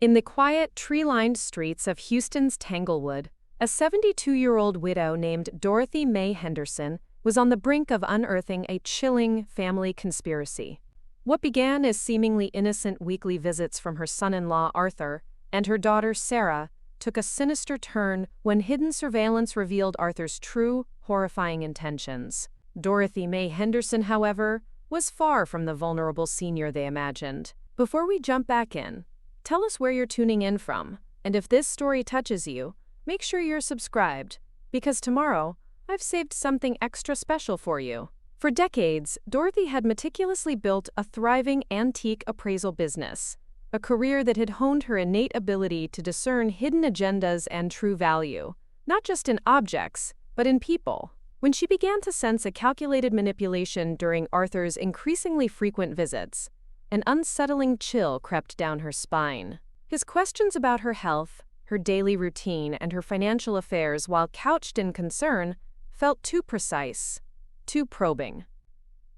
In the quiet, tree-lined streets of Houston's Tanglewood, a 72-year-old widow named Dorothy Mae Henderson was on the brink of unearthing a chilling family conspiracy. What began as seemingly innocent weekly visits from her son-in-law Arthur and her daughter Sarah took a sinister turn when hidden surveillance revealed Arthur's true, horrifying intentions. Dorothy Mae Henderson, however, was far from the vulnerable senior they imagined. Before we jump back in, tell us where you're tuning in from, and if this story touches you, make sure you're subscribed, because tomorrow, I've saved something extra special for you. For decades, Dorothy had meticulously built a thriving antique appraisal business, a career that had honed her innate ability to discern hidden agendas and true value, not just in objects, but in people. When she began to sense a calculated manipulation during Arthur's increasingly frequent visits, an unsettling chill crept down her spine. His questions about her health, her daily routine, and her financial affairs, while couched in concern, felt too precise, too probing.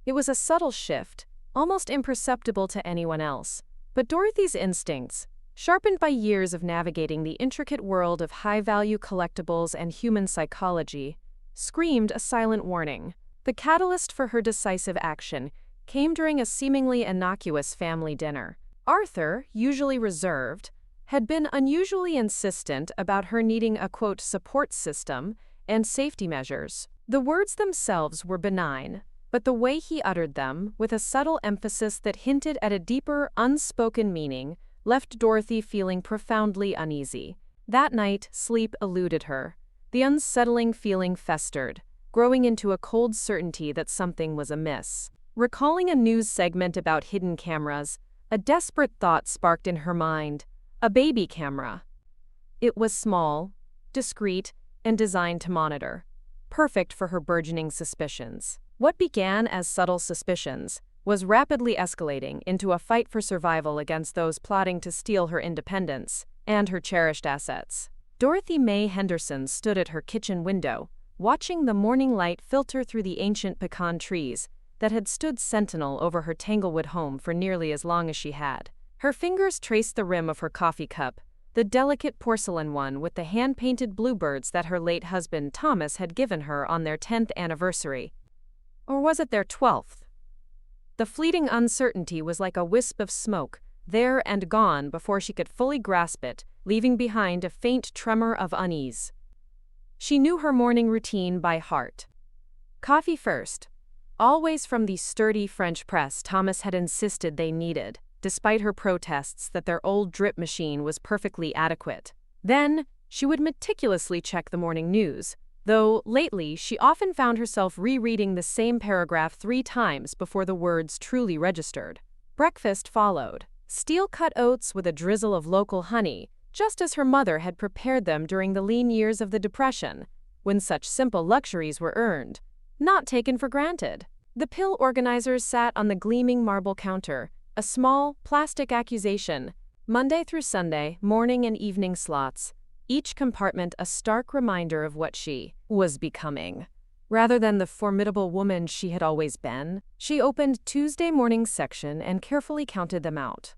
It was a subtle shift, almost imperceptible to anyone else, but Dorothy's instincts, sharpened by years of navigating the intricate world of high-value collectibles and human psychology, screamed a silent warning. The catalyst for her decisive action came during a seemingly innocuous family dinner. Arthur, usually reserved, had been unusually insistent about her needing a, quote, support system and safety measures. The words themselves were benign, but the way he uttered them, with a subtle emphasis that hinted at a deeper, unspoken meaning, left Dorothy feeling profoundly uneasy. That night, sleep eluded her. The unsettling feeling festered, growing into a cold certainty that something was amiss. Recalling a news segment about hidden cameras, a desperate thought sparked in her mind: a baby camera. It was small, discreet, and designed to monitor, perfect for her burgeoning suspicions. What began as subtle suspicions was rapidly escalating into a fight for survival against those plotting to steal her independence and her cherished assets. Dorothy Mae Henderson stood at her kitchen window, watching the morning light filter through the ancient pecan trees that had stood sentinel over her Tanglewood home for nearly as long as she had. Her fingers traced the rim of her coffee cup, the delicate porcelain one with the hand-painted bluebirds that her late husband Thomas had given her on their 10th anniversary. Or was it their 12th? The fleeting uncertainty was like a wisp of smoke, there and gone before she could fully grasp it, leaving behind a faint tremor of unease. She knew her morning routine by heart. Coffee first, always from the sturdy French press Thomas had insisted they needed, despite her protests that their old drip machine was perfectly adequate. Then, she would meticulously check the morning news, though lately she often found herself rereading the same paragraph 3 times before the words truly registered. Breakfast followed, steel-cut oats with a drizzle of local honey, just as her mother had prepared them during the lean years of the Depression, when such simple luxuries were earned, not taken for granted. The pill organizers sat on the gleaming marble counter, a small, plastic accusation, Monday through Sunday, morning and evening slots, each compartment a stark reminder of what she was becoming. Rather than the formidable woman she had always been, she opened Tuesday morning's section and carefully counted them out.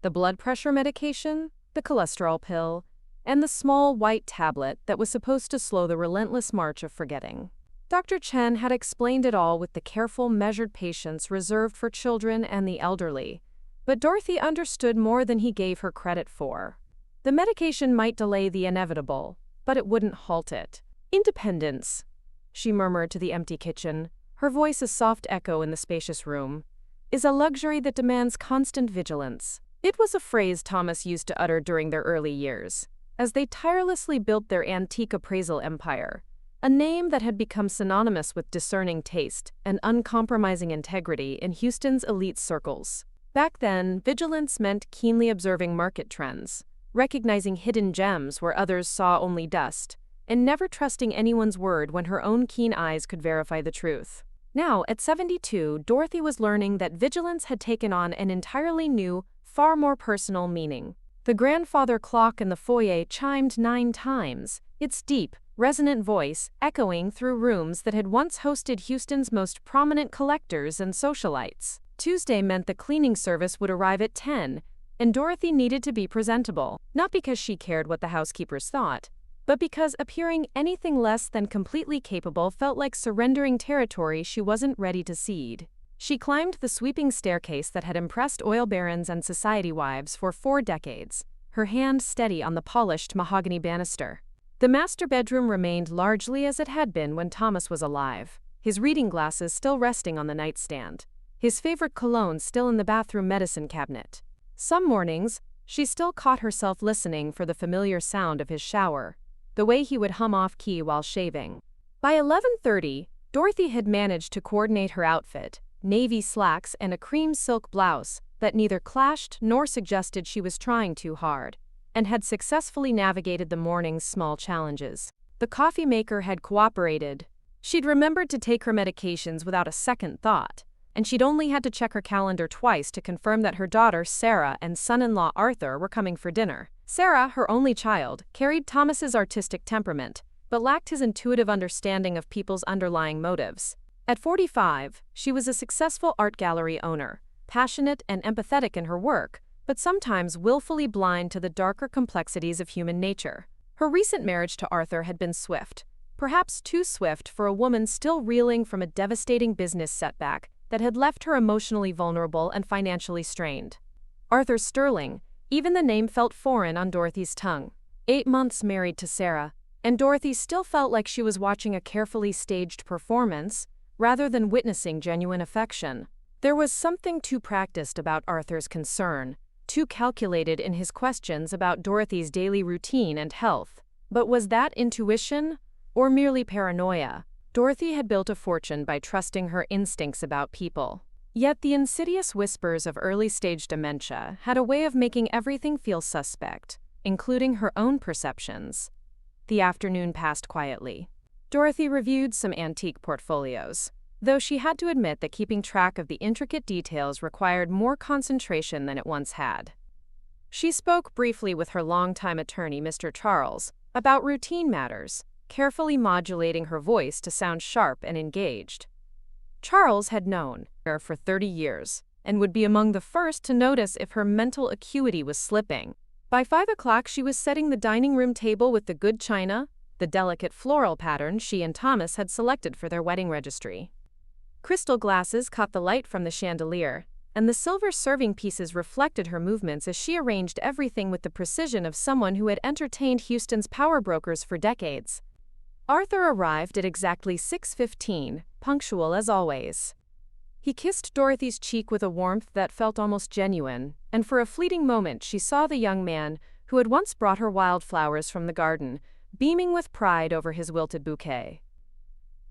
The blood pressure medication, the cholesterol pill, and the small white tablet that was supposed to slow the relentless march of forgetting. Dr. Chen had explained it all with the careful, measured patience reserved for children and the elderly, but Dorothy understood more than he gave her credit for. The medication might delay the inevitable, but it wouldn't halt it. Independence, she murmured to the empty kitchen, her voice a soft echo in the spacious room, is a luxury that demands constant vigilance. It was a phrase Thomas used to utter during their early years, as they tirelessly built their antique appraisal empire, a name that had become synonymous with discerning taste and uncompromising integrity in Houston's elite circles. Back then, vigilance meant keenly observing market trends, recognizing hidden gems where others saw only dust, and never trusting anyone's word when her own keen eyes could verify the truth. Now, at 72, Dorothy was learning that vigilance had taken on an entirely new, far more personal meaning. The grandfather clock in the foyer chimed 9 times, its deep, resonant voice echoing through rooms that had once hosted Houston's most prominent collectors and socialites. Tuesday meant the cleaning service would arrive at 10, and Dorothy needed to be presentable, not because she cared what the housekeepers thought, but because appearing anything less than completely capable felt like surrendering territory she wasn't ready to cede. She climbed the sweeping staircase that had impressed oil barons and society wives for 4 decades, her hand steady on the polished mahogany banister. The master bedroom remained largely as it had been when Thomas was alive, his reading glasses still resting on the nightstand, his favorite cologne still in the bathroom medicine cabinet. Some mornings, she still caught herself listening for the familiar sound of his shower, the way he would hum off-key while shaving. By 11:30, Dorothy had managed to coordinate her outfit, navy slacks and a cream silk blouse that neither clashed nor suggested she was trying too hard, and had successfully navigated the morning's small challenges. The coffee maker had cooperated. She'd remembered to take her medications without a second thought, and she'd only had to check her calendar twice to confirm that her daughter Sarah and son-in-law Arthur were coming for dinner. Sarah, her only child, carried Thomas's artistic temperament, but lacked his intuitive understanding of people's underlying motives. At 45, she was a successful art gallery owner, passionate and empathetic in her work, but sometimes willfully blind to the darker complexities of human nature. Her recent marriage to Arthur had been swift, perhaps too swift for a woman still reeling from a devastating business setback that had left her emotionally vulnerable and financially strained. Arthur Sterling, even the name felt foreign on Dorothy's tongue. 8 months married to Sarah, and Dorothy still felt like she was watching a carefully staged performance, rather than witnessing genuine affection. There was something too practiced about Arthur's concern, too calculated in his questions about Dorothy's daily routine and health. But was that intuition, or merely paranoia? Dorothy had built a fortune by trusting her instincts about people. Yet the insidious whispers of early-stage dementia had a way of making everything feel suspect, including her own perceptions. The afternoon passed quietly. Dorothy reviewed some antique portfolios, though she had to admit that keeping track of the intricate details required more concentration than it once had. She spoke briefly with her longtime attorney, Mr. Charles, about routine matters, carefully modulating her voice to sound sharp and engaged. Charles had known her for 30 years, and would be among the first to notice if her mental acuity was slipping. By 5 o'clock she was setting the dining room table with the good china, the delicate floral pattern she and Thomas had selected for their wedding registry. Crystal glasses caught the light from the chandelier, and the silver serving pieces reflected her movements as she arranged everything with the precision of someone who had entertained Houston's power brokers for decades. Arthur arrived at exactly 6:15, punctual as always. He kissed Dorothy's cheek with a warmth that felt almost genuine, and for a fleeting moment she saw the young man, who had once brought her wildflowers from the garden, beaming with pride over his wilted bouquet.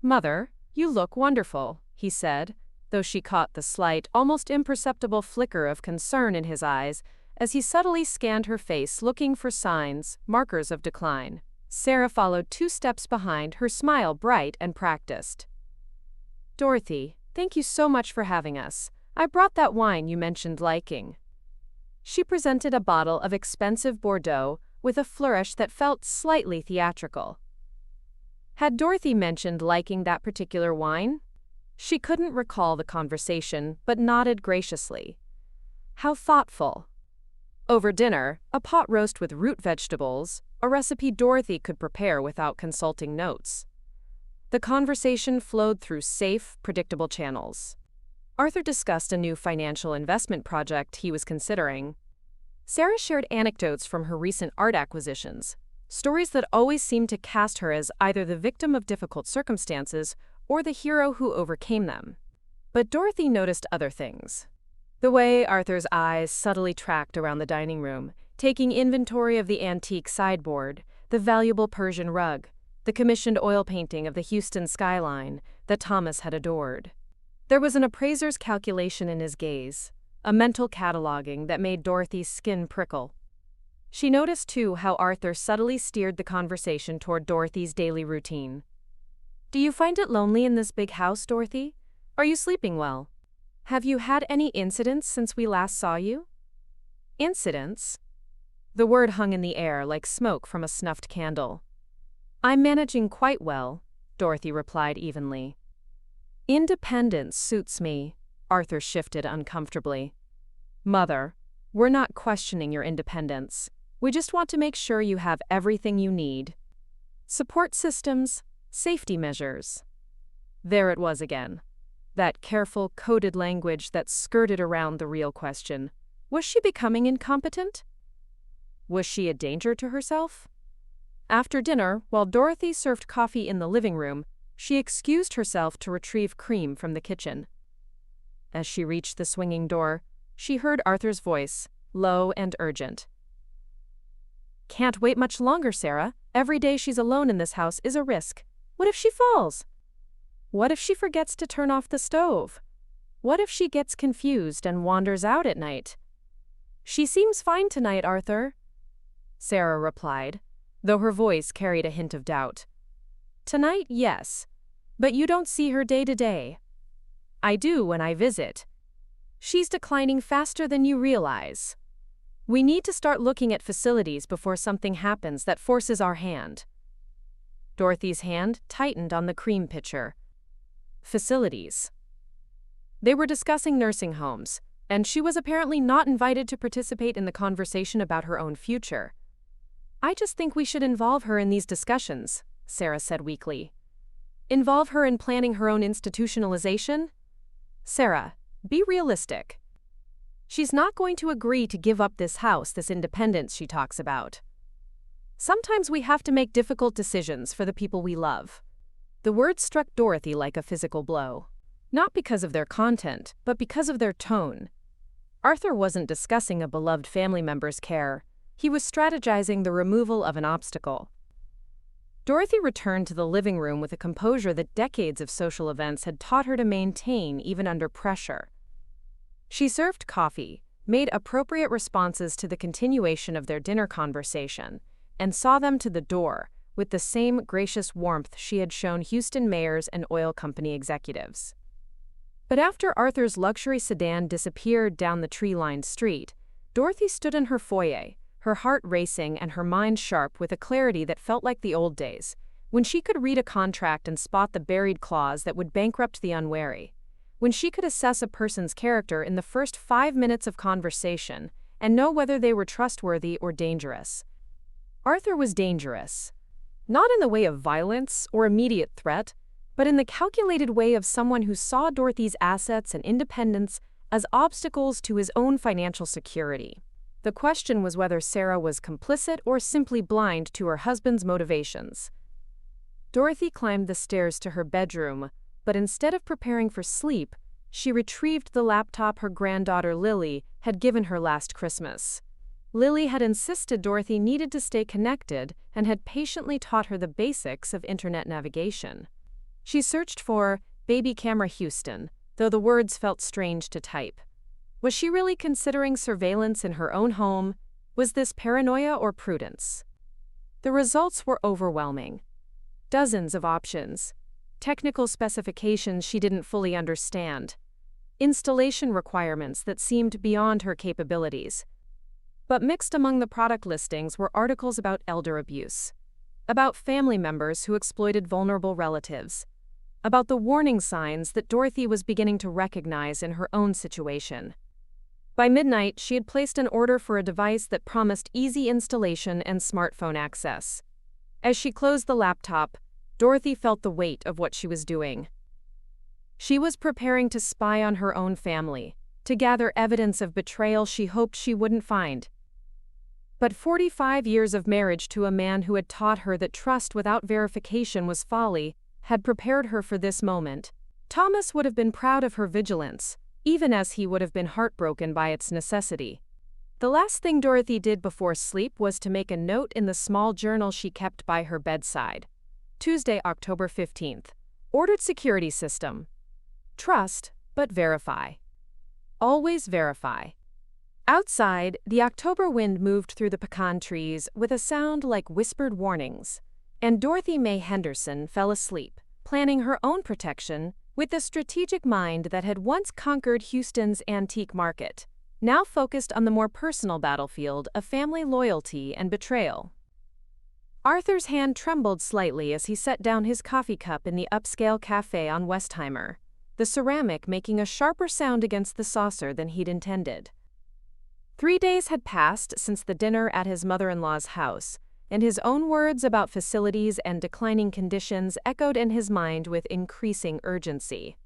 "Mother, you look wonderful," he said, though she caught the slight, almost imperceptible flicker of concern in his eyes as he subtly scanned her face looking for signs, markers of decline. Sarah followed 2 steps behind, her smile bright and practiced. "Dorothy, thank you so much for having us. I brought that wine you mentioned liking." She presented a bottle of expensive Bordeaux with a flourish that felt slightly theatrical. Had Dorothy mentioned liking that particular wine? She couldn't recall the conversation, but nodded graciously. How thoughtful. Over dinner, a pot roast with root vegetables, a recipe Dorothy could prepare without consulting notes. The conversation flowed through safe, predictable channels. Arthur discussed a new financial investment project he was considering. Sarah shared anecdotes from her recent art acquisitions, stories that always seemed to cast her as either the victim of difficult circumstances or the hero who overcame them. But Dorothy noticed other things. The way Arthur's eyes subtly tracked around the dining room, taking inventory of the antique sideboard, the valuable Persian rug, the commissioned oil painting of the Houston skyline that Thomas had adored. There was an appraiser's calculation in his gaze, a mental cataloging that made Dorothy's skin prickle. She noticed, too, how Arthur subtly steered the conversation toward Dorothy's daily routine. "Do you find it lonely in this big house, Dorothy? Are you sleeping well? Have you had any incidents since we last saw you?" Incidents? The word hung in the air like smoke from a snuffed candle. "I'm managing quite well," Dorothy replied evenly. "Independence suits me," Arthur shifted uncomfortably. "Mother, We're not questioning your independence. We just want to make sure you have everything you need. Support systems, safety measures. There it was again. That careful, coded language that skirted around the real question. Was she becoming incompetent? Was she a danger to herself? After dinner, while Dorothy served coffee in the living room, she excused herself to retrieve cream from the kitchen. As she reached the swinging door, she heard Arthur's voice, low and urgent. "Can't wait much longer, Sarah. Every day she's alone in this house is a risk. What if she falls? What if she forgets to turn off the stove? What if she gets confused and wanders out at night?" "She seems fine tonight, Arthur," Sarah replied, though her voice carried a hint of doubt. "Tonight, yes. But you don't see her day to day." "I do when I visit. She's declining faster than you realize. We need to start looking at facilities before something happens that forces our hand." Dorothy's hand tightened on the cream pitcher. Facilities. They were discussing nursing homes, and she was apparently not invited to participate in the conversation about her own future. "I just think we should involve her in these discussions," Sarah said weakly. "Involve her in planning her own institutionalization? Sarah, be realistic. She's not going to agree to give up this house, this independence she talks about. Sometimes we have to make difficult decisions for the people we love." The words struck Dorothy like a physical blow. Not because of their content, but because of their tone. Arthur wasn't discussing a beloved family member's care. He was strategizing the removal of an obstacle. Dorothy returned to the living room with a composure that decades of social events had taught her to maintain even under pressure. She served coffee, made appropriate responses to the continuation of their dinner conversation, and saw them to the door with the same gracious warmth she had shown Houston mayors and oil company executives. But after Arthur's luxury sedan disappeared down the tree-lined street, Dorothy stood in her foyer, her heart racing and her mind sharp with a clarity that felt like the old days, when she could read a contract and spot the buried clause that would bankrupt the unwary, when she could assess a person's character in the first 5 minutes of conversation and know whether they were trustworthy or dangerous. Arthur was dangerous. Not in the way of violence or immediate threat, but in the calculated way of someone who saw Dorothy's assets and independence as obstacles to his own financial security. The question was whether Sarah was complicit or simply blind to her husband's motivations. Dorothy climbed the stairs to her bedroom, but instead of preparing for sleep, she retrieved the laptop her granddaughter Lily had given her last Christmas. Lily had insisted Dorothy needed to stay connected and had patiently taught her the basics of internet navigation. She searched for "baby camera Houston," though the words felt strange to type. Was she really considering surveillance in her own home? Was this paranoia or prudence? The results were overwhelming. Dozens of options. Technical specifications she didn't fully understand. Installation requirements that seemed beyond her capabilities. But mixed among the product listings were articles about elder abuse, about family members who exploited vulnerable relatives, about the warning signs that Dorothy was beginning to recognize in her own situation. By midnight, she had placed an order for a device that promised easy installation and smartphone access. As she closed the laptop, Dorothy felt the weight of what she was doing. She was preparing to spy on her own family, to gather evidence of betrayal she hoped she wouldn't find. But 45 years of marriage to a man who had taught her that trust without verification was folly had prepared her for this moment. Thomas would have been proud of her vigilance, even as he would have been heartbroken by its necessity. The last thing Dorothy did before sleep was to make a note in the small journal she kept by her bedside. Tuesday, October 15th. Ordered security system. Trust, but verify. Always verify. Outside, the October wind moved through the pecan trees with a sound like whispered warnings, and Dorothy Mae Henderson fell asleep, planning her own protection with the strategic mind that had once conquered Houston's antique market, now focused on the more personal battlefield of family loyalty and betrayal. Arthur's hand trembled slightly as he set down his coffee cup in the upscale cafe on Westheimer, the ceramic making a sharper sound against the saucer than he'd intended. 3 days had passed since the dinner at his mother-in-law's house, and his own words about facilities and declining conditions echoed in his mind with increasing urgency.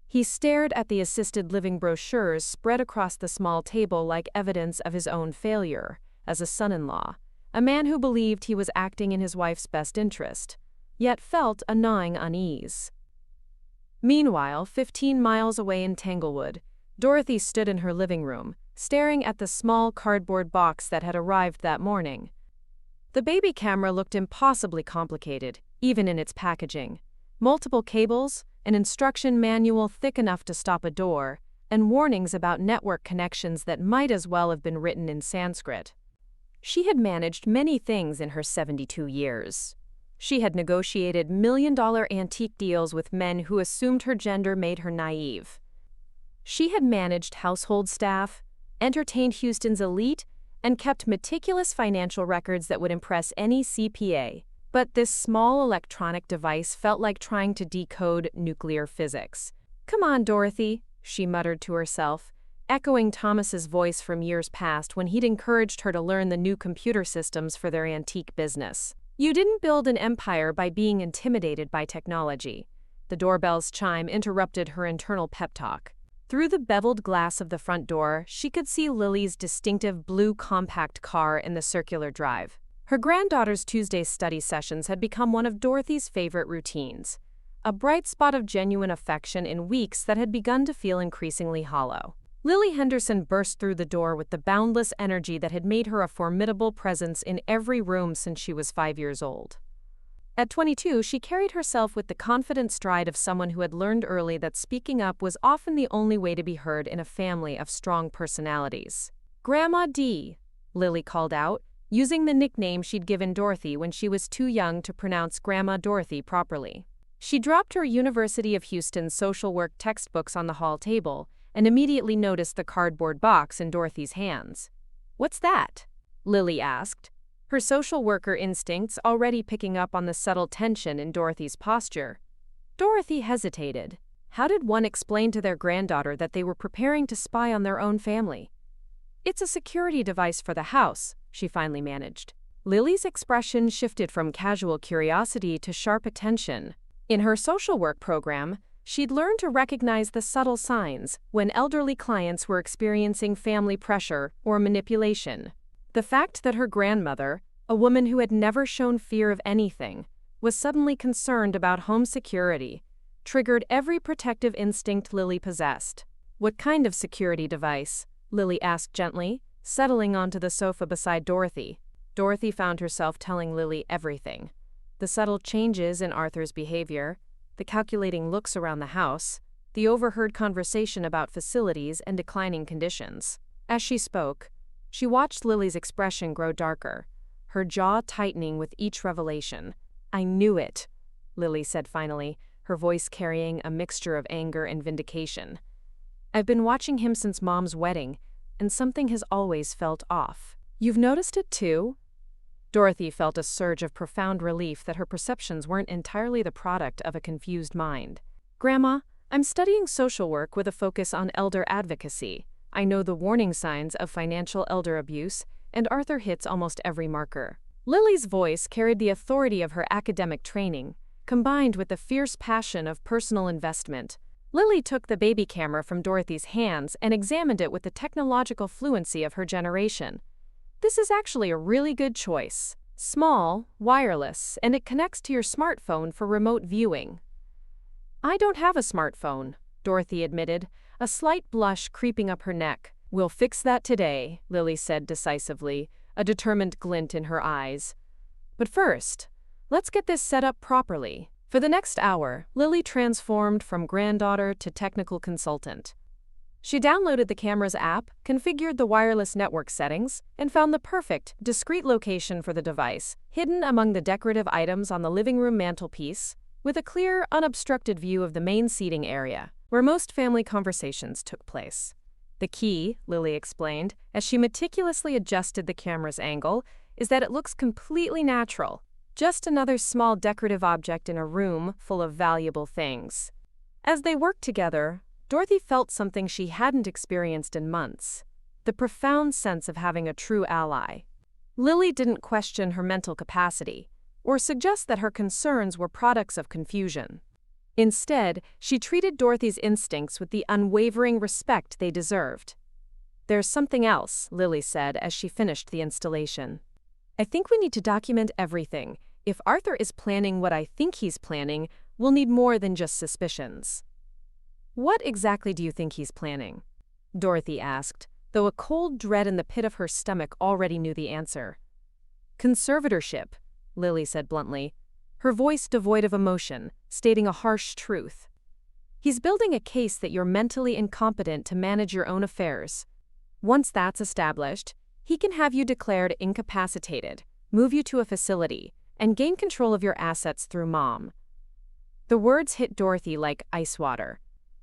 He stared at the assisted living brochures spread across the small table like evidence of his own failure as a son-in-law, a man who believed he was acting in his wife's best interest, yet felt a gnawing unease. Meanwhile, 15 miles away in Tanglewood, Dorothy stood in her living room, staring at the small cardboard box that had arrived that morning. The baby camera looked impossibly complicated, even in its packaging. Multiple cables, an instruction manual thick enough to stop a door, and warnings about network connections that might as well have been written in Sanskrit. She had managed many things in her 72 years. She had negotiated million-dollar antique deals with men who assumed her gender made her naive. She had managed household staff, entertained Houston's elite, and kept meticulous financial records that would impress any CPA. But this small electronic device felt like trying to decode nuclear physics. "Come on, Dorothy," she muttered to herself, echoing Thomas's voice from years past when he'd encouraged her to learn the new computer systems for their antique business. "You didn't build an empire by being intimidated by technology." The doorbell's chime interrupted her internal pep talk. Through the beveled glass of the front door, she could see Lily's distinctive blue compact car in the circular drive. Her granddaughter's Tuesday study sessions had become one of Dorothy's favorite routines, a bright spot of genuine affection in weeks that had begun to feel increasingly hollow. Lily Henderson burst through the door with the boundless energy that had made her a formidable presence in every room since she was 5 years old. At 22, she carried herself with the confident stride of someone who had learned early that speaking up was often the only way to be heard in a family of strong personalities. "Grandma D," Lily called out, using the nickname she'd given Dorothy when she was too young to pronounce Grandma Dorothy properly. She dropped her University of Houston social work textbooks on the hall table and immediately noticed the cardboard box in Dorothy's hands. "What's that?" Lily asked, her social worker instincts already picking up on the subtle tension in Dorothy's posture. Dorothy hesitated. How did one explain to their granddaughter that they were preparing to spy on their own family? "It's a security device for the house," she finally managed. Lily's expression shifted from casual curiosity to sharp attention. In her social work program, she'd learned to recognize the subtle signs when elderly clients were experiencing family pressure or manipulation. The fact that her grandmother, a woman who had never shown fear of anything, was suddenly concerned about home security, triggered every protective instinct Lily possessed. "What kind of security device?" Lily asked gently, settling onto the sofa beside Dorothy. Dorothy found herself telling Lily everything. The subtle changes in Arthur's behavior, the calculating looks around the house, the overheard conversation about facilities and declining conditions. As she spoke, she watched Lily's expression grow darker, her jaw tightening with each revelation. "I knew it," Lily said finally, her voice carrying a mixture of anger and vindication. "I've been watching him since Mom's wedding, and something has always felt off." "You've noticed it too?" Dorothy felt a surge of profound relief that her perceptions weren't entirely the product of a confused mind. "Grandma, I'm studying social work with a focus on elder advocacy. I know the warning signs of financial elder abuse, and Arthur hits almost every marker." Lily's voice carried the authority of her academic training, combined with the fierce passion of personal investment. Lily took the baby camera from Dorothy's hands and examined it with the technological fluency of her generation. "This is actually a really good choice. Small, wireless, and it connects to your smartphone for remote viewing." "I don't have a smartphone," Dorothy admitted, a slight blush creeping up her neck. "We'll fix that today," Lily said decisively, a determined glint in her eyes. "But first, let's get this set up properly." For the next hour, Lily transformed from granddaughter to technical consultant. She downloaded the camera's app, configured the wireless network settings, and found the perfect, discrete location for the device, hidden among the decorative items on the living room mantelpiece, with a clear, unobstructed view of the main seating area, where most family conversations took place. "The key," Lily explained, as she meticulously adjusted the camera's angle, "is that it looks completely natural. Just another small decorative object in a room full of valuable things." As they worked together, Dorothy felt something she hadn't experienced in months: the profound sense of having a true ally. Lily didn't question her mental capacity, or suggest that her concerns were products of confusion. Instead, she treated Dorothy's instincts with the unwavering respect they deserved. "There's something else," Lily said as she finished the installation. "I think we need to document everything. If Arthur is planning what I think he's planning, we'll need more than just suspicions." "What exactly do you think he's planning?" Dorothy asked, though a cold dread in the pit of her stomach already knew the answer. "Conservatorship," Lily said bluntly, her voice devoid of emotion, stating a harsh truth. "He's building a case that you're mentally incompetent to manage your own affairs. Once that's established, he can have you declared incapacitated, move you to a facility, and gain control of your assets through Mom." The words hit Dorothy like ice water.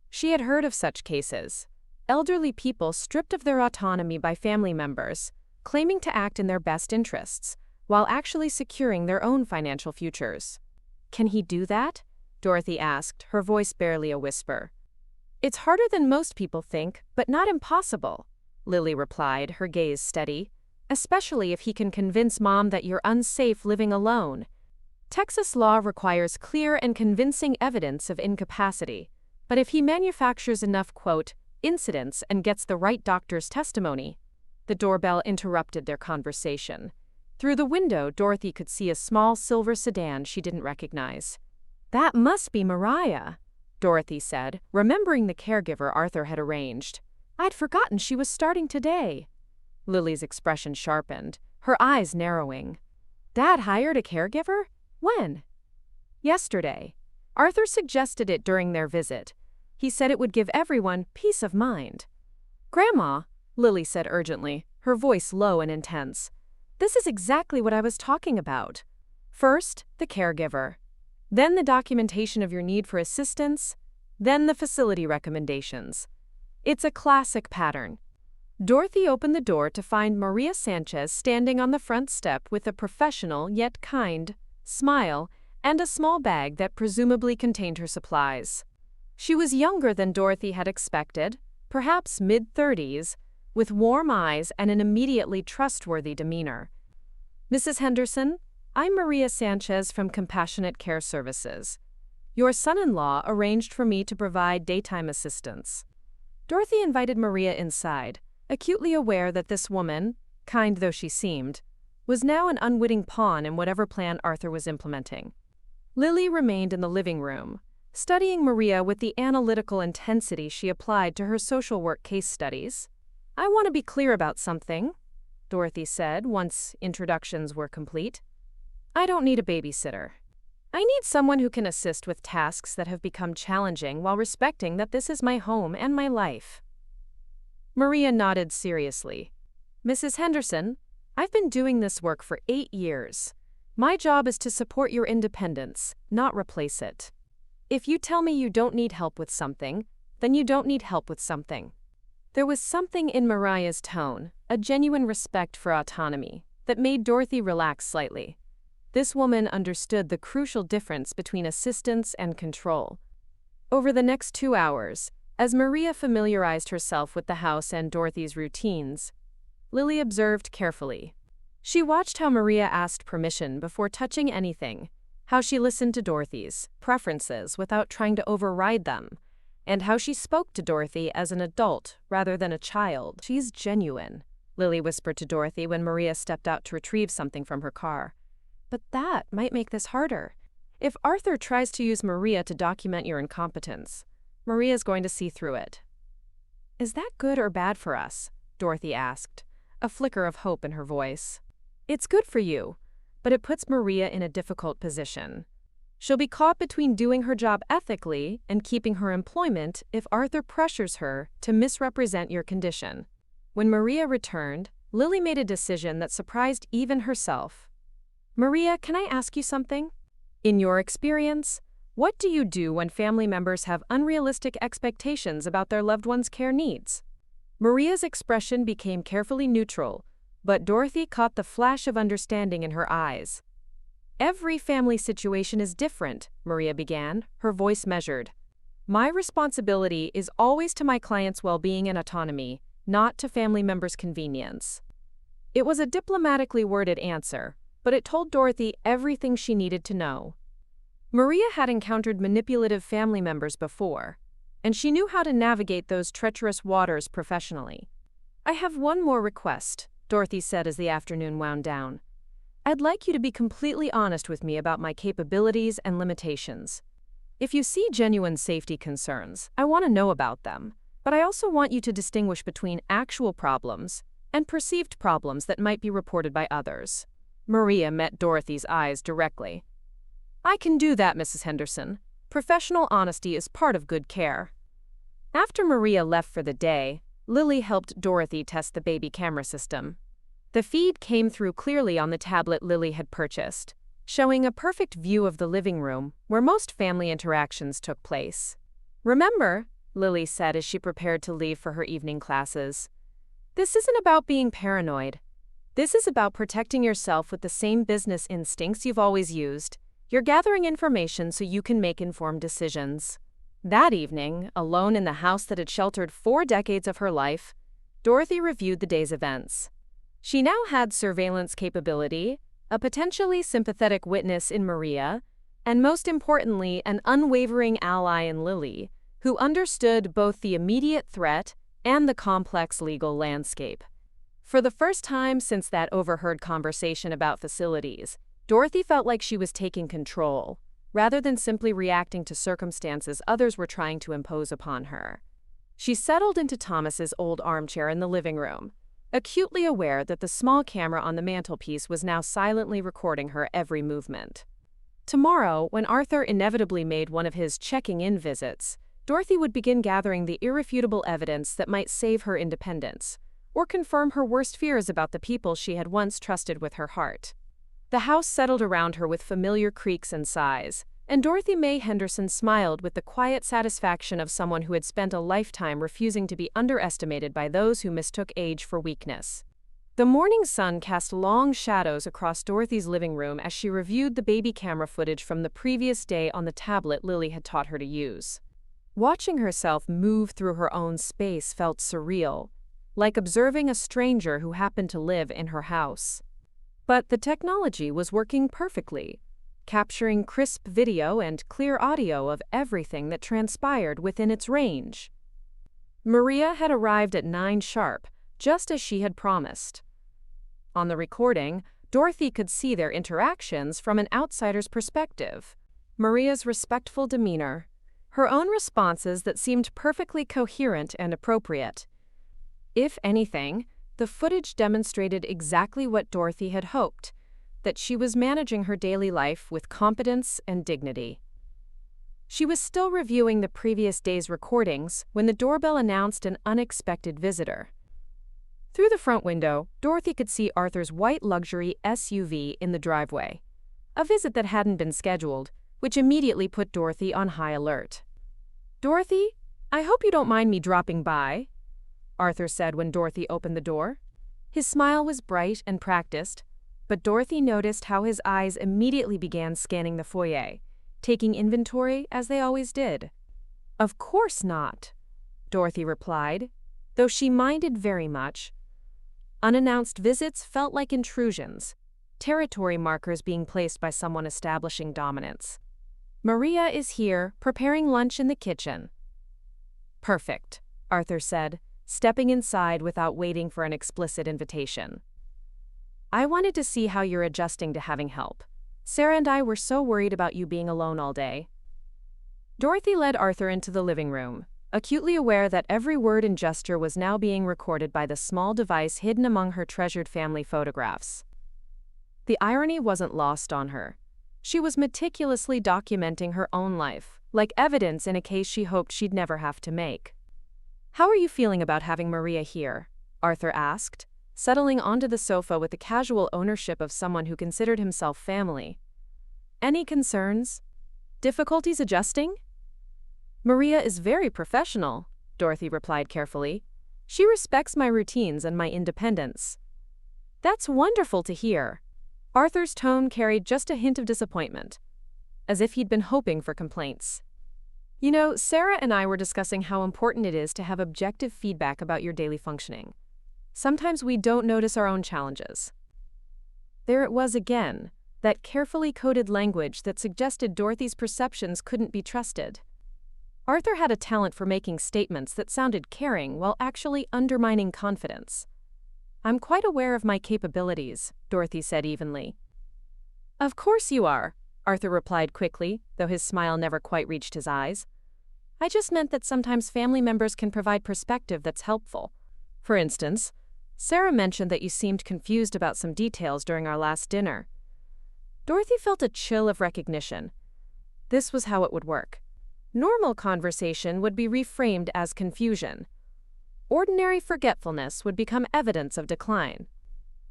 She had heard of such cases. Elderly people stripped of their autonomy by family members, claiming to act in their best interests, while actually securing their own financial futures. "Can he do that?" Dorothy asked, her voice barely a whisper. "It's harder than most people think, but not impossible," Lily replied, her gaze steady. "Especially if he can convince Mom that you're unsafe living alone. Texas law requires clear and convincing evidence of incapacity, but if he manufactures enough, quote, incidents and gets the right doctor's testimony." The doorbell interrupted their conversation. Through the window, Dorothy could see a small silver sedan she didn't recognize. "That must be Mariah," Dorothy said, remembering the caregiver Arthur had arranged. "I'd forgotten she was starting today." Lily's expression sharpened, her eyes narrowing. "Dad hired a caregiver? When?" "Yesterday. Arthur suggested it during their visit. He said it would give everyone peace of mind." "Grandma," Lily said urgently, her voice low and intense, "this is exactly what I was talking about. First, the caregiver. Then the documentation of your need for assistance. Then the facility recommendations. It's a classic pattern." Dorothy opened the door to find Maria Sanchez standing on the front step with a professional yet kind smile and a small bag that presumably contained her supplies. She was younger than Dorothy had expected, perhaps mid-30s, with warm eyes and an immediately trustworthy demeanor. "Mrs. Henderson, I'm Maria Sanchez from Compassionate Care Services. Your son-in-law arranged for me to provide daytime assistance." Dorothy invited Maria inside, acutely aware that this woman, kind though she seemed, was now an unwitting pawn in whatever plan Arthur was implementing. Lily remained in the living room, studying Maria with the analytical intensity she applied to her social work case studies. "I want to be clear about something," Dorothy said once introductions were complete. "I don't need a babysitter. I need someone who can assist with tasks that have become challenging while respecting that this is my home and my life." Maria nodded seriously. "Mrs. Henderson, I've been doing this work for 8 years. My job is to support your independence, not replace it. If you tell me you don't need help with something, then you don't need help with something." There was something in Mariah's tone, a genuine respect for autonomy, that made Dorothy relax slightly. This woman understood the crucial difference between assistance and control. Over the next 2 hours, as Maria familiarized herself with the house and Dorothy's routines, Lily observed carefully. She watched how Maria asked permission before touching anything, how she listened to Dorothy's preferences without trying to override them, and how she spoke to Dorothy as an adult rather than a child. "She's genuine," Lily whispered to Dorothy when Maria stepped out to retrieve something from her car. "But that might make this harder. If Arthur tries to use Maria to document your incompetence, Maria's going to see through it." "Is that good or bad for us?" Dorothy asked, a flicker of hope in her voice. "It's good for you, but it puts Maria in a difficult position. She'll be caught between doing her job ethically and keeping her employment if Arthur pressures her to misrepresent your condition." When Maria returned, Lily made a decision that surprised even herself. "Maria, can I ask you something? In your experience, what do you do when family members have unrealistic expectations about their loved one's care needs?" Maria's expression became carefully neutral, but Dorothy caught the flash of understanding in her eyes. "Every family situation is different," Maria began, her voice measured. "My responsibility is always to my client's well-being and autonomy, not to family members' convenience. It was a diplomatically worded answer, but it told Dorothy everything she needed to know. Maria had encountered manipulative family members before, and she knew how to navigate those treacherous waters professionally. "I have one more request," Dorothy said as the afternoon wound down. "I'd like you to be completely honest with me about my capabilities and limitations. If you see genuine safety concerns, I want to know about them, but I also want you to distinguish between actual problems and perceived problems that might be reported by others." Maria met Dorothy's eyes directly. "I can do that, Mrs. Henderson. Professional honesty is part of good care." After Maria left for the day, Lily helped Dorothy test the baby camera system. The feed came through clearly on the tablet Lily had purchased, showing a perfect view of the living room where most family interactions took place. "Remember," Lily said as she prepared to leave for her evening classes, "this isn't about being paranoid. This is about protecting yourself with the same business instincts you've always used. You're gathering information so you can make informed decisions." That evening, alone in the house that had sheltered 4 decades of her life, Dorothy reviewed the day's events. She now had surveillance capability, a potentially sympathetic witness in Maria, and most importantly, an unwavering ally in Lily, who understood both the immediate threat and the complex legal landscape. For the first time since that overheard conversation about facilities, Dorothy felt like she was taking control, rather than simply reacting to circumstances others were trying to impose upon her. She settled into Thomas's old armchair in the living room, acutely aware that the small camera on the mantelpiece was now silently recording her every movement. Tomorrow, when Arthur inevitably made one of his checking-in visits, Dorothy would begin gathering the irrefutable evidence that might save her independence, or confirm her worst fears about the people she had once trusted with her heart. The house settled around her with familiar creaks and sighs, and Dorothy Mae Henderson smiled with the quiet satisfaction of someone who had spent a lifetime refusing to be underestimated by those who mistook age for weakness. The morning sun cast long shadows across Dorothy's living room as she reviewed the baby camera footage from the previous day on the tablet Lily had taught her to use. Watching herself move through her own space felt surreal, like observing a stranger who happened to live in her house. But the technology was working perfectly, capturing crisp video and clear audio of everything that transpired within its range. Maria had arrived at 9 sharp, just as she had promised. On the recording, Dorothy could see their interactions from an outsider's perspective. Maria's respectful demeanor, her own responses that seemed perfectly coherent and appropriate. If anything, the footage demonstrated exactly what Dorothy had hoped, that she was managing her daily life with competence and dignity. She was still reviewing the previous day's recordings when the doorbell announced an unexpected visitor. Through the front window, Dorothy could see Arthur's white luxury SUV in the driveway, a visit that hadn't been scheduled, which immediately put Dorothy on high alert. "Dorothy, I hope you don't mind me dropping by," Arthur said when Dorothy opened the door. His smile was bright and practiced, but Dorothy noticed how his eyes immediately began scanning the foyer, taking inventory as they always did. "Of course not," Dorothy replied, though she minded very much. Unannounced visits felt like intrusions, territory markers being placed by someone establishing dominance. "Maria is here, preparing lunch in the kitchen." "Perfect," Arthur said, stepping inside without waiting for an explicit invitation. "I wanted to see how you're adjusting to having help. Sarah and I were so worried about you being alone all day." Dorothy led Arthur into the living room, acutely aware that every word and gesture was now being recorded by the small device hidden among her treasured family photographs. The irony wasn't lost on her. She was meticulously documenting her own life, like evidence in a case she hoped she'd never have to make. "How are you feeling about having Maria here?" Arthur asked, settling onto the sofa with the casual ownership of someone who considered himself family. "Any concerns? Difficulties adjusting?" "Maria is very professional," Dorothy replied carefully. "She respects my routines and my independence." "That's wonderful to hear." Arthur's tone carried just a hint of disappointment, as if he'd been hoping for complaints. You know, Sarah and I were discussing how important it is to have objective feedback about your daily functioning. Sometimes we don't notice our own challenges. There it was again, that carefully coded language that suggested Dorothy's perceptions couldn't be trusted. Arthur had a talent for making statements that sounded caring while actually undermining confidence. "I'm quite aware of my capabilities," Dorothy said evenly. "Of course you are," Arthur replied quickly, though his smile never quite reached his eyes. "I just meant that sometimes family members can provide perspective that's helpful. For instance, Sarah mentioned that you seemed confused about some details during our last dinner." Dorothy felt a chill of recognition. This was how it would work. Normal conversation would be reframed as confusion. Ordinary forgetfulness would become evidence of decline.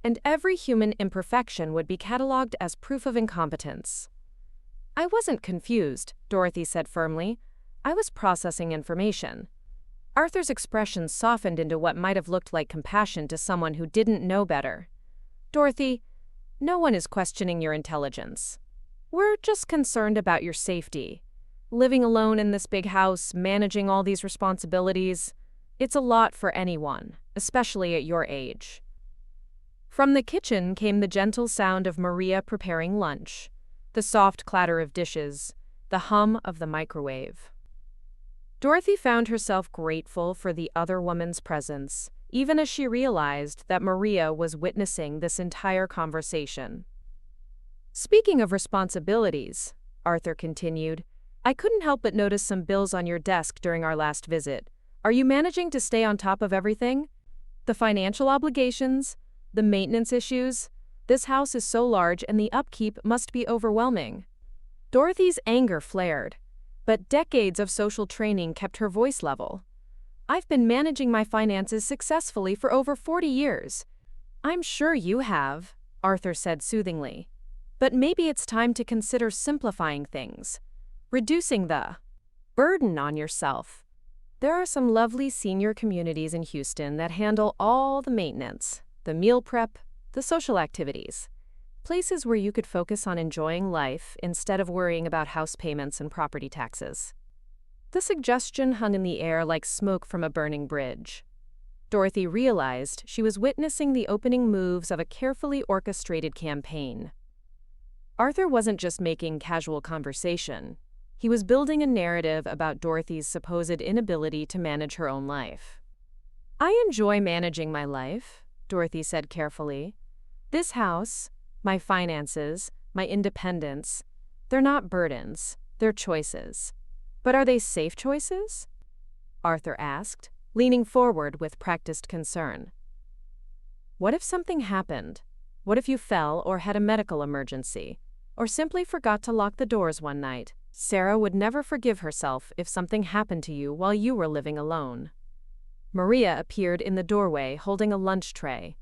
And every human imperfection would be catalogued as proof of incompetence. "I wasn't confused," Dorothy said firmly. "I was processing information." Arthur's expression softened into what might have looked like compassion to someone who didn't know better. "Dorothy, no one is questioning your intelligence. We're just concerned about your safety. Living alone in this big house, managing all these responsibilities, it's a lot for anyone, especially at your age." From the kitchen came the gentle sound of Maria preparing lunch, the soft clatter of dishes, the hum of the microwave. Dorothy found herself grateful for the other woman's presence, even as she realized that Maria was witnessing this entire conversation. "Speaking of responsibilities," Arthur continued, "I couldn't help but notice some bills on your desk during our last visit. Are you managing to stay on top of everything? The financial obligations, the maintenance issues? This house is so large and the upkeep must be overwhelming." Dorothy's anger flared, but decades of social training kept her voice level. "I've been managing my finances successfully for over 40 years. "I'm sure you have," Arthur said soothingly. "But maybe it's time to consider simplifying things. Reducing the burden on yourself. There are some lovely senior communities in Houston that handle all the maintenance, the meal prep, the social activities. Places where you could focus on enjoying life instead of worrying about house payments and property taxes." The suggestion hung in the air like smoke from a burning bridge. Dorothy realized she was witnessing the opening moves of a carefully orchestrated campaign. Arthur wasn't just making casual conversation. He was building a narrative about Dorothy's supposed inability to manage her own life. "I enjoy managing my life," Dorothy said carefully. "This house, my finances, my independence, they're not burdens, they're choices. But are they safe choices?" Arthur asked, leaning forward with practiced concern. "What if something happened? What if you fell or had a medical emergency? Or simply forgot to lock the doors one night? Sarah would never forgive herself if something happened to you while you were living alone." Maria appeared in the doorway holding a lunch tray.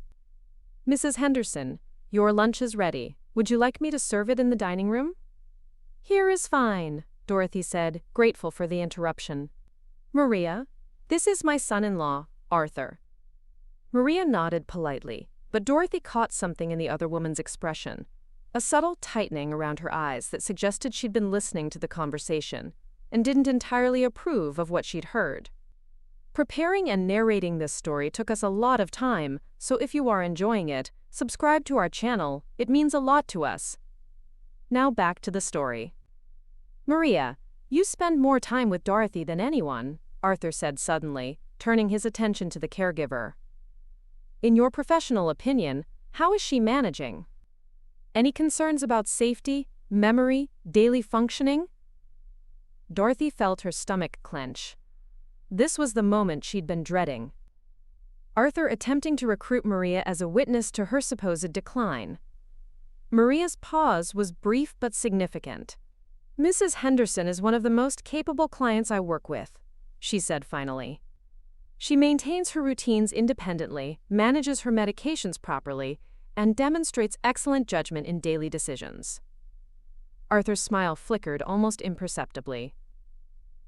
"Mrs. Henderson, your lunch is ready. Would you like me to serve it in the dining room?" "Here is fine," Dorothy said, grateful for the interruption. "Maria, this is my son-in-law, Arthur." Maria nodded politely, but Dorothy caught something in the other woman's expression, a subtle tightening around her eyes that suggested she'd been listening to the conversation and didn't entirely approve of what she'd heard. Preparing and narrating this story took us a lot of time, so if you are enjoying it, subscribe to our channel, it means a lot to us. Now back to the story. "Maria, you spend more time with Dorothy than anyone," Arthur said suddenly, turning his attention to the caregiver. "In your professional opinion, how is she managing? Any concerns about safety, memory, daily functioning?" Dorothy felt her stomach clench. This was the moment she'd been dreading. Arthur attempting to recruit Maria as a witness to her supposed decline. Maria's pause was brief but significant. "Mrs. Henderson is one of the most capable clients I work with," she said finally. "She maintains her routines independently, manages her medications properly, and demonstrates excellent judgment in daily decisions." Arthur's smile flickered almost imperceptibly.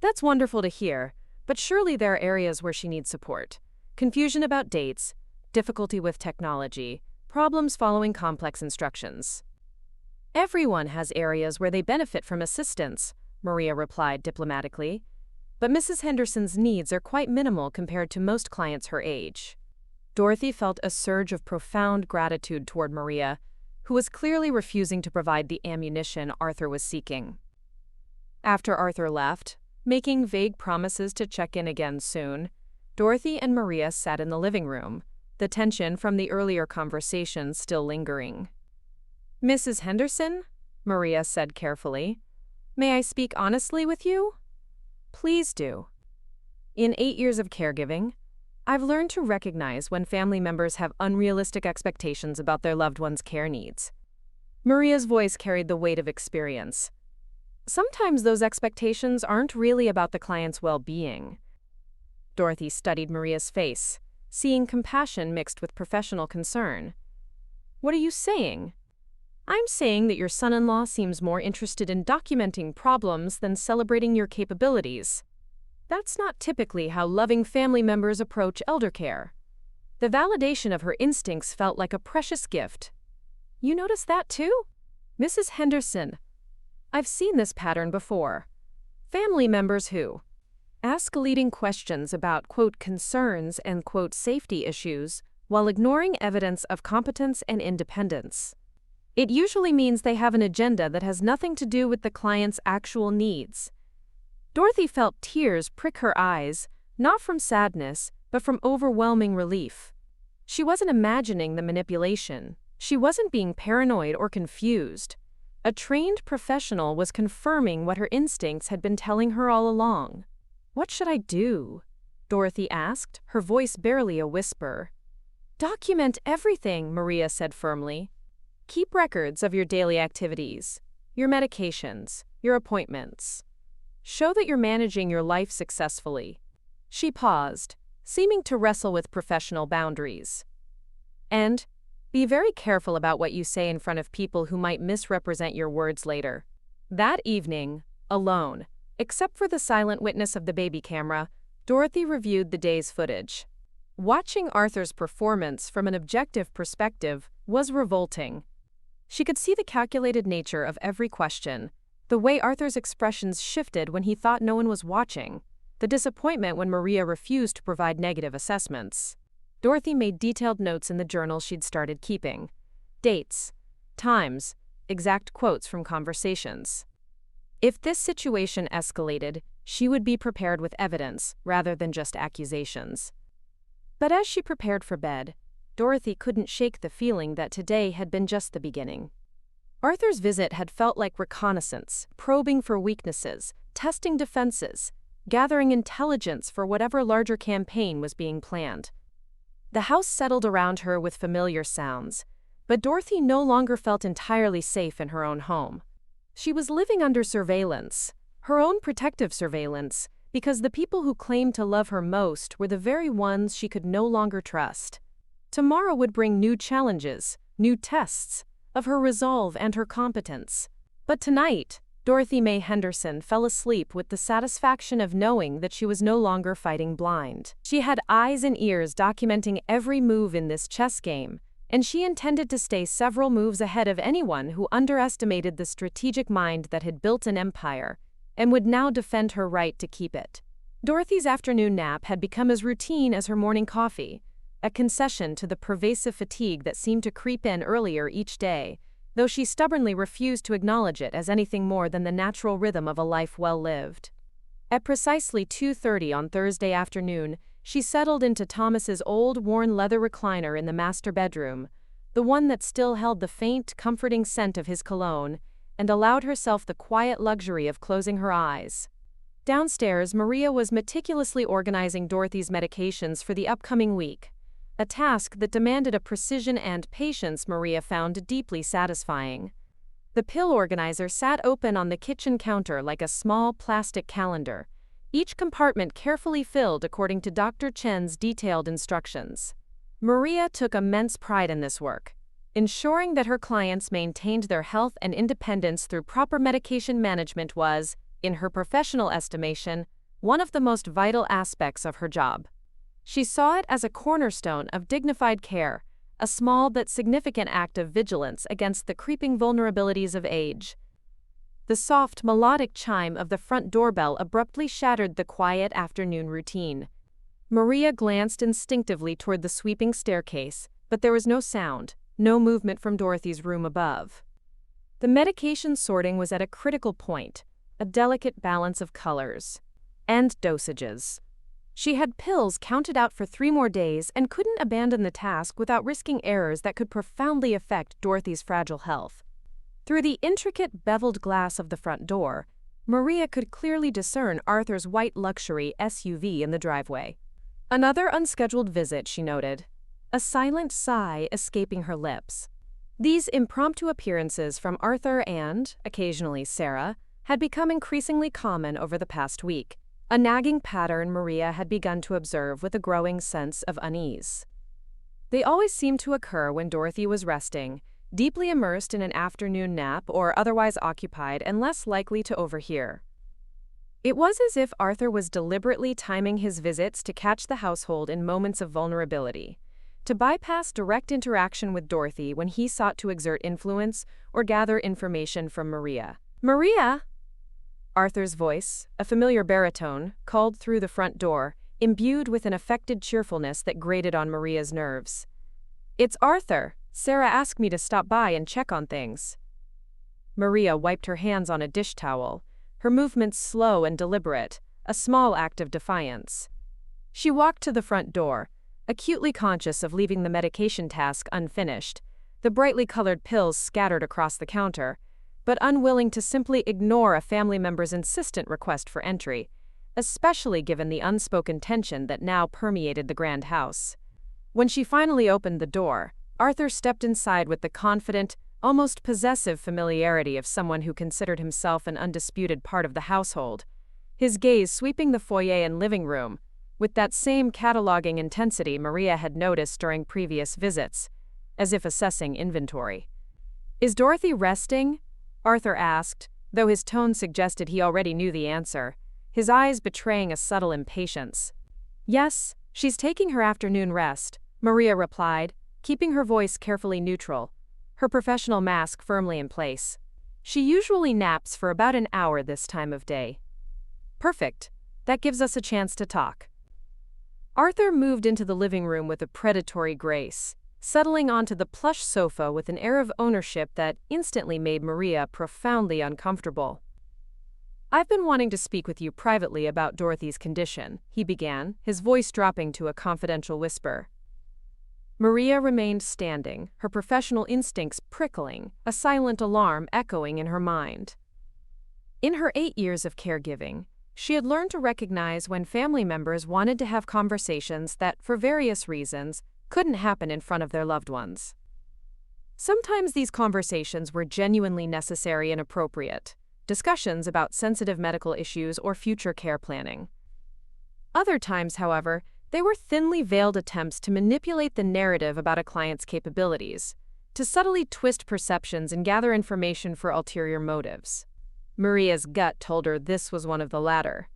"That's wonderful to hear, but surely there are areas where she needs support. Confusion about dates, difficulty with technology, problems following complex instructions. Everyone has areas where they benefit from assistance," Maria replied diplomatically. But Mrs. Henderson's needs are quite minimal compared to most clients her age. Dorothy felt a surge of profound gratitude toward Maria, who was clearly refusing to provide the ammunition Arthur was seeking. After Arthur left, making vague promises to check in again soon, Dorothy and Maria sat in the living room, the tension from the earlier conversation still lingering. "Mrs. Henderson," Maria said carefully, "may I speak honestly with you?" "Please do." "In 8 years of caregiving, I've learned to recognize when family members have unrealistic expectations about their loved one's care needs." Maria's voice carried the weight of experience. "Sometimes those expectations aren't really about the client's well-being." Dorothy studied Maria's face, seeing compassion mixed with professional concern. "What are you saying?" "I'm saying that your son-in-law seems more interested in documenting problems than celebrating your capabilities. That's not typically how loving family members approach elder care." The validation of her instincts felt like a precious gift. "You notice that too?" "Mrs. Henderson, I've seen this pattern before. Family members who ask leading questions about, quote, concerns and, quote, safety issues while ignoring evidence of competence and independence. It usually means they have an agenda that has nothing to do with the client's actual needs." Dorothy felt tears prick her eyes, not from sadness, but from overwhelming relief. She wasn't imagining the manipulation. She wasn't being paranoid or confused. A trained professional was confirming what her instincts had been telling her all along. "What should I do?" Dorothy asked, her voice barely a whisper. "Document everything," Maria said firmly. "Keep records of your daily activities, your medications, your appointments. Show that you're managing your life successfully." She paused, seeming to wrestle with professional boundaries. "And be very careful about what you say in front of people who might misrepresent your words later." That evening, alone, except for the silent witness of the baby camera, Dorothy reviewed the day's footage. Watching Arthur's performance from an objective perspective was revolting. She could see the calculated nature of every question, the way Arthur's expressions shifted when he thought no one was watching, the disappointment when Maria refused to provide negative assessments. Dorothy made detailed notes in the journal she'd started keeping. Dates, times, exact quotes from conversations. If this situation escalated, she would be prepared with evidence rather than just accusations. But as she prepared for bed, Dorothy couldn't shake the feeling that today had been just the beginning. Arthur's visit had felt like reconnaissance, probing for weaknesses, testing defenses, gathering intelligence for whatever larger campaign was being planned. The house settled around her with familiar sounds, but Dorothy no longer felt entirely safe in her own home. She was living under surveillance, her own protective surveillance, because the people who claimed to love her most were the very ones she could no longer trust. Tomorrow would bring new challenges, new tests, of her resolve and her competence. But tonight, Dorothy Mae Henderson fell asleep with the satisfaction of knowing that she was no longer fighting blind. She had eyes and ears documenting every move in this chess game, and she intended to stay several moves ahead of anyone who underestimated the strategic mind that had built an empire and would now defend her right to keep it. Dorothy's afternoon nap had become as routine as her morning coffee, a concession to the pervasive fatigue that seemed to creep in earlier each day, though she stubbornly refused to acknowledge it as anything more than the natural rhythm of a life well lived. At precisely 2:30 on Thursday afternoon, she settled into Thomas's old, worn leather recliner in the master bedroom, the one that still held the faint, comforting scent of his cologne, and allowed herself the quiet luxury of closing her eyes. Downstairs, Maria was meticulously organizing Dorothy's medications for the upcoming week, a task that demanded a precision and patience Maria found deeply satisfying. The pill organizer sat open on the kitchen counter like a small plastic calendar, each compartment carefully filled according to Dr. Chen's detailed instructions. Maria took immense pride in this work, ensuring that her clients maintained their health and independence through proper medication management was, in her professional estimation, one of the most vital aspects of her job. She saw it as a cornerstone of dignified care, a small but significant act of vigilance against the creeping vulnerabilities of age. The soft, melodic chime of the front doorbell abruptly shattered the quiet afternoon routine. Maria glanced instinctively toward the sweeping staircase, but there was no sound, no movement from Dorothy's room above. The medication sorting was at a critical point, a delicate balance of colors and dosages. She had pills counted out for 3 more days and couldn't abandon the task without risking errors that could profoundly affect Dorothy's fragile health. Through the intricate beveled glass of the front door, Maria could clearly discern Arthur's white luxury SUV in the driveway. Another unscheduled visit, she noted, a silent sigh escaping her lips. These impromptu appearances from Arthur and, occasionally, Sarah had become increasingly common over the past week, a nagging pattern Maria had begun to observe with a growing sense of unease. They always seemed to occur when Dorothy was resting, deeply immersed in an afternoon nap or otherwise occupied and less likely to overhear. It was as if Arthur was deliberately timing his visits to catch the household in moments of vulnerability, to bypass direct interaction with Dorothy when he sought to exert influence or gather information from Maria. "Maria!" Arthur's voice, a familiar baritone, called through the front door, imbued with an affected cheerfulness that grated on Maria's nerves. "It's Arthur. Sarah asked me to stop by and check on things." Maria wiped her hands on a dish towel, her movements slow and deliberate, a small act of defiance. She walked to the front door, acutely conscious of leaving the medication task unfinished, the brightly colored pills scattered across the counter, but unwilling to simply ignore a family member's insistent request for entry, especially given the unspoken tension that now permeated the grand house. When she finally opened the door, Arthur stepped inside with the confident, almost possessive familiarity of someone who considered himself an undisputed part of the household, his gaze sweeping the foyer and living room, with that same cataloging intensity Maria had noticed during previous visits, as if assessing inventory. "Is Dorothy resting?" Arthur asked, though his tone suggested he already knew the answer, his eyes betraying a subtle impatience. "Yes, she's taking her afternoon rest," Maria replied, keeping her voice carefully neutral, her professional mask firmly in place. "She usually naps for about an hour this time of day." "Perfect. That gives us a chance to talk." Arthur moved into the living room with a predatory grace, settling onto the plush sofa with an air of ownership that instantly made Maria profoundly uncomfortable. "I've been wanting to speak with you privately about Dorothy's condition," he began, his voice dropping to a confidential whisper. Maria remained standing, her professional instincts prickling, a silent alarm echoing in her mind. In her 8 years of caregiving, she had learned to recognize when family members wanted to have conversations that, for various reasons, couldn't happen in front of their loved ones. Sometimes these conversations were genuinely necessary and appropriate, discussions about sensitive medical issues or future care planning. Other times, however, they were thinly veiled attempts to manipulate the narrative about a client's capabilities, to subtly twist perceptions and gather information for ulterior motives. Maria's gut told her this was one of the latter.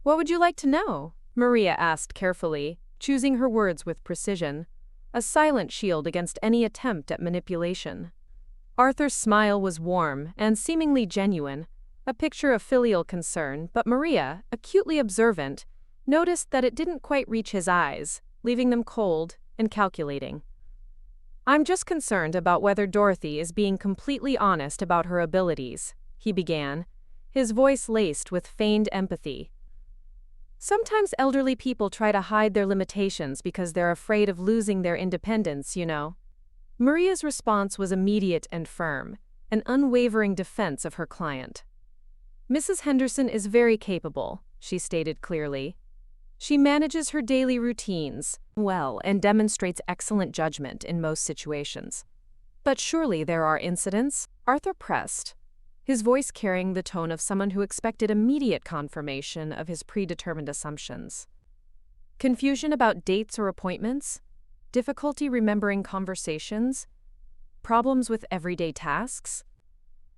"What would you like to know?" Maria asked carefully, choosing her words with precision, a silent shield against any attempt at manipulation. Arthur's smile was warm and seemingly genuine, a picture of filial concern, but Maria, acutely observant, noticed that it didn't quite reach his eyes, leaving them cold and calculating. "I'm just concerned about whether Dorothy is being completely honest about her abilities," he began, his voice laced with feigned empathy. "Sometimes elderly people try to hide their limitations because they're afraid of losing their independence, you know." Maria's response was immediate and firm, an unwavering defense of her client. "Mrs. Henderson is very capable," she stated clearly. "She manages her daily routines well and demonstrates excellent judgment in most situations. But surely there are incidents?" Arthur pressed, his voice carrying the tone of someone who expected immediate confirmation of his predetermined assumptions. "Confusion about dates or appointments? Difficulty remembering conversations? Problems with everyday tasks?"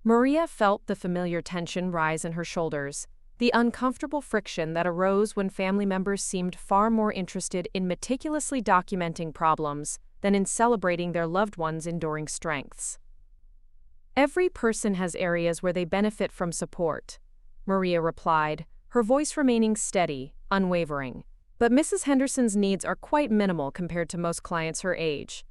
Maria felt the familiar tension rise in her shoulders, the uncomfortable friction that arose when family members seemed far more interested in meticulously documenting problems than in celebrating their loved ones' enduring strengths. Every person has areas where they benefit from support, Maria replied, her voice remaining steady, unwavering. But Mrs. Henderson's needs are quite minimal compared to most clients her age.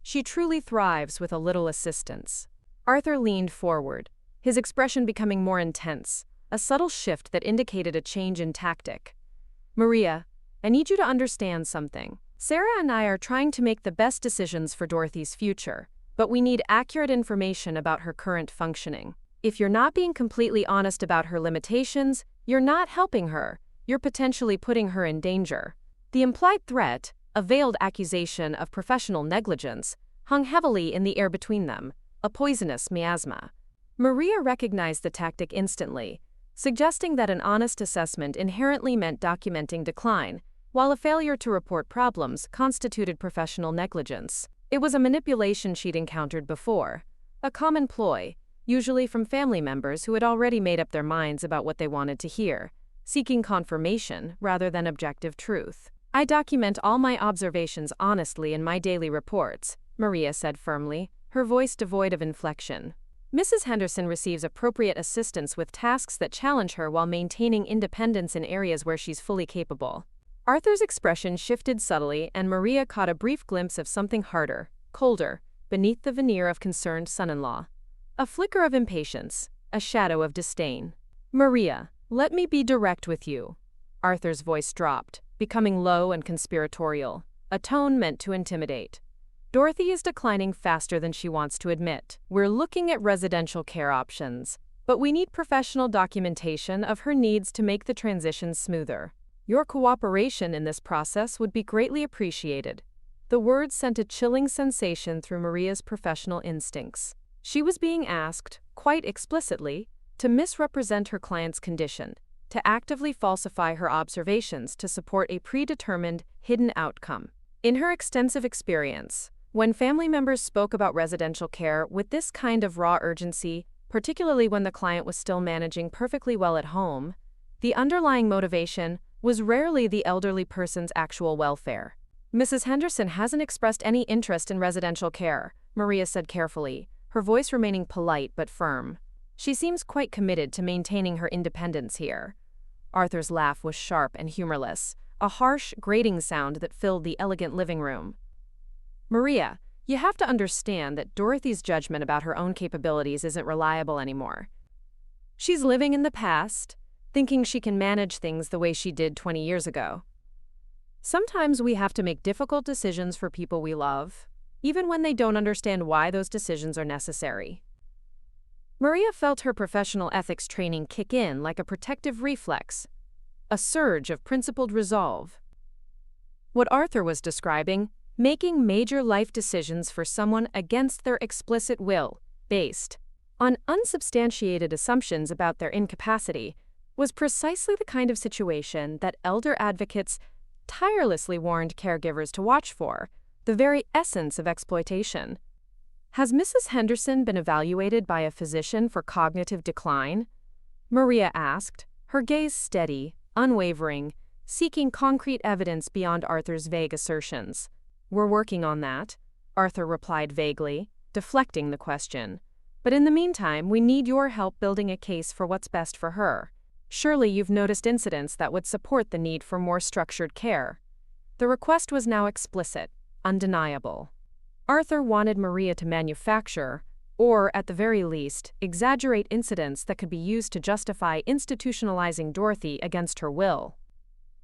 She truly thrives with a little assistance. Arthur leaned forward, his expression becoming more intense, a subtle shift that indicated a change in tactic. Maria, I need you to understand something. Sarah and I are trying to make the best decisions for Dorothy's future, but we need accurate information about her current functioning. If you're not being completely honest about her limitations, you're not helping her. You're potentially putting her in danger. The implied threat, a veiled accusation of professional negligence, hung heavily in the air between them, a poisonous miasma. Maria recognized the tactic instantly, suggesting that an honest assessment inherently meant documenting decline, while a failure to report problems constituted professional negligence. It was a manipulation she'd encountered before, a common ploy, usually from family members who had already made up their minds about what they wanted to hear, seeking confirmation rather than objective truth. I document all my observations honestly in my daily reports, Maria said firmly, her voice devoid of inflection. Mrs. Henderson receives appropriate assistance with tasks that challenge her while maintaining independence in areas where she's fully capable. Arthur's expression shifted subtly, and Maria caught a brief glimpse of something harder, colder, beneath the veneer of concerned son-in-law. A flicker of impatience, a shadow of disdain. Maria, let me be direct with you. Arthur's voice dropped, becoming low and conspiratorial, a tone meant to intimidate. Dorothy is declining faster than she wants to admit. We're looking at residential care options, but we need professional documentation of her needs to make the transition smoother. Your cooperation in this process would be greatly appreciated. The words sent a chilling sensation through Maria's professional instincts. She was being asked, quite explicitly, to misrepresent her client's condition, to actively falsify her observations to support a predetermined, hidden outcome. In her extensive experience, when family members spoke about residential care with this kind of raw urgency, particularly when the client was still managing perfectly well at home, the underlying motivation was rarely the elderly person's actual welfare. Mrs. Henderson hasn't expressed any interest in residential care, Maria said carefully, her voice remaining polite but firm. She seems quite committed to maintaining her independence here. Arthur's laugh was sharp and humorless, a harsh, grating sound that filled the elegant living room. Maria, you have to understand that Dorothy's judgment about her own capabilities isn't reliable anymore. She's living in the past, thinking she can manage things the way she did 20 years ago. Sometimes we have to make difficult decisions for people we love, even when they don't understand why those decisions are necessary. Maria felt her professional ethics training kick in like a protective reflex, a surge of principled resolve. What Arthur was describing, making major life decisions for someone against their explicit will, based on unsubstantiated assumptions about their incapacity, was precisely the kind of situation that elder advocates tirelessly warned caregivers to watch for, the very essence of exploitation. Has Mrs. Henderson been evaluated by a physician for cognitive decline? Maria asked, her gaze steady, unwavering, seeking concrete evidence beyond Arthur's vague assertions. We're working on that, Arthur replied vaguely, deflecting the question. But in the meantime, we need your help building a case for what's best for her. Surely you've noticed incidents that would support the need for more structured care. The request was now explicit, undeniable. Arthur wanted Maria to manufacture, or at the very least, exaggerate incidents that could be used to justify institutionalizing Dorothy against her will.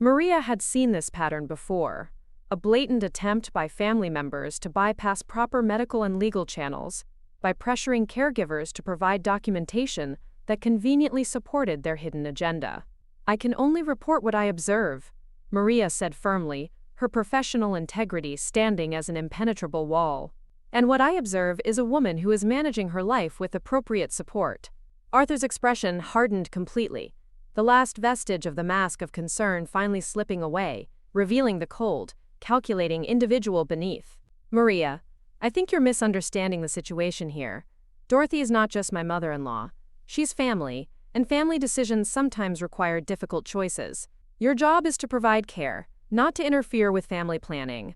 Maria had seen this pattern before, a blatant attempt by family members to bypass proper medical and legal channels by pressuring caregivers to provide documentation that conveniently supported their hidden agenda. I can only report what I observe, Maria said firmly, her professional integrity standing as an impenetrable wall. And what I observe is a woman who is managing her life with appropriate support. Arthur's expression hardened completely, the last vestige of the mask of concern finally slipping away, revealing the cold, calculating individual beneath. Maria, I think you're misunderstanding the situation here. Dorothy is not just my mother-in-law. She's family, and family decisions sometimes require difficult choices. Your job is to provide care, not to interfere with family planning.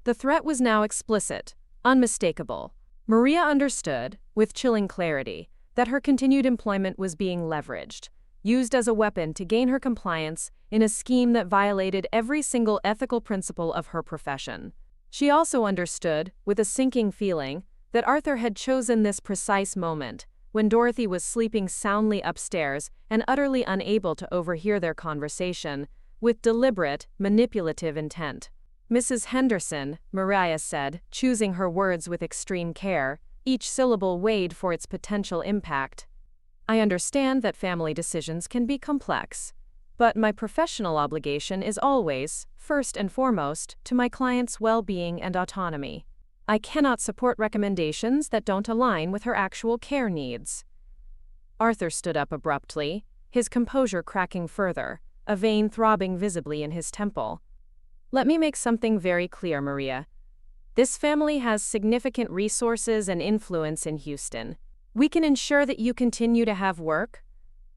The threat was now explicit, unmistakable. Maria understood, with chilling clarity, that her continued employment was being leveraged, used as a weapon to gain her compliance in a scheme that violated every single ethical principle of her profession. She also understood, with a sinking feeling, that Arthur had chosen this precise moment, when Dorothy was sleeping soundly upstairs and utterly unable to overhear their conversation, with deliberate, manipulative intent. "Mrs. Henderson," Maria said, choosing her words with extreme care, each syllable weighed for its potential impact. "I understand that family decisions can be complex, but my professional obligation is always, first and foremost, to my client's well-being and autonomy. I cannot support recommendations that don't align with her actual care needs." Arthur stood up abruptly, his composure cracking further, a vein throbbing visibly in his temple. "Let me make something very clear, Maria. This family has significant resources and influence in Houston. We can ensure that you continue to have work,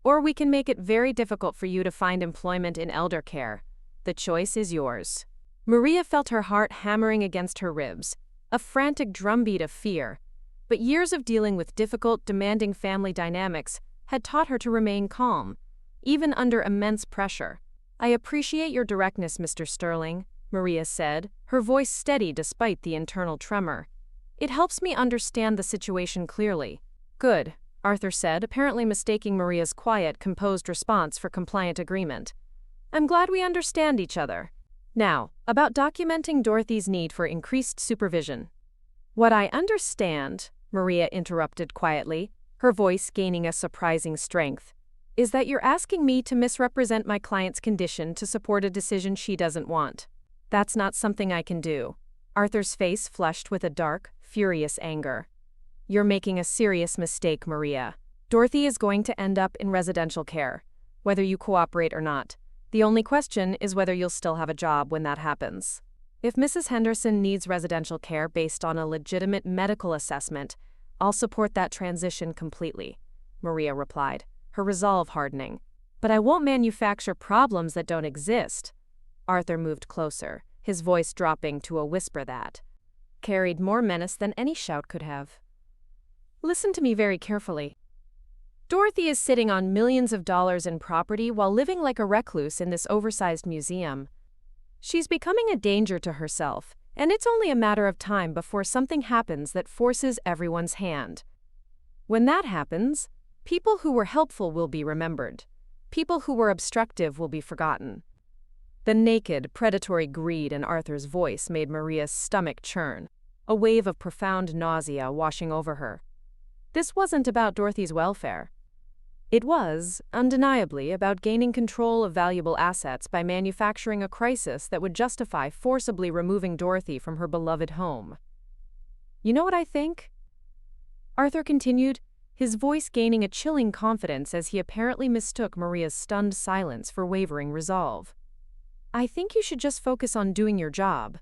or we can make it very difficult for you to find employment in elder care. The choice is yours." Maria felt her heart hammering against her ribs, a frantic drumbeat of fear, but years of dealing with difficult, demanding family dynamics had taught her to remain calm, even under immense pressure. "I appreciate your directness, Mr. Sterling," Maria said, her voice steady despite the internal tremor. "It helps me understand the situation clearly." "Good," Arthur said, apparently mistaking Maria's quiet, composed response for compliant agreement. "I'm glad we understand each other. Now, about documenting Dorothy's need for increased supervision." "What I understand," Maria interrupted quietly, her voice gaining a surprising strength, "is that you're asking me to misrepresent my client's condition to support a decision she doesn't want. That's not something I can do." Arthur's face flushed with a dark, furious anger. "You're making a serious mistake, Maria. Dorothy is going to end up in residential care, whether you cooperate or not. The only question is whether you'll still have a job when that happens. If Mrs. Henderson needs residential care based on a legitimate medical assessment, I'll support that transition completely," Maria replied, her resolve hardening. "But I won't manufacture problems that don't exist." Arthur moved closer, his voice dropping to a whisper that carried more menace than any shout could have. "Listen to me very carefully. Dorothy is sitting on millions of dollars in property while living like a recluse in this oversized museum. She's becoming a danger to herself, and it's only a matter of time before something happens that forces everyone's hand. When that happens, people who were helpful will be remembered. People who were obstructive will be forgotten." The naked, predatory greed in Arthur's voice made Maria's stomach churn, a wave of profound nausea washing over her. This wasn't about Dorothy's welfare. It was, undeniably, about gaining control of valuable assets by manufacturing a crisis that would justify forcibly removing Dorothy from her beloved home. "You know what I think?" Arthur continued, his voice gaining a chilling confidence as he apparently mistook Maria's stunned silence for wavering resolve. "I think you should just focus on doing your job.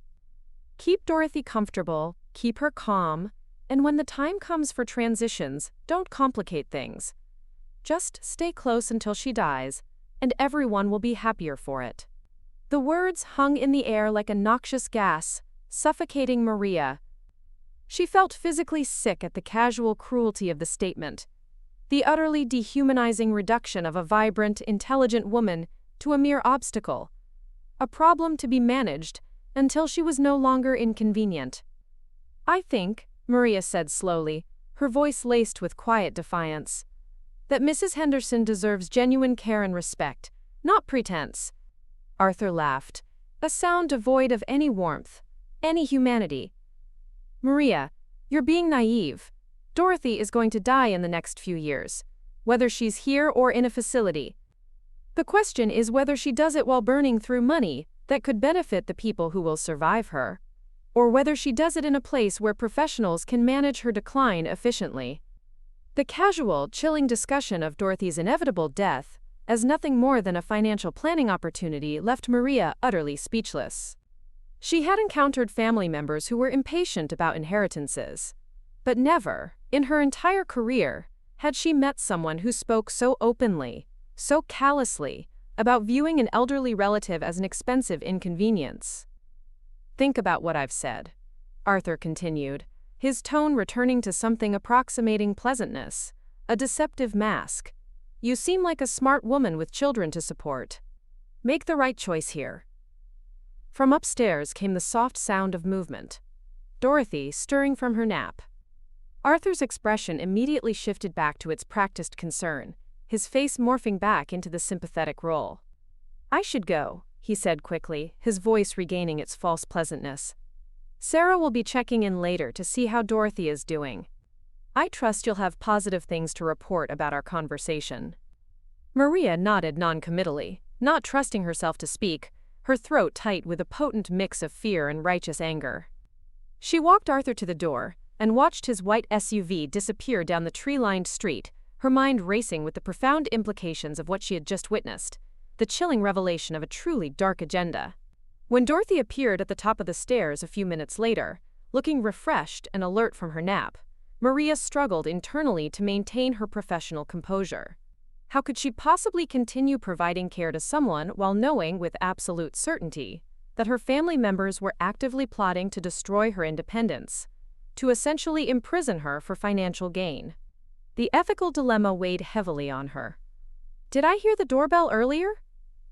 Keep Dorothy comfortable, keep her calm, and when the time comes for transitions, don't complicate things. Just stay close until she dies, and everyone will be happier for it." The words hung in the air like a noxious gas, suffocating Maria. She felt physically sick at the casual cruelty of the statement, the utterly dehumanizing reduction of a vibrant, intelligent woman to a mere obstacle, a problem to be managed until she was no longer inconvenient. "I think," Maria said slowly, her voice laced with quiet defiance, "that Mrs. Henderson deserves genuine care and respect, not pretense." Arthur laughed, a sound devoid of any warmth, any humanity. "Maria, you're being naive. Dorothy is going to die in the next few years, whether she's here or in a facility. The question is whether she does it while burning through money that could benefit the people who will survive her, or whether she does it in a place where professionals can manage her decline efficiently." The casual, chilling discussion of Dorothy's inevitable death, as nothing more than a financial planning opportunity, left Maria utterly speechless. She had encountered family members who were impatient about inheritances, but never, in her entire career, had she met someone who spoke so openly, so callously, about viewing an elderly relative as an expensive inconvenience. "Think about what I've said," Arthur continued, his tone returning to something approximating pleasantness. A deceptive mask. "You seem like a smart woman with children to support. Make the right choice here." From upstairs came the soft sound of movement. Dorothy, stirring from her nap. Arthur's expression immediately shifted back to its practiced concern, his face morphing back into the sympathetic role. "I should go," he said quickly, his voice regaining its false pleasantness. "Sarah will be checking in later to see how Dorothy is doing. I trust you'll have positive things to report about our conversation." Maria nodded noncommittally, not trusting herself to speak, her throat tight with a potent mix of fear and righteous anger. She walked Arthur to the door and watched his white SUV disappear down the tree-lined street, her mind racing with the profound implications of what she had just witnessed, the chilling revelation of a truly dark agenda. When Dorothy appeared at the top of the stairs a few minutes later, looking refreshed and alert from her nap, Maria struggled internally to maintain her professional composure. How could she possibly continue providing care to someone while knowing with absolute certainty that her family members were actively plotting to destroy her independence, to essentially imprison her for financial gain? The ethical dilemma weighed heavily on her. "Did I hear the doorbell earlier?"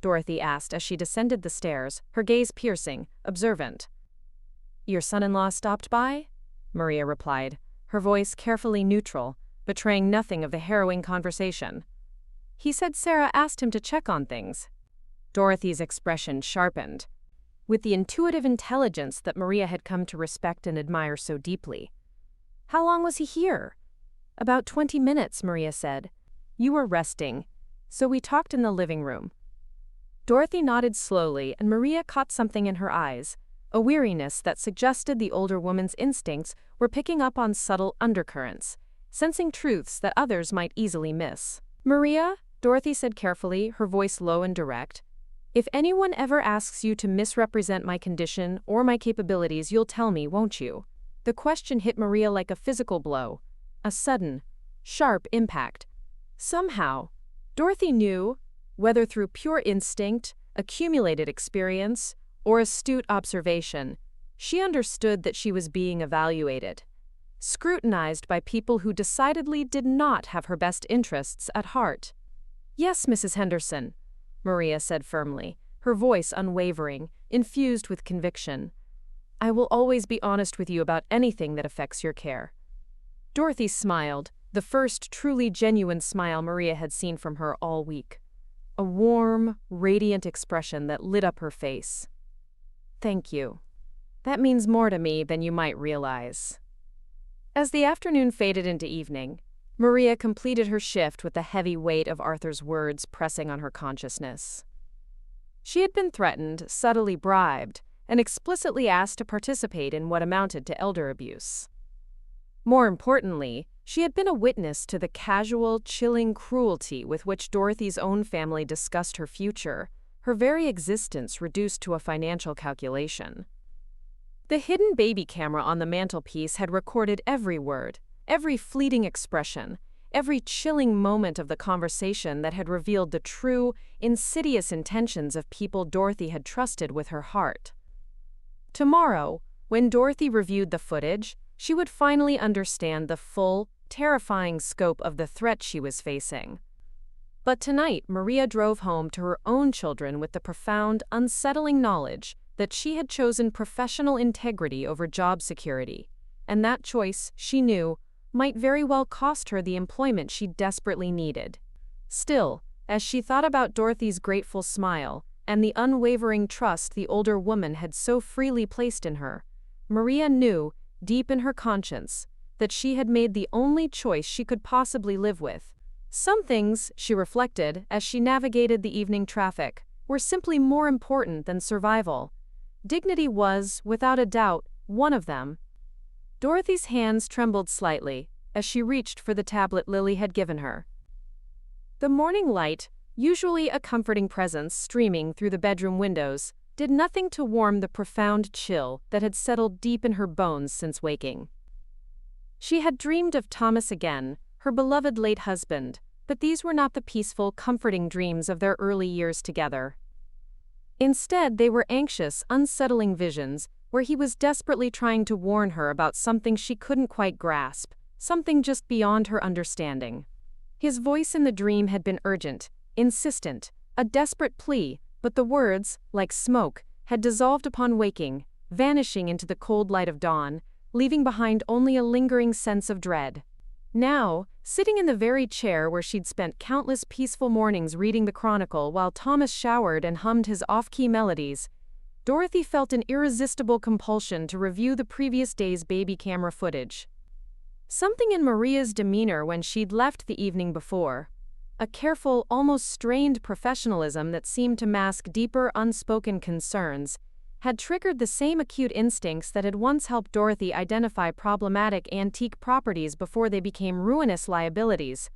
Dorothy asked as she descended the stairs, her gaze piercing, observant. "Your son-in-law stopped by?" Maria replied, her voice carefully neutral, betraying nothing of the harrowing conversation. "He said Sarah asked him to check on things." Dorothy's expression sharpened, with the intuitive intelligence that Maria had come to respect and admire so deeply. "How long was he here?" "About 20 minutes, Maria said. You were resting, so we talked in the living room." Dorothy nodded slowly, and Maria caught something in her eyes, a weariness that suggested the older woman's instincts were picking up on subtle undercurrents, sensing truths that others might easily miss. "Maria," Dorothy said carefully, her voice low and direct, "if anyone ever asks you to misrepresent my condition or my capabilities, you'll tell me, won't you?" The question hit Maria like a physical blow, a sudden, sharp impact. Somehow, Dorothy knew, whether through pure instinct, accumulated experience, or astute observation, she understood that she was being evaluated, scrutinized by people who decidedly did not have her best interests at heart. "Yes, Mrs. Henderson," Maria said firmly, her voice unwavering, infused with conviction. "I will always be honest with you about anything that affects your care." Dorothy smiled, the first truly genuine smile Maria had seen from her all week. A warm, radiant expression that lit up her face. "Thank you. That means more to me than you might realize." As the afternoon faded into evening, Maria completed her shift with the heavy weight of Arthur's words pressing on her consciousness. She had been threatened, subtly bribed, and explicitly asked to participate in what amounted to elder abuse. More importantly, she had been a witness to the casual, chilling cruelty with which Dorothy's own family discussed her future, her very existence reduced to a financial calculation. The hidden baby camera on the mantelpiece had recorded every word, every fleeting expression, every chilling moment of the conversation that had revealed the true, insidious intentions of people Dorothy had trusted with her heart. Tomorrow, when Dorothy reviewed the footage, she would finally understand the full, terrifying scope of the threat she was facing. But tonight, Maria drove home to her own children with the profound, unsettling knowledge that she had chosen professional integrity over job security, and that choice, she knew, might very well cost her the employment she desperately needed. Still, as she thought about Dorothy's grateful smile and the unwavering trust the older woman had so freely placed in her, Maria knew, deep in her conscience, that she had made the only choice she could possibly live with. Some things, she reflected as she navigated the evening traffic, were simply more important than survival. Dignity was, without a doubt, one of them. Dorothy's hands trembled slightly as she reached for the tablet Lily had given her. The morning light, usually a comforting presence streaming through the bedroom windows, did nothing to warm the profound chill that had settled deep in her bones since waking. She had dreamed of Thomas again, her beloved late husband, but these were not the peaceful, comforting dreams of their early years together. Instead, they were anxious, unsettling visions where he was desperately trying to warn her about something she couldn't quite grasp, something just beyond her understanding. His voice in the dream had been urgent, insistent, a desperate plea, but the words, like smoke, had dissolved upon waking, vanishing into the cold light of dawn, leaving behind only a lingering sense of dread. Now, sitting in the very chair where she'd spent countless peaceful mornings reading the Chronicle while Thomas showered and hummed his off-key melodies, Dorothy felt an irresistible compulsion to review the previous day's baby camera footage. Something in Maria's demeanor when she'd left the evening before, a careful, almost strained professionalism that seemed to mask deeper, unspoken concerns, had triggered the same acute instincts that had once helped Dorothy identify problematic antique properties before they became ruinous liabilities.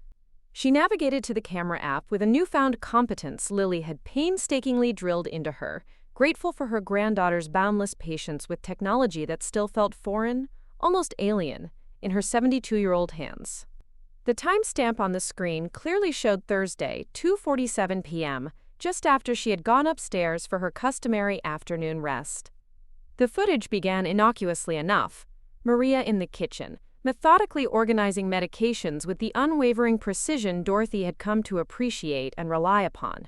She navigated to the camera app with a newfound competence Lily had painstakingly drilled into her, grateful for her granddaughter's boundless patience with technology that still felt foreign, almost alien, in her 72-year-old hands. The timestamp on the screen clearly showed Thursday, 2:47 p.m., just after she had gone upstairs for her customary afternoon rest. The footage began innocuously enough, Maria in the kitchen, methodically organizing medications with the unwavering precision Dorothy had come to appreciate and rely upon.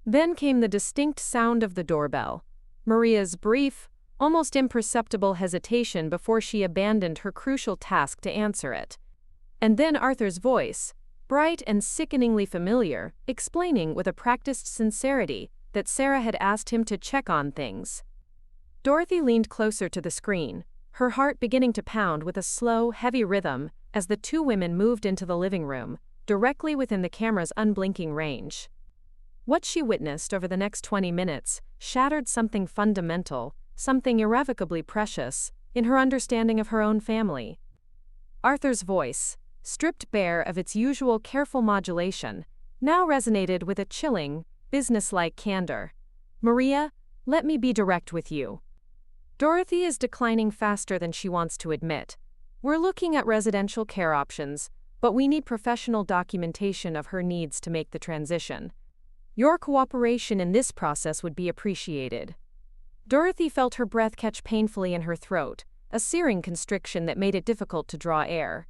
Then came the distinct sound of the doorbell, Maria's brief, almost imperceptible hesitation before she abandoned her crucial task to answer it. And then Arthur's voice, bright and sickeningly familiar, explaining with a practiced sincerity that Sarah had asked him to check on things. Dorothy leaned closer to the screen, her heart beginning to pound with a slow, heavy rhythm as the two women moved into the living room, directly within the camera's unblinking range. What she witnessed over the next 20 minutes shattered something fundamental, something irrevocably precious, in her understanding of her own family. Arthur's voice, stripped bare of its usual careful modulation, now resonated with a chilling, businesslike candor. "Maria, let me be direct with you. Dorothy is declining faster than she wants to admit. We're looking at residential care options, but we need professional documentation of her needs to make the transition. Your cooperation in this process would be appreciated." Dorothy felt her breath catch painfully in her throat, a searing constriction that made it difficult to draw air.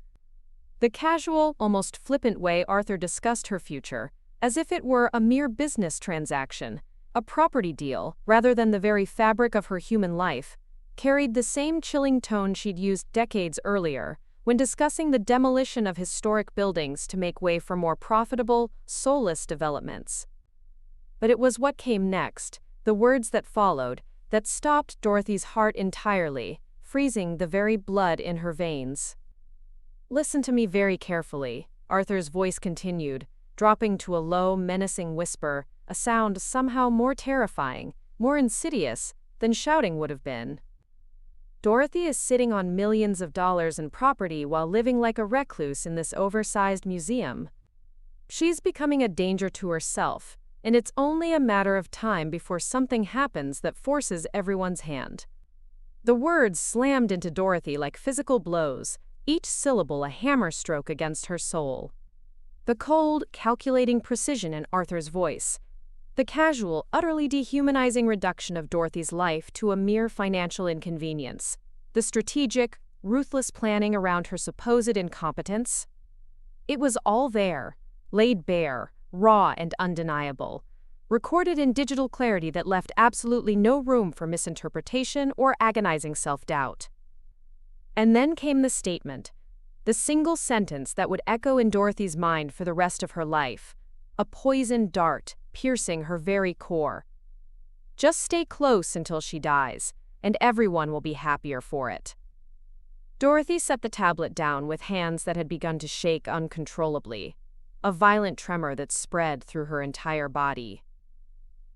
The casual, almost flippant way Arthur discussed her future, as if it were a mere business transaction, a property deal, rather than the very fabric of her human life, carried the same chilling tone she'd used decades earlier, when discussing the demolition of historic buildings to make way for more profitable, soulless developments. But it was what came next, the words that followed, that stopped Dorothy's heart entirely, freezing the very blood in her veins. "Listen to me very carefully," Arthur's voice continued, dropping to a low, menacing whisper, a sound somehow more terrifying, more insidious, than shouting would have been. "Dorothy is sitting on millions of dollars in property while living like a recluse in this oversized museum. She's becoming a danger to herself, and it's only a matter of time before something happens that forces everyone's hand." The words slammed into Dorothy like physical blows, each syllable a hammer stroke against her soul. The cold, calculating precision in Arthur's voice, the casual, utterly dehumanizing reduction of Dorothy's life to a mere financial inconvenience, the strategic, ruthless planning around her supposed incompetence. It was all there, laid bare, raw and undeniable, recorded in digital clarity that left absolutely no room for misinterpretation or agonizing self-doubt. And then came the statement, the single sentence that would echo in Dorothy's mind for the rest of her life, a poisoned dart piercing her very core. "Just stay close until she dies, and everyone will be happier for it." Dorothy set the tablet down with hands that had begun to shake uncontrollably, a violent tremor that spread through her entire body.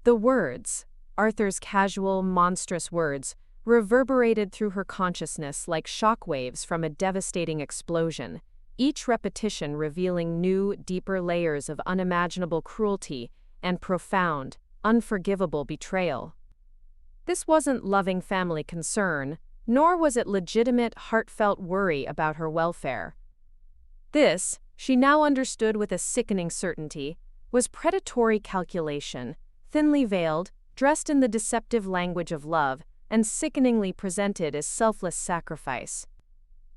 The words, Arthur's casual, monstrous words, reverberated through her consciousness like shockwaves from a devastating explosion, each repetition revealing new, deeper layers of unimaginable cruelty and profound, unforgivable betrayal. This wasn't loving family concern, nor was it legitimate, heartfelt worry about her welfare. This, she now understood with a sickening certainty, was predatory calculation, thinly veiled, dressed in the deceptive language of love, and sickeningly presented as selfless sacrifice.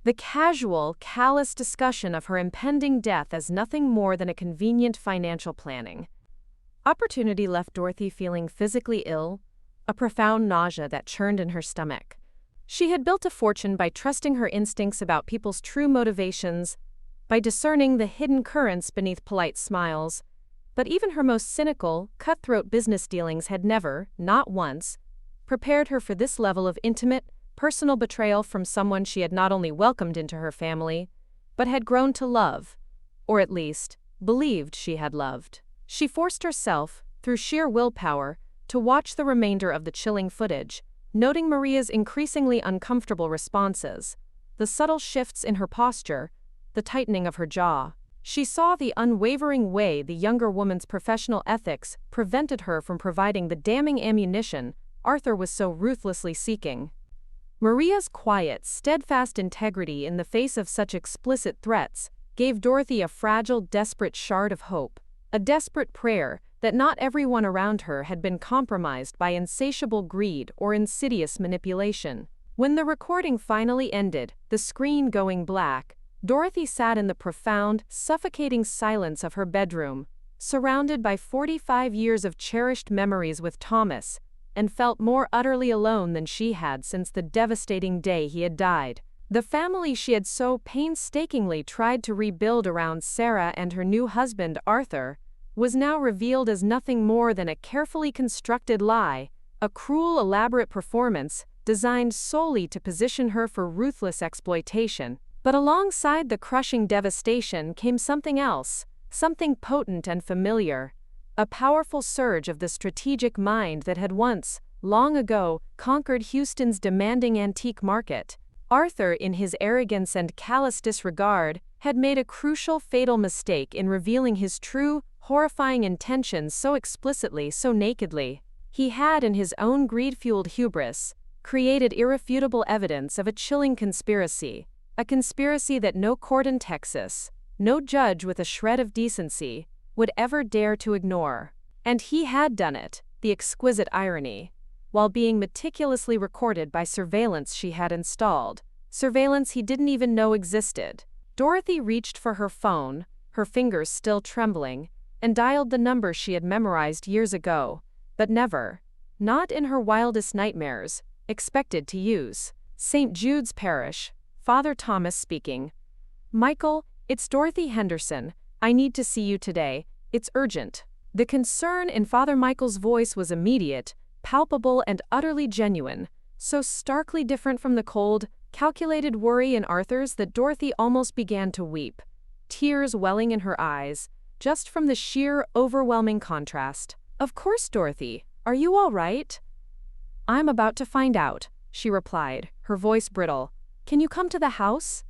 The casual, callous discussion of her impending death as nothing more than a convenient financial planning. Opportunity left Dorothy feeling physically ill, a profound nausea that churned in her stomach. She had built a fortune by trusting her instincts about people's true motivations, by discerning the hidden currents beneath polite smiles. But even her most cynical, cutthroat business dealings had never, not once, prepared her for this level of intimate, personal betrayal from someone she had not only welcomed into her family, but had grown to love, or at least, believed she had loved. She forced herself, through sheer willpower, to watch the remainder of the chilling footage, noting Maria's increasingly uncomfortable responses, the subtle shifts in her posture, the tightening of her jaw. She saw the unwavering way the younger woman's professional ethics prevented her from providing the damning ammunition Arthur was so ruthlessly seeking. Maria's quiet, steadfast integrity in the face of such explicit threats gave Dorothy a fragile, desperate shard of hope, a desperate prayer that not everyone around her had been compromised by insatiable greed or insidious manipulation. When the recording finally ended, the screen going black, Dorothy sat in the profound, suffocating silence of her bedroom, surrounded by 45 years of cherished memories with Thomas, and felt more utterly alone than she had since the devastating day he had died. The family she had so painstakingly tried to rebuild around Sarah and her new husband, Arthur, was now revealed as nothing more than a carefully constructed lie, a cruel, elaborate performance designed solely to position her for ruthless exploitation. But alongside the crushing devastation came something else, something potent and familiar, a powerful surge of the strategic mind that had once, long ago, conquered Houston's demanding antique market. Arthur, in his arrogance and callous disregard, had made a crucial, fatal mistake in revealing his true, horrifying intentions so explicitly, so nakedly. He had, in his own greed-fueled hubris, created irrefutable evidence of a chilling conspiracy, a conspiracy that no court in Texas, no judge with a shred of decency, would ever dare to ignore. And he had done it, the exquisite irony, while being meticulously recorded by surveillance she had installed, surveillance he didn't even know existed. Dorothy reached for her phone, her fingers still trembling, and dialed the number she had memorized years ago, but never, not in her wildest nightmares, expected to use. St. Jude's Parish, Father Thomas speaking. Michael, it's Dorothy Henderson. I need to see you today. It's urgent. The concern in Father Michael's voice was immediate, palpable, and utterly genuine, so starkly different from the cold, calculated worry in Arthur's that Dorothy almost began to weep, tears welling in her eyes, just from the sheer, overwhelming contrast. Of course, Dorothy. Are you all right? I'm about to find out, she replied, her voice brittle. Can you come to the house?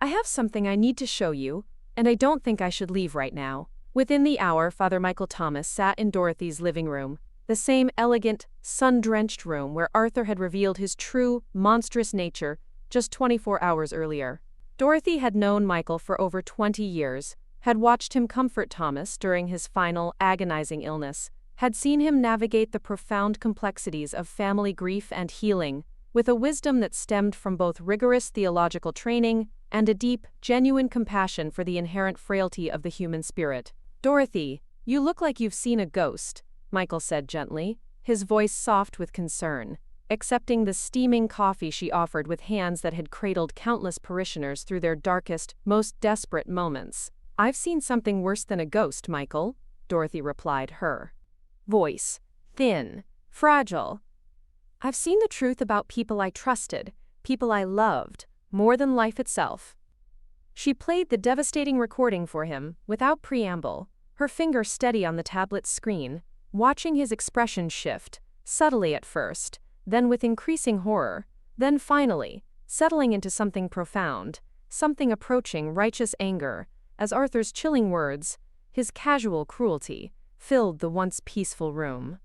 I have something I need to show you, and I don't think I should leave right now. Within the hour, Father Michael Thomas sat in Dorothy's living room, the same elegant, sun-drenched room where Arthur had revealed his true, monstrous nature just 24 hours earlier. Dorothy had known Michael for over 20 years, had watched him comfort Thomas during his final, agonizing illness, had seen him navigate the profound complexities of family grief and healing, with a wisdom that stemmed from both rigorous theological training and a deep, genuine compassion for the inherent frailty of the human spirit. Dorothy, you look like you've seen a ghost, Michael said gently, his voice soft with concern, accepting the steaming coffee she offered with hands that had cradled countless parishioners through their darkest, most desperate moments. I've seen something worse than a ghost, Michael, Dorothy replied, her voice thin, fragile. I've seen the truth about people I trusted, people I loved, more than life itself. She played the devastating recording for him, without preamble, her finger steady on the tablet's screen, watching his expression shift, subtly at first, then with increasing horror, then finally, settling into something profound, something approaching righteous anger, as Arthur's chilling words, his casual cruelty, filled the once peaceful room.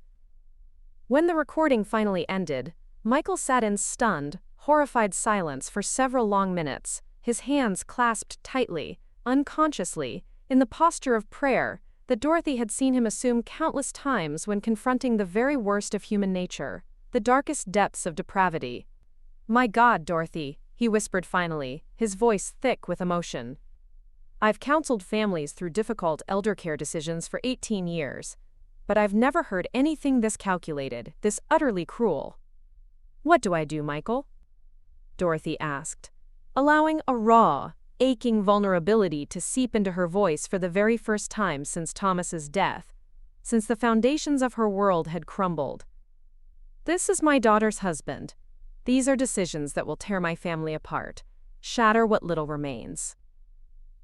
When the recording finally ended, Michael sat in stunned, horrified silence for several long minutes, his hands clasped tightly, unconsciously, in the posture of prayer that Dorothy had seen him assume countless times when confronting the very worst of human nature. the darkest depths of depravity. "My God, Dorothy," he whispered finally, his voice thick with emotion. "I've counseled families through difficult elder care decisions for 18 years, but I've never heard anything this calculated, this utterly cruel." "What do I do, Michael?" Dorothy asked, allowing a raw, aching vulnerability to seep into her voice for the very first time since Thomas's death, since the foundations of her world had crumbled. "This is my daughter's husband. These are decisions that will tear my family apart, shatter what little remains."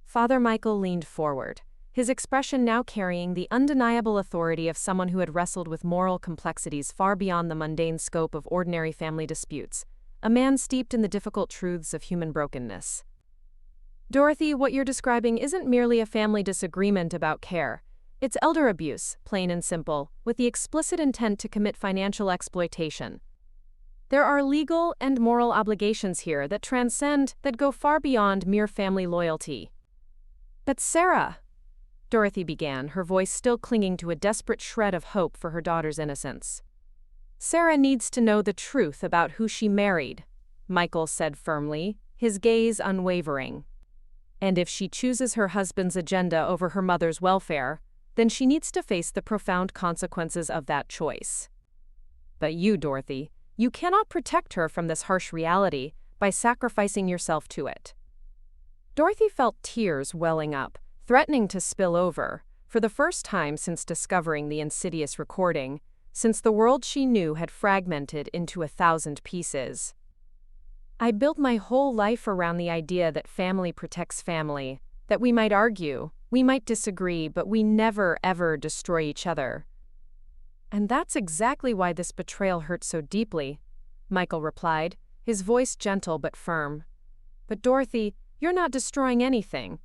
Father Michael leaned forward, his expression now carrying the undeniable authority of someone who had wrestled with moral complexities far beyond the mundane scope of ordinary family disputes, a man steeped in the difficult truths of human brokenness. "Dorothy, what you're describing isn't merely a family disagreement about care. It's elder abuse, plain and simple, with the explicit intent to commit financial exploitation. There are legal and moral obligations here that transcend, that go far beyond mere family loyalty." "But Sarah," Dorothy began, her voice still clinging to a desperate shred of hope for her daughter's innocence. "Sarah needs to know the truth about who she married," Michael said firmly, his gaze unwavering. "And if she chooses her husband's agenda over her mother's welfare, then she needs to face the profound consequences of that choice. But you, Dorothy, you cannot protect her from this harsh reality by sacrificing yourself to it." Dorothy felt tears welling up, threatening to spill over, for the first time since discovering the insidious recording, since the world she knew had fragmented into 1,000 pieces. "I built my whole life around the idea that family protects family, that we might argue, we might disagree, but we never, ever destroy each other. And that's exactly why this betrayal hurts so deeply," Michael replied, his voice gentle but firm. "But Dorothy, you're not destroying anything.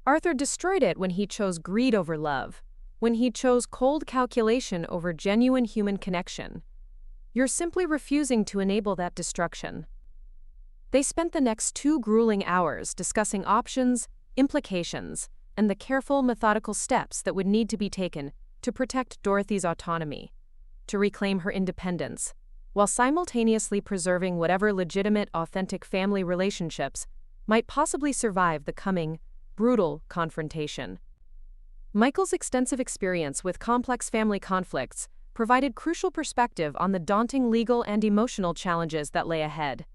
Arthur destroyed it when he chose greed over love, when he chose cold calculation over genuine human connection. You're simply refusing to enable that destruction." They spent the next 2 grueling hours discussing options, implications, and the careful, methodical steps that would need to be taken to protect Dorothy's autonomy, to reclaim her independence, while simultaneously preserving whatever legitimate, authentic family relationships might possibly survive the coming, brutal confrontation. Michael's extensive experience with complex family conflicts provided crucial perspective on the daunting legal and emotional challenges that lay ahead.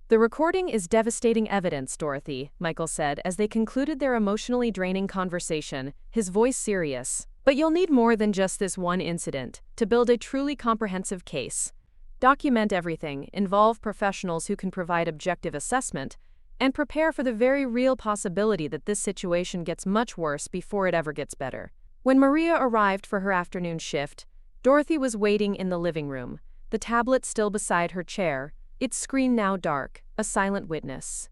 "The recording is devastating evidence, Dorothy," Michael said as they concluded their emotionally draining conversation, his voice serious. "But you'll need more than just this one incident to build a truly comprehensive case. Document everything, involve professionals who can provide objective assessment, and prepare for the very real possibility that this situation gets much worse before it ever gets better." When Maria arrived for her afternoon shift, Dorothy was waiting in the living room, the tablet still beside her chair, its screen now dark, a silent witness.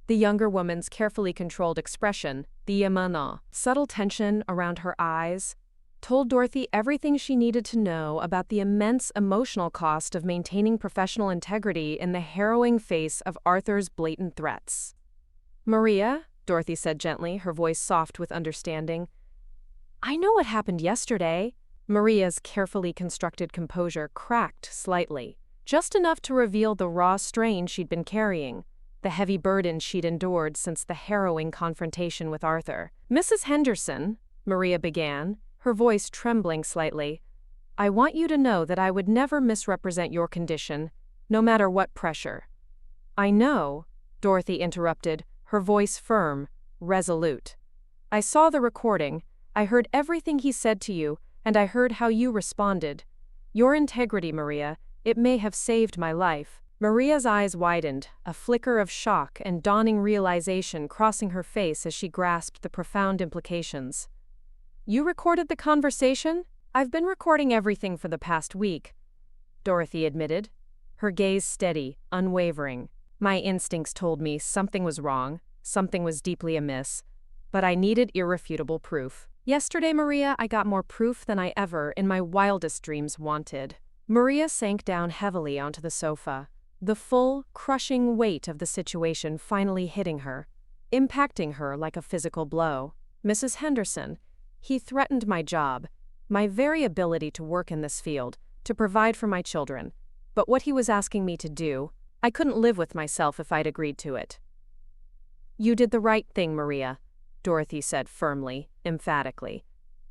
The younger woman's carefully controlled expression, the subtle tension around her eyes, told Dorothy everything she needed to know about the immense emotional cost of maintaining professional integrity in the harrowing face of Arthur's blatant threats. "Maria," Dorothy said gently, her voice soft with understanding. "I know what happened yesterday." Maria's carefully constructed composure cracked slightly, just enough to reveal the raw strain she'd been carrying, the heavy burden she'd endured since the harrowing confrontation with Arthur. "Mrs. Henderson," Maria began, her voice trembling slightly, "I want you to know that I would never misrepresent your condition, no matter what pressure." "I know," Dorothy interrupted, her voice firm, resolute. "I saw the recording, I heard everything he said to you, and I heard how you responded. Your integrity, Maria, it may have saved my life." Maria's eyes widened, a flicker of shock and dawning realization crossing her face as she grasped the profound implications. "You recorded the conversation?" "I've been recording everything for the past week," Dorothy admitted, her gaze steady, unwavering. "My instincts told me something was wrong, something was deeply amiss, but I needed irrefutable proof. Yesterday, Maria, I got more proof than I ever, in my wildest dreams, wanted." Maria sank down heavily onto the sofa, the full, crushing weight of the situation finally hitting her, impacting her like a physical blow. "Mrs. Henderson, he threatened my job, my very ability to work in this field, to provide for my children, but what he was asking me to do, I couldn't live with myself if I'd agreed to it. You did the right thing, Maria, Dorothy said firmly, emphatically.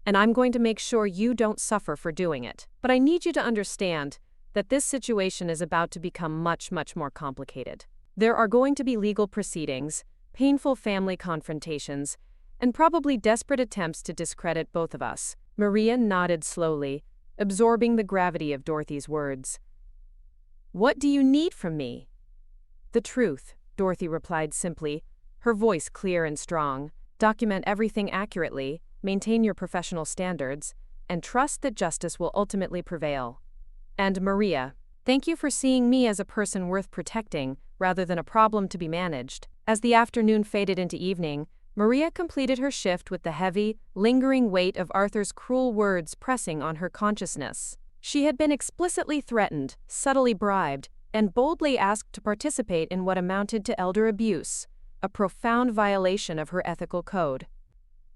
And I'm going to make sure you don't suffer for doing it. But I need you to understand that this situation is about to become much, much more complicated. There are going to be legal proceedings, painful family confrontations, and probably desperate attempts to discredit both of us. Maria nodded slowly, absorbing the gravity of Dorothy's words. What do you need from me? The truth, Dorothy replied simply, her voice clear and strong. Document everything accurately, maintain your professional standards, and trust that justice will ultimately prevail. And Maria, thank you for seeing me as a person worth protecting rather than a problem to be managed. As the afternoon faded into evening, Maria completed her shift with the heavy, lingering weight of Arthur's cruel words pressing on her consciousness. She had been explicitly threatened, subtly bribed, and boldly asked to participate in what amounted to elder abuse, a profound violation of her ethical code.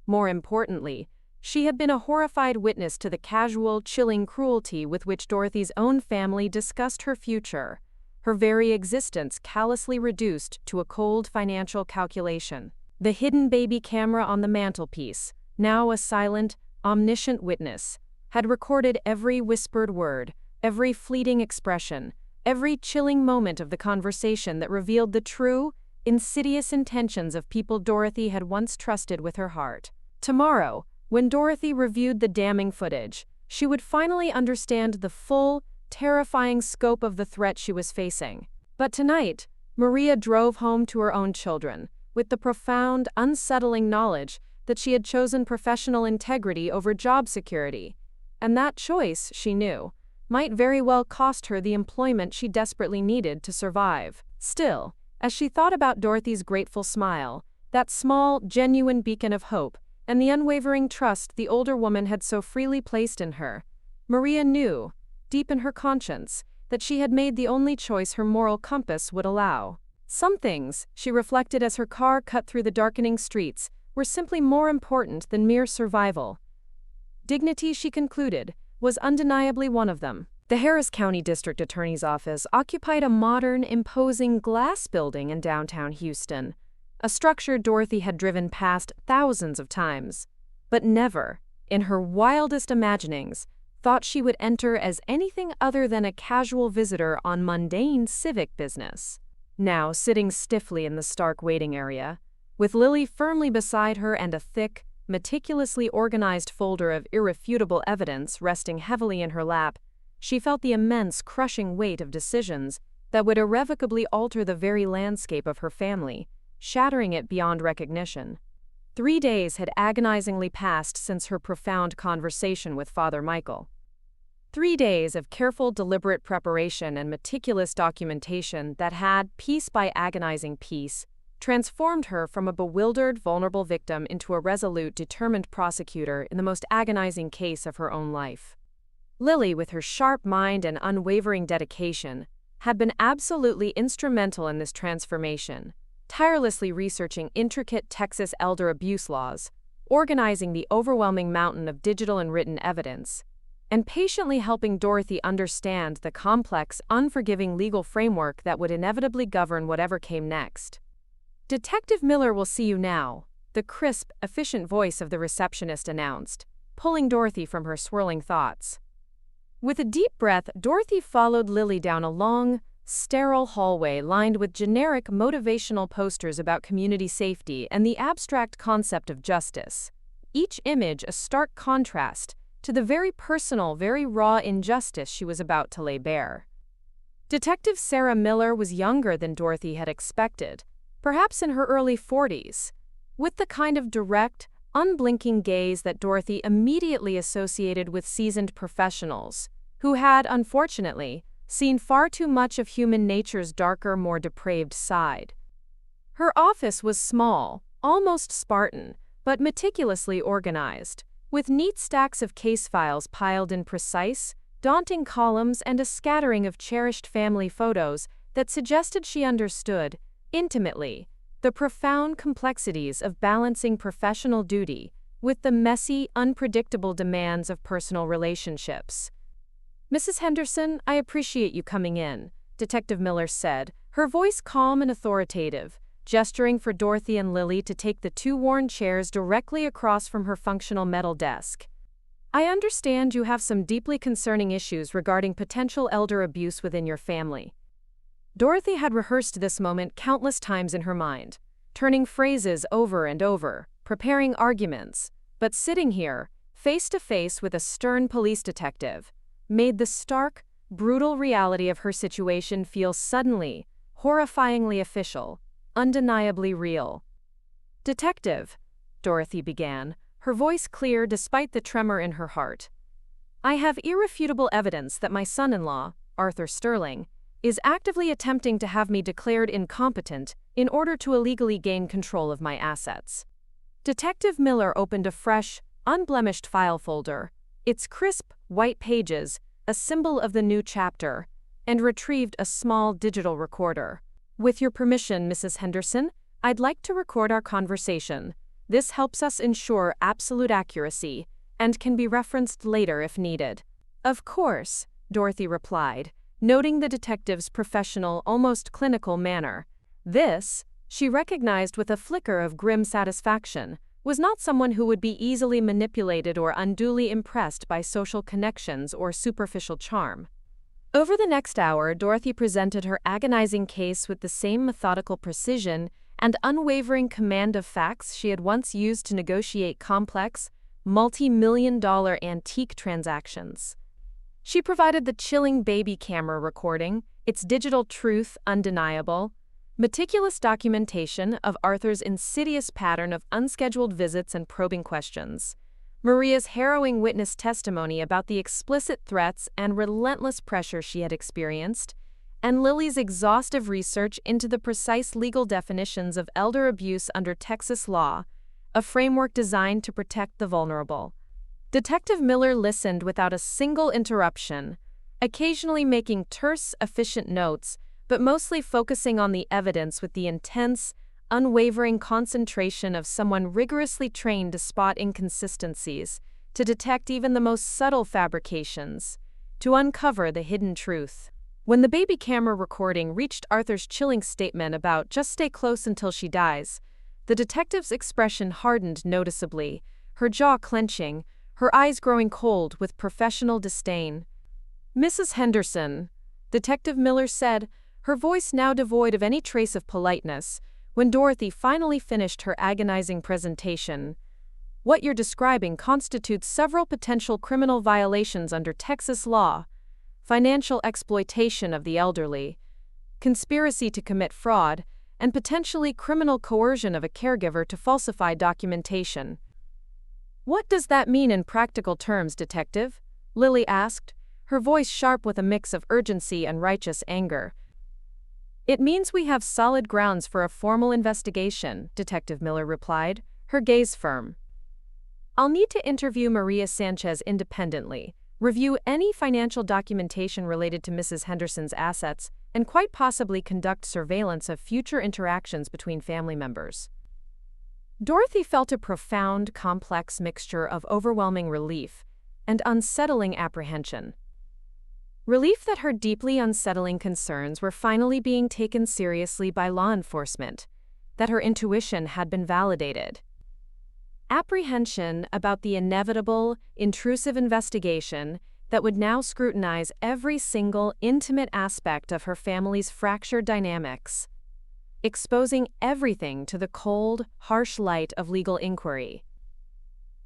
More importantly, she had been a horrified witness to the casual, chilling cruelty with which Dorothy's own family discussed her future, her very existence callously reduced to a cold financial calculation. The hidden baby camera on the mantelpiece, now a silent, omniscient witness, had recorded every whispered word, every fleeting expression, every chilling moment of the conversation that revealed the true, insidious intentions of people Dorothy had once trusted with her heart. Tomorrow, when Dorothy reviewed the damning footage, she would finally understand the full, terrifying scope of the threat she was facing. But tonight, Maria drove home to her own children, with the profound, unsettling knowledge that she had chosen professional integrity over job security. And that choice, she knew, might very well cost her the employment she desperately needed to survive. Still, as she thought about Dorothy's grateful smile, that small, genuine beacon of hope, and the unwavering trust the older woman had so freely placed in her, Maria knew, deep in her conscience, that she had made the only choice her moral compass would allow. Some things, she reflected as her car cut through the darkening streets, were simply more important than mere survival. Dignity, she concluded, was undeniably one of them. The Harris County District Attorney's Office occupied a modern, imposing glass building in downtown Houston, a structure Dorothy had driven past thousands of times, but never, in her wildest imaginings, thought she would enter as anything other than a casual visitor on mundane civic business. Now, sitting stiffly in the stark waiting area, with Lily firmly beside her and a thick, meticulously organized folder of irrefutable evidence resting heavily in her lap, she felt the immense, crushing weight of decisions that would irrevocably alter the very landscape of her family, shattering it beyond recognition. 3 days had agonizingly passed since her profound conversation with Father Michael. 3 days of careful, deliberate preparation and meticulous documentation that had, piece by agonizing piece, transformed her from a bewildered, vulnerable victim into a resolute, determined prosecutor in the most agonizing case of her own life. Lily, with her sharp mind and unwavering dedication, had been absolutely instrumental in this transformation, tirelessly researching intricate Texas elder abuse laws, organizing the overwhelming mountain of digital and written evidence, and patiently helping Dorothy understand the complex, unforgiving legal framework that would inevitably govern whatever came next. "Detective Miller will see you now," the crisp, efficient voice of the receptionist announced, pulling Dorothy from her swirling thoughts. With a deep breath, Dorothy followed Lily down a long, sterile hallway lined with generic motivational posters about community safety and the abstract concept of justice, each image a stark contrast to the very personal, very raw injustice she was about to lay bare. Detective Sarah Miller was younger than Dorothy had expected, perhaps in her early 40s, with the kind of direct, unblinking gaze that Dorothy immediately associated with seasoned professionals, who had, unfortunately, seen far too much of human nature's darker, more depraved side. Her office was small, almost Spartan, but meticulously organized, with neat stacks of case files piled in precise, daunting columns and a scattering of cherished family photos that suggested she understood, intimately, the profound complexities of balancing professional duty with the messy, unpredictable demands of personal relationships. Mrs. Henderson, I appreciate you coming in, Detective Miller said, her voice calm and authoritative, gesturing for Dorothy and Lily to take the two worn chairs directly across from her functional metal desk. I understand you have some deeply concerning issues regarding potential elder abuse within your family. Dorothy had rehearsed this moment countless times in her mind, turning phrases over and over, preparing arguments, but sitting here, face to face with a stern police detective, made the stark, brutal reality of her situation feel suddenly, horrifyingly official, undeniably real. Detective, Dorothy began, her voice clear despite the tremor in her heart. I have irrefutable evidence that my son-in-law, Arthur Sterling, is actively attempting to have me declared incompetent in order to illegally gain control of my assets. Detective Miller opened a fresh, unblemished file folder, its crisp, white pages, a symbol of the new chapter, and retrieved a small digital recorder. With your permission, Mrs. Henderson, I'd like to record our conversation. This helps us ensure absolute accuracy and can be referenced later if needed. Of course, Dorothy replied, noting the detective's professional, almost clinical manner. This, she recognized with a flicker of grim satisfaction, was not someone who would be easily manipulated or unduly impressed by social connections or superficial charm. Over the next hour, Dorothy presented her agonizing case with the same methodical precision and unwavering command of facts she had once used to negotiate complex, multi-million-dollar antique transactions. She provided the chilling baby camera recording, its digital truth undeniable, meticulous documentation of Arthur's insidious pattern of unscheduled visits and probing questions, Maria's harrowing witness testimony about the explicit threats and relentless pressure she had experienced, and Lily's exhaustive research into the precise legal definitions of elder abuse under Texas law, a framework designed to protect the vulnerable. Detective Miller listened without a single interruption, occasionally making terse, efficient notes, but mostly focusing on the evidence with the intense, unwavering concentration of someone rigorously trained to spot inconsistencies, to detect even the most subtle fabrications, to uncover the hidden truth. When the baby camera recording reached Arthur's chilling statement about "just stay close until she dies," the detective's expression hardened noticeably, her jaw clenching, her eyes growing cold with professional disdain. Mrs. Henderson, Detective Miller said, her voice now devoid of any trace of politeness, when Dorothy finally finished her agonizing presentation. What you're describing constitutes several potential criminal violations under Texas law: financial exploitation of the elderly, conspiracy to commit fraud, and potentially criminal coercion of a caregiver to falsify documentation. What does that mean in practical terms, Detective? Lily asked, her voice sharp with a mix of urgency and righteous anger. It means we have solid grounds for a formal investigation, Detective Miller replied, her gaze firm. I'll need to interview Maria Sanchez independently, review any financial documentation related to Mrs. Henderson's assets, and quite possibly conduct surveillance of future interactions between family members. Dorothy felt a profound, complex mixture of overwhelming relief and unsettling apprehension. Relief that her deeply unsettling concerns were finally being taken seriously by law enforcement, that her intuition had been validated. Apprehension about the inevitable, intrusive investigation that would now scrutinize every single intimate aspect of her family's fractured dynamics, exposing everything to the cold, harsh light of legal inquiry.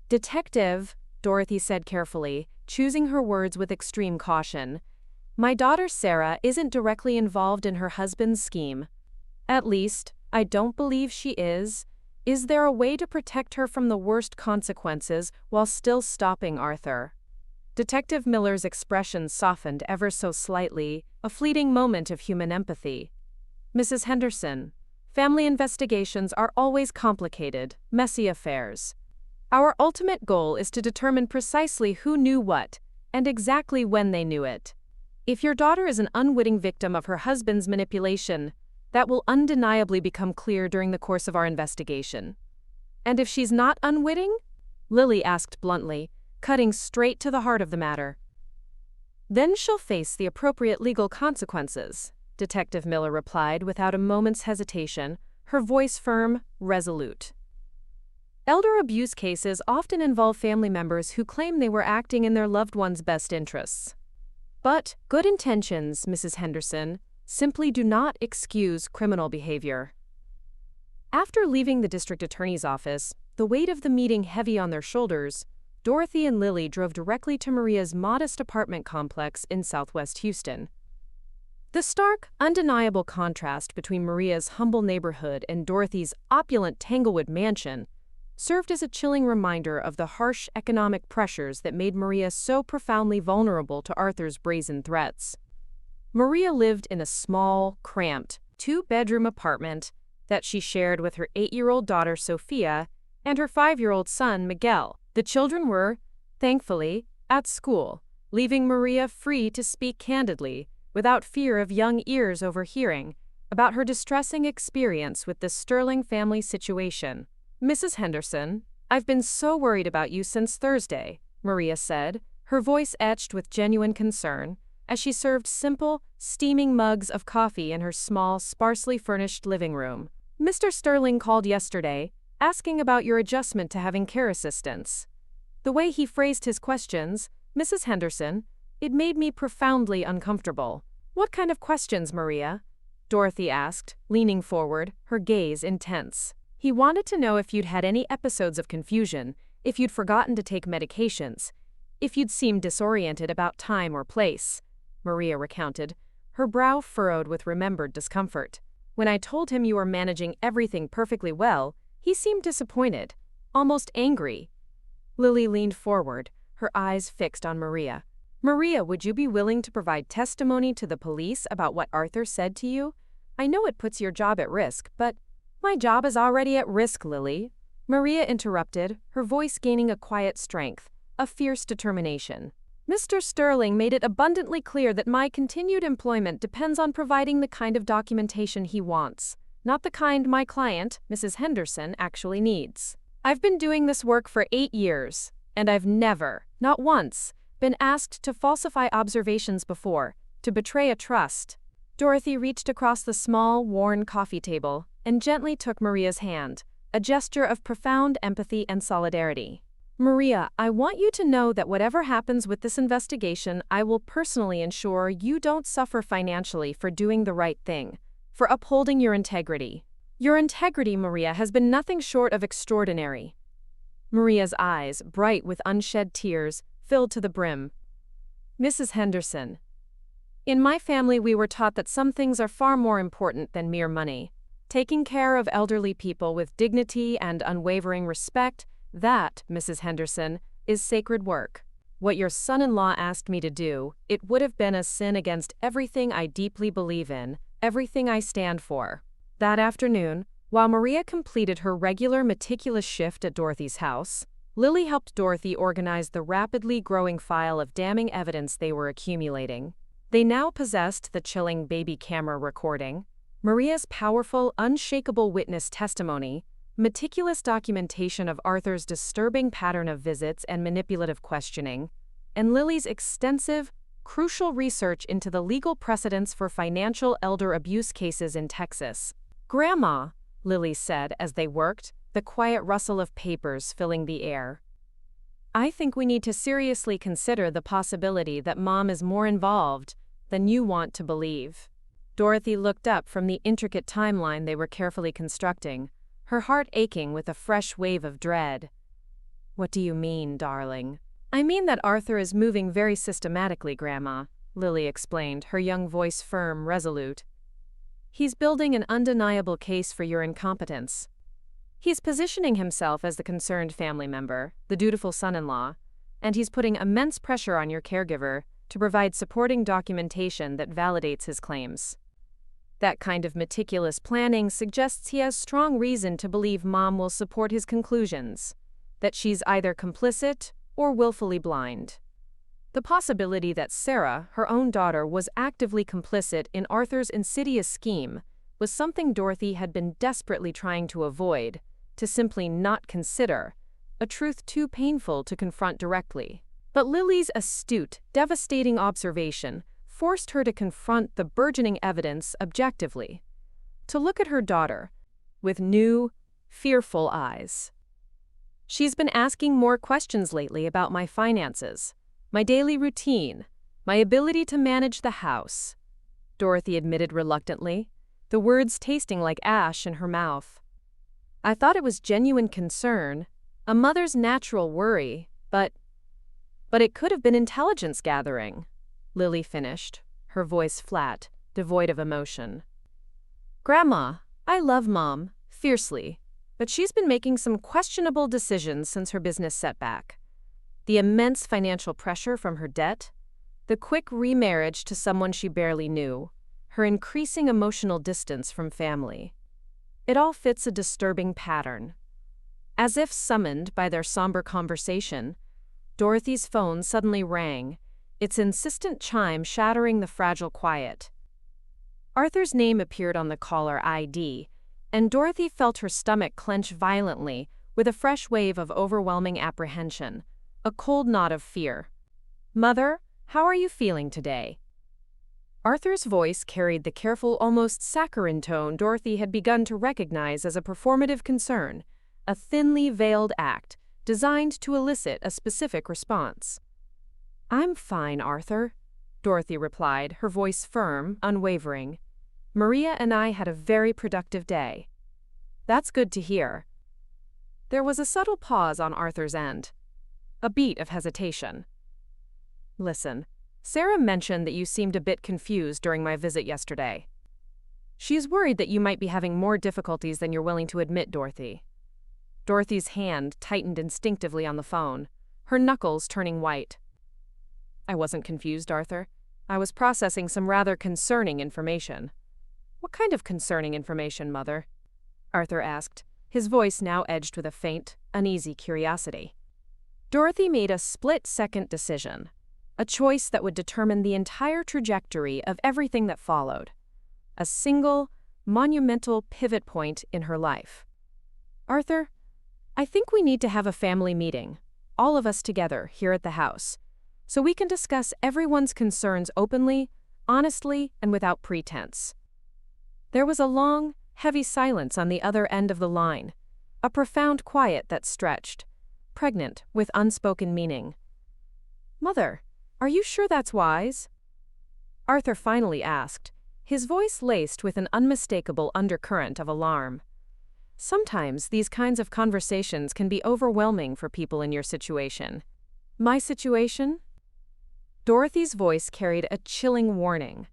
Detective, Dorothy said carefully, choosing her words with extreme caution, my daughter Sarah isn't directly involved in her husband's scheme. At least, I don't believe she is. Is there a way to protect her from the worst consequences while still stopping Arthur? Detective Miller's expression softened ever so slightly, a fleeting moment of human empathy. Mrs. Henderson, family investigations are always complicated, messy affairs. Our ultimate goal is to determine precisely who knew what, and exactly when they knew it. If your daughter is an unwitting victim of her husband's manipulation, that will undeniably become clear during the course of our investigation. And if she's not unwitting? Lily asked bluntly, cutting straight to the heart of the matter. Then she'll face the appropriate legal consequences, Detective Miller replied without a moment's hesitation, her voice firm, resolute. Elder abuse cases often involve family members who claim they were acting in their loved one's best interests. But good intentions, Mrs. Henderson, simply do not excuse criminal behavior. After leaving the district attorney's office, the weight of the meeting heavy on their shoulders, Dorothy and Lily drove directly to Maria's modest apartment complex in southwest Houston. The stark, undeniable contrast between Maria's humble neighborhood and Dorothy's opulent Tanglewood mansion served as a chilling reminder of the harsh economic pressures that made Maria so profoundly vulnerable to Arthur's brazen threats. Maria lived in a small, cramped, two-bedroom apartment that she shared with her 8-year-old daughter Sophia and her 5-year-old son Miguel. The children were, thankfully, at school, leaving Maria free to speak candidly, without fear of young ears overhearing, about her distressing experience with the Sterling family situation. "Mrs. Henderson, I've been so worried about you since Thursday," Maria said, her voice etched with genuine concern, as she served simple, steaming mugs of coffee in her small, sparsely furnished living room. "Mr. Sterling called yesterday, asking about your adjustment to having care assistants. The way he phrased his questions, Mrs. Henderson, it made me profoundly uncomfortable." "What kind of questions, Maria?" Dorothy asked, leaning forward, her gaze intense. "He wanted to know if you'd had any episodes of confusion, if you'd forgotten to take medications, if you'd seemed disoriented about time or place," Maria recounted, her brow furrowed with remembered discomfort. "When I told him you were managing everything perfectly well, he seemed disappointed, almost angry." Lily leaned forward, her eyes fixed on Maria. "Maria, would you be willing to provide testimony to the police about what Arthur said to you? I know it puts your job at risk, but—" "My job is already at risk, Lily," Maria interrupted, her voice gaining a quiet strength, a fierce determination. "Mr. Sterling made it abundantly clear that my continued employment depends on providing the kind of documentation he wants, not the kind my client, Mrs. Henderson, actually needs. I've been doing this work for 8 years, and I've never, not once, been asked to falsify observations before, to betray a trust." Dorothy reached across the small, worn coffee table and gently took Maria's hand, a gesture of profound empathy and solidarity. "Maria, I want you to know that whatever happens with this investigation, I will personally ensure you don't suffer financially for doing the right thing, for upholding your integrity. Your integrity, Maria, has been nothing short of extraordinary." Maria's eyes, bright with unshed tears, filled to the brim. "Mrs. Henderson, in my family we were taught that some things are far more important than mere money. Taking care of elderly people with dignity and unwavering respect, that, Mrs. Henderson, is sacred work. What your son-in-law asked me to do, it would have been a sin against everything I deeply believe in, everything I stand for." That afternoon, while Maria completed her regular meticulous shift at Dorothy's house, Lily helped Dorothy organize the rapidly growing file of damning evidence they were accumulating. They now possessed the chilling baby camera recording, Maria's powerful, unshakable witness testimony, meticulous documentation of Arthur's disturbing pattern of visits and manipulative questioning, and Lily's extensive, crucial research into the legal precedents for financial elder abuse cases in Texas. "Grandma," Lily said as they worked, the quiet rustle of papers filling the air, "I think we need to seriously consider the possibility that Mom is more involved than you want to believe." Dorothy looked up from the intricate timeline they were carefully constructing, her heart aching with a fresh wave of dread. "What do you mean, darling?" "I mean that Arthur is moving very systematically, Grandma," Lily explained, her young voice firm, resolute. "He's building an undeniable case for your incompetence. He's positioning himself as the concerned family member, the dutiful son-in-law, and he's putting immense pressure on your caregiver to provide supporting documentation that validates his claims. That kind of meticulous planning suggests he has strong reason to believe Mom will support his conclusions, that she's either complicit or willfully blind. The possibility that Sarah, her own daughter, was actively complicit in Arthur's insidious scheme was something Dorothy had been desperately trying to avoid, to simply not consider, a truth too painful to confront directly. But Lily's astute, devastating observation forced her to confront the burgeoning evidence objectively, to look at her daughter with new, fearful eyes. She's been asking more questions lately about my finances, my daily routine, my ability to manage the house, Dorothy admitted reluctantly, the words tasting like ash in her mouth. I thought it was genuine concern, a mother's natural worry, but it could have been intelligence gathering, Lily finished, her voice flat, devoid of emotion. Grandma, I love Mom, fiercely, but she's been making some questionable decisions since her business setback. The immense financial pressure from her debt, the quick remarriage to someone she barely knew, her increasing emotional distance from family. It all fits a disturbing pattern. As if summoned by their somber conversation, Dorothy's phone suddenly rang, its insistent chime shattering the fragile quiet. Arthur's name appeared on the caller ID, and Dorothy felt her stomach clench violently with a fresh wave of overwhelming apprehension, a cold knot of fear. Mother, how are you feeling today? Arthur's voice carried the careful, almost saccharine tone Dorothy had begun to recognize as a performative concern, a thinly veiled act designed to elicit a specific response. I'm fine, Arthur, Dorothy replied, her voice firm, unwavering. Maria and I had a very productive day. That's good to hear. There was a subtle pause on Arthur's end, a beat of hesitation. Listen, Sarah mentioned that you seemed a bit confused during my visit yesterday. She's worried that you might be having more difficulties than you're willing to admit, Dorothy. Dorothy's hand tightened instinctively on the phone, her knuckles turning white. I wasn't confused, Arthur. I was processing some rather concerning information. What kind of concerning information, Mother? Arthur asked, his voice now edged with a faint, uneasy curiosity. Dorothy made a split-second decision, a choice that would determine the entire trajectory of everything that followed. A single, monumental pivot point in her life. Arthur, I think we need to have a family meeting, all of us together here at the house, so we can discuss everyone's concerns openly, honestly, and without pretense. There was a long, heavy silence on the other end of the line, a profound quiet that stretched, pregnant with unspoken meaning. Mother, are you sure that's wise? Arthur finally asked, his voice laced with an unmistakable undercurrent of alarm. Sometimes these kinds of conversations can be overwhelming for people in your situation. My situation? Dorothy's voice carried a chilling warning,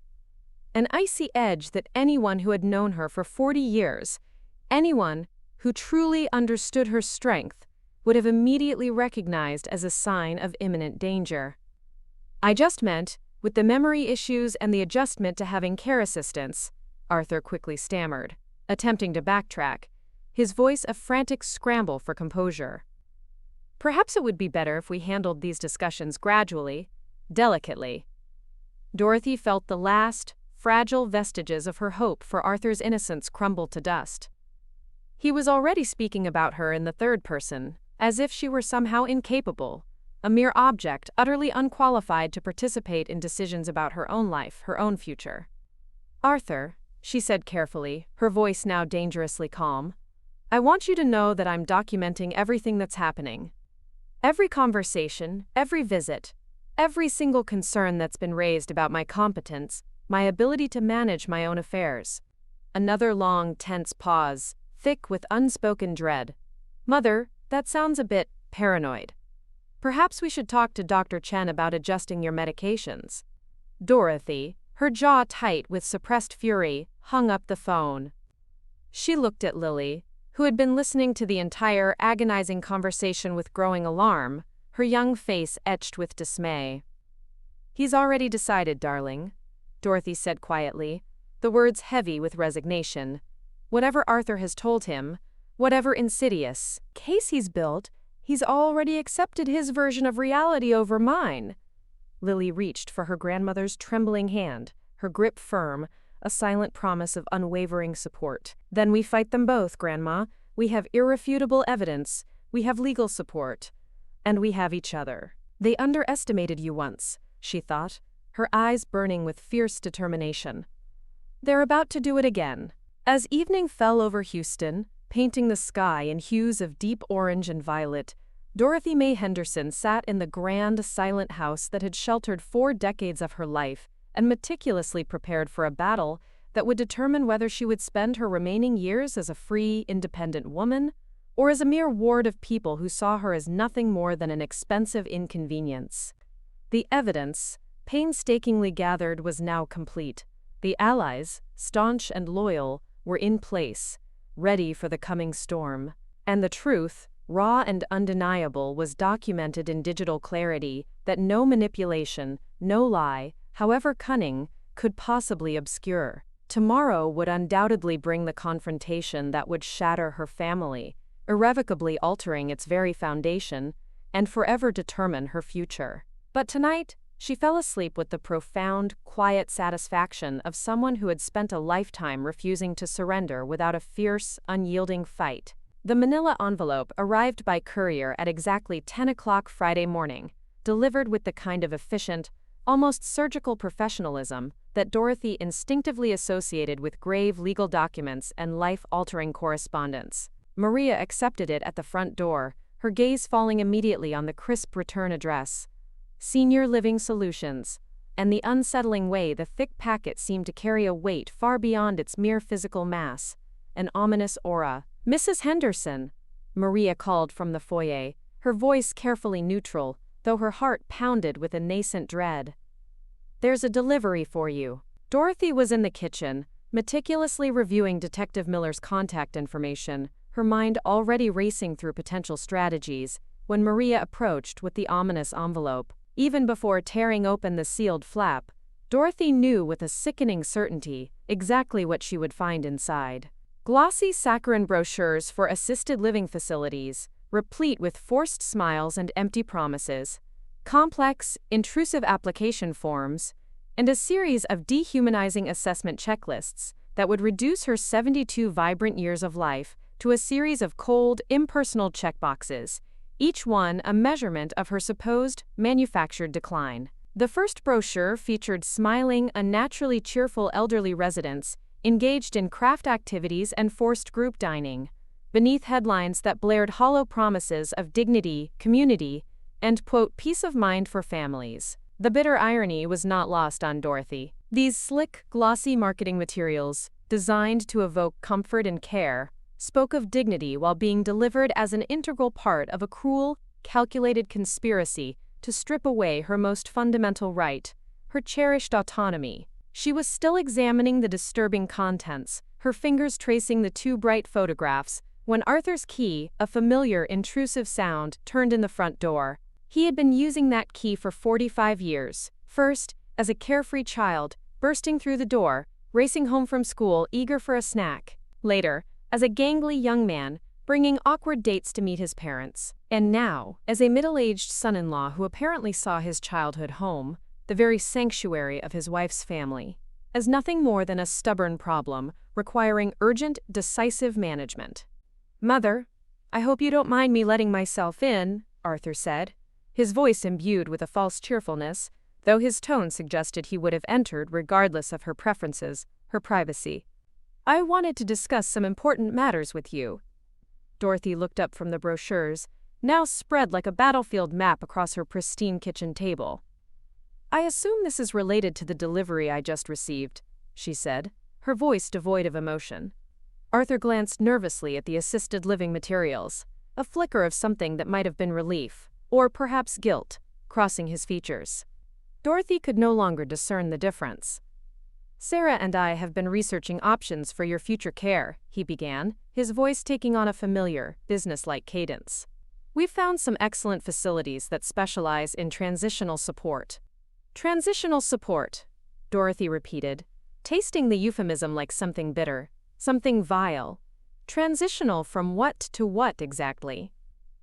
an icy edge that anyone who had known her for 40 years, anyone who truly understood her strength, would have immediately recognized as a sign of imminent danger. I just meant, with the memory issues and the adjustment to having care assistance, Arthur quickly stammered, attempting to backtrack, his voice a frantic scramble for composure. Perhaps it would be better if we handled these discussions gradually, delicately. Dorothy felt the last, fragile vestiges of her hope for Arthur's innocence crumble to dust. He was already speaking about her in the third person, as if she were somehow incapable, a mere object utterly unqualified to participate in decisions about her own life, her own future. Arthur, she said carefully, her voice now dangerously calm, I want you to know that I'm documenting everything that's happening. Every conversation, every visit, every single concern that's been raised about my competence, my ability to manage my own affairs. Another long, tense pause, thick with unspoken dread. Mother, that sounds a bit paranoid. Perhaps we should talk to Dr. Chen about adjusting your medications. Dorothy, her jaw tight with suppressed fury, hung up the phone. She looked at Lily, who had been listening to the entire agonizing conversation with growing alarm, her young face etched with dismay. He's already decided, darling, Dorothy said quietly, the words heavy with resignation. Whatever Arthur has told him, whatever insidious case he's built, he's already accepted his version of reality over mine. Lily reached for her grandmother's trembling hand, her grip firm, a silent promise of unwavering support. Then we fight them both, Grandma. We have irrefutable evidence, we have legal support, and we have each other. They underestimated you once, she thought, her eyes burning with fierce determination. They're about to do it again. As evening fell over Houston, painting the sky in hues of deep orange and violet, Dorothy Mae Henderson sat in the grand, silent house that had sheltered 4 decades of her life and meticulously prepared for a battle that would determine whether she would spend her remaining years as a free, independent woman or as a mere ward of people who saw her as nothing more than an expensive inconvenience. The evidence, painstakingly gathered, was now complete. The allies, staunch and loyal, were in place, ready for the coming storm. And the truth, raw and undeniable, was documented in digital clarity that no manipulation, no lie, however cunning, could possibly obscure. Tomorrow would undoubtedly bring the confrontation that would shatter her family, irrevocably altering its very foundation, and forever determine her future. But tonight, she fell asleep with the profound, quiet satisfaction of someone who had spent a lifetime refusing to surrender without a fierce, unyielding fight. The manila envelope arrived by courier at exactly 10 o'clock Friday morning, delivered with the kind of efficient, almost surgical professionalism that Dorothy instinctively associated with grave legal documents and life-altering correspondence. Maria accepted it at the front door, her gaze falling immediately on the crisp return address, Senior Living Solutions, and the unsettling way the thick packet seemed to carry a weight far beyond its mere physical mass, an ominous aura. "Mrs. Henderson," Maria called from the foyer, her voice carefully neutral, though her heart pounded with a nascent dread. "There's a delivery for you." Dorothy was in the kitchen, meticulously reviewing Detective Miller's contact information, her mind already racing through potential strategies, when Maria approached with the ominous envelope. Even before tearing open the sealed flap, Dorothy knew with a sickening certainty exactly what she would find inside. Glossy saccharine brochures for assisted living facilities, replete with forced smiles and empty promises, complex, intrusive application forms, and a series of dehumanizing assessment checklists that would reduce her 72 vibrant years of life to a series of cold, impersonal checkboxes, each one a measurement of her supposed manufactured decline. The first brochure featured smiling, unnaturally cheerful elderly residents engaged in craft activities and forced group dining, beneath headlines that blared hollow promises of dignity, community, and, quote, peace of mind for families. The bitter irony was not lost on Dorothy. These slick, glossy marketing materials, designed to evoke comfort and care, spoke of dignity while being delivered as an integral part of a cruel, calculated conspiracy to strip away her most fundamental right, her cherished autonomy. She was still examining the disturbing contents, her fingers tracing the 2 bright photographs, when Arthur's key, a familiar, intrusive sound, turned in the front door. He had been using that key for 45 years, first, as a carefree child, bursting through the door, racing home from school eager for a snack. Later, as a gangly young man, bringing awkward dates to meet his parents. And now, as a middle-aged son-in-law who apparently saw his childhood home, the very sanctuary of his wife's family, as nothing more than a stubborn problem requiring urgent, decisive management. "Mother, I hope you don't mind me letting myself in," Arthur said, his voice imbued with a false cheerfulness, though his tone suggested he would have entered regardless of her preferences, her privacy. "I wanted to discuss some important matters with you." Dorothy looked up from the brochures, now spread like a battlefield map across her pristine kitchen table. "I assume this is related to the delivery I just received," she said, her voice devoid of emotion. Arthur glanced nervously at the assisted living materials, a flicker of something that might have been relief, or perhaps guilt, crossing his features. Dorothy could no longer discern the difference. "Sarah and I have been researching options for your future care," he began, his voice taking on a familiar, businesslike cadence. "We've found some excellent facilities that specialize in transitional support." "Transitional support," Dorothy repeated, tasting the euphemism like something bitter, something vile. "Transitional from what to what exactly?"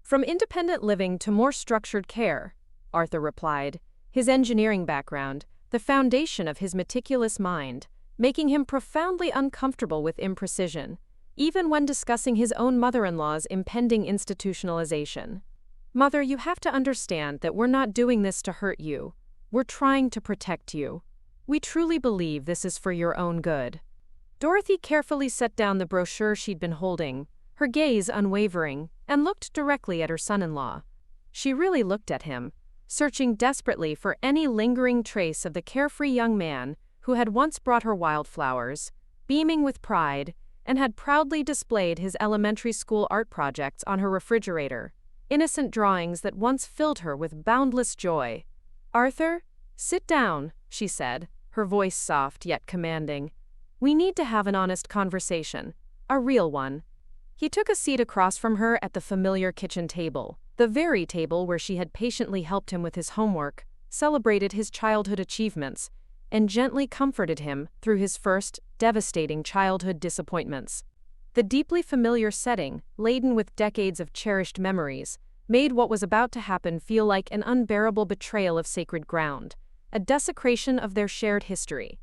"From independent living to more structured care," Arthur replied, his engineering background, the foundation of his meticulous mind, making him profoundly uncomfortable with imprecision, even when discussing his own mother-in-law's impending institutionalization. Mother, you have to understand that we're not doing this to hurt you. We're trying to protect you. We truly believe this is for your own good. Dorothy carefully set down the brochure she'd been holding, her gaze unwavering, and looked directly at her son-in-law. She really looked at him, searching desperately for any lingering trace of the carefree young man who had once brought her wildflowers, beaming with pride, and had proudly displayed his elementary school art projects on her refrigerator, innocent drawings that once filled her with boundless joy. "Arthur, sit down," she said, her voice soft yet commanding. "We need to have an honest conversation, a real one." He took a seat across from her at the familiar kitchen table, the very table where she had patiently helped him with his homework, celebrated his childhood achievements, and gently comforted him through his first, devastating childhood disappointments. The deeply familiar setting, laden with decades of cherished memories, made what was about to happen feel like an unbearable betrayal of sacred ground, a desecration of their shared history.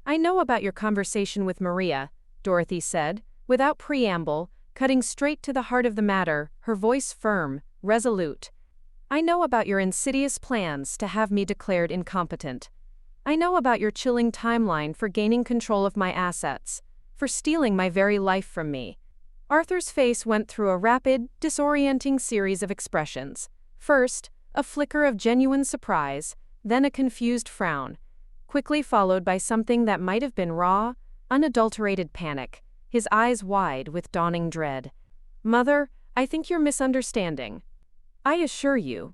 "I know about your conversation with Maria," Dorothy said, without preamble, cutting straight to the heart of the matter, her voice firm, resolute. "I know about your insidious plans to have me declared incompetent. I know about your chilling timeline for gaining control of my assets, for stealing my very life from me." Arthur's face went through a rapid, disorienting series of expressions. First, a flicker of genuine surprise, then a confused frown, quickly followed by something that might have been raw, unadulterated panic, his eyes wide with dawning dread. "Mother, I think you're misunderstanding." "I assure you."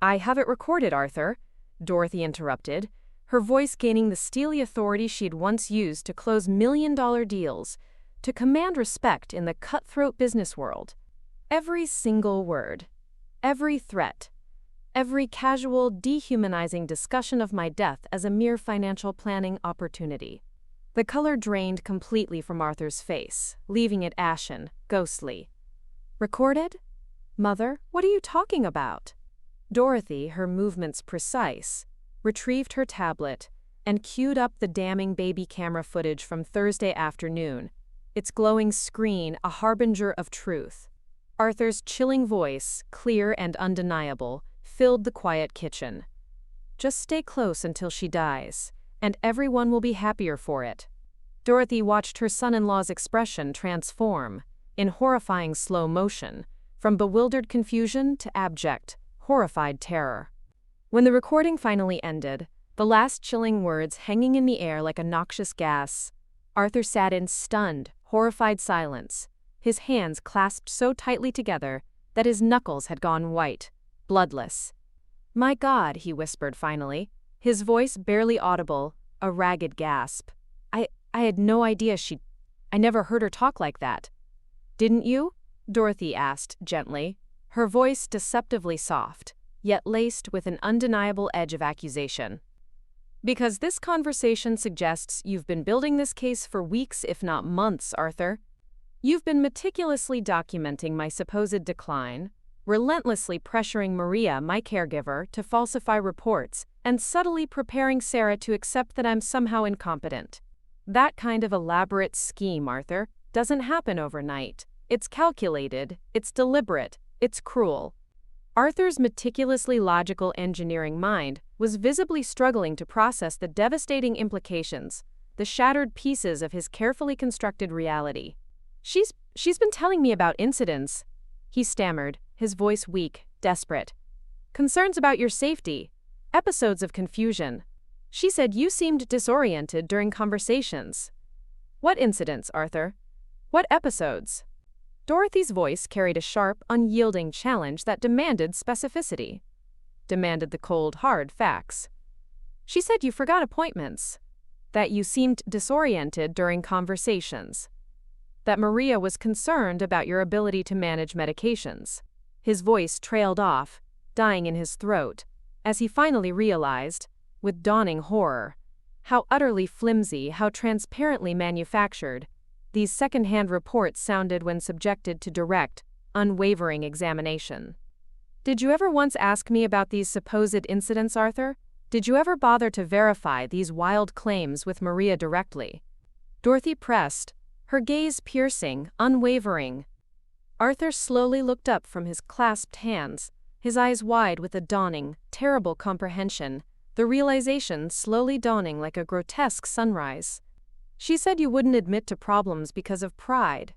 "I have it recorded, Arthur," Dorothy interrupted, her voice gaining the steely authority she'd once used to close million-dollar deals, to command respect in the cutthroat business world. "Every single word, every threat, every casual, dehumanizing discussion of my death as a mere financial planning opportunity." The color drained completely from Arthur's face, leaving it ashen, ghostly. "Recorded? Mother, what are you talking about?" Dorothy, her movements precise, retrieved her tablet and queued up the damning baby camera footage from Thursday afternoon, its glowing screen a harbinger of truth. Arthur's chilling voice, clear and undeniable, filled the quiet kitchen. "Just stay close until she dies, and everyone will be happier for it." Dorothy watched her son-in-law's expression transform, in horrifying slow motion, from bewildered confusion to abject, horrified terror. When the recording finally ended, the last chilling words hanging in the air like a noxious gas, Arthur sat in stunned, horrified silence, his hands clasped so tightly together that his knuckles had gone white, bloodless. "My God," he whispered finally, his voice barely audible, a ragged gasp. I had no idea I never heard her talk like that." "Didn't you?" Dorothy asked gently, her voice deceptively soft, yet laced with an undeniable edge of accusation. "Because this conversation suggests you've been building this case for weeks if not months, Arthur. You've been meticulously documenting my supposed decline, relentlessly pressuring Maria, my caregiver, to falsify reports, and subtly preparing Sarah to accept that I'm somehow incompetent. That kind of elaborate scheme, Arthur, doesn't happen overnight. It's calculated, it's deliberate, it's cruel." Arthur's meticulously logical engineering mind was visibly struggling to process the devastating implications, the shattered pieces of his carefully constructed reality. She's been telling me about incidents," he stammered, his voice weak, desperate. "Concerns about your safety, episodes of confusion. She said you seemed disoriented during conversations." "What incidents, Arthur? What episodes?" Dorothy's voice carried a sharp, unyielding challenge that demanded specificity. Demanded the cold, hard facts. "She said you forgot appointments. That you seemed disoriented during conversations. That Maria was concerned about your ability to manage medications." His voice trailed off, dying in his throat, as he finally realized, with dawning horror, how utterly flimsy, how transparently manufactured, these second-hand reports sounded when subjected to direct, unwavering examination. "Did you ever once ask me about these supposed incidents, Arthur? Did you ever bother to verify these wild claims with Maria directly?" Dorothy pressed, her gaze piercing, unwavering. Arthur slowly looked up from his clasped hands, his eyes wide with a dawning, terrible comprehension, the realization slowly dawning like a grotesque sunrise. She said you wouldn't admit to problems because of pride,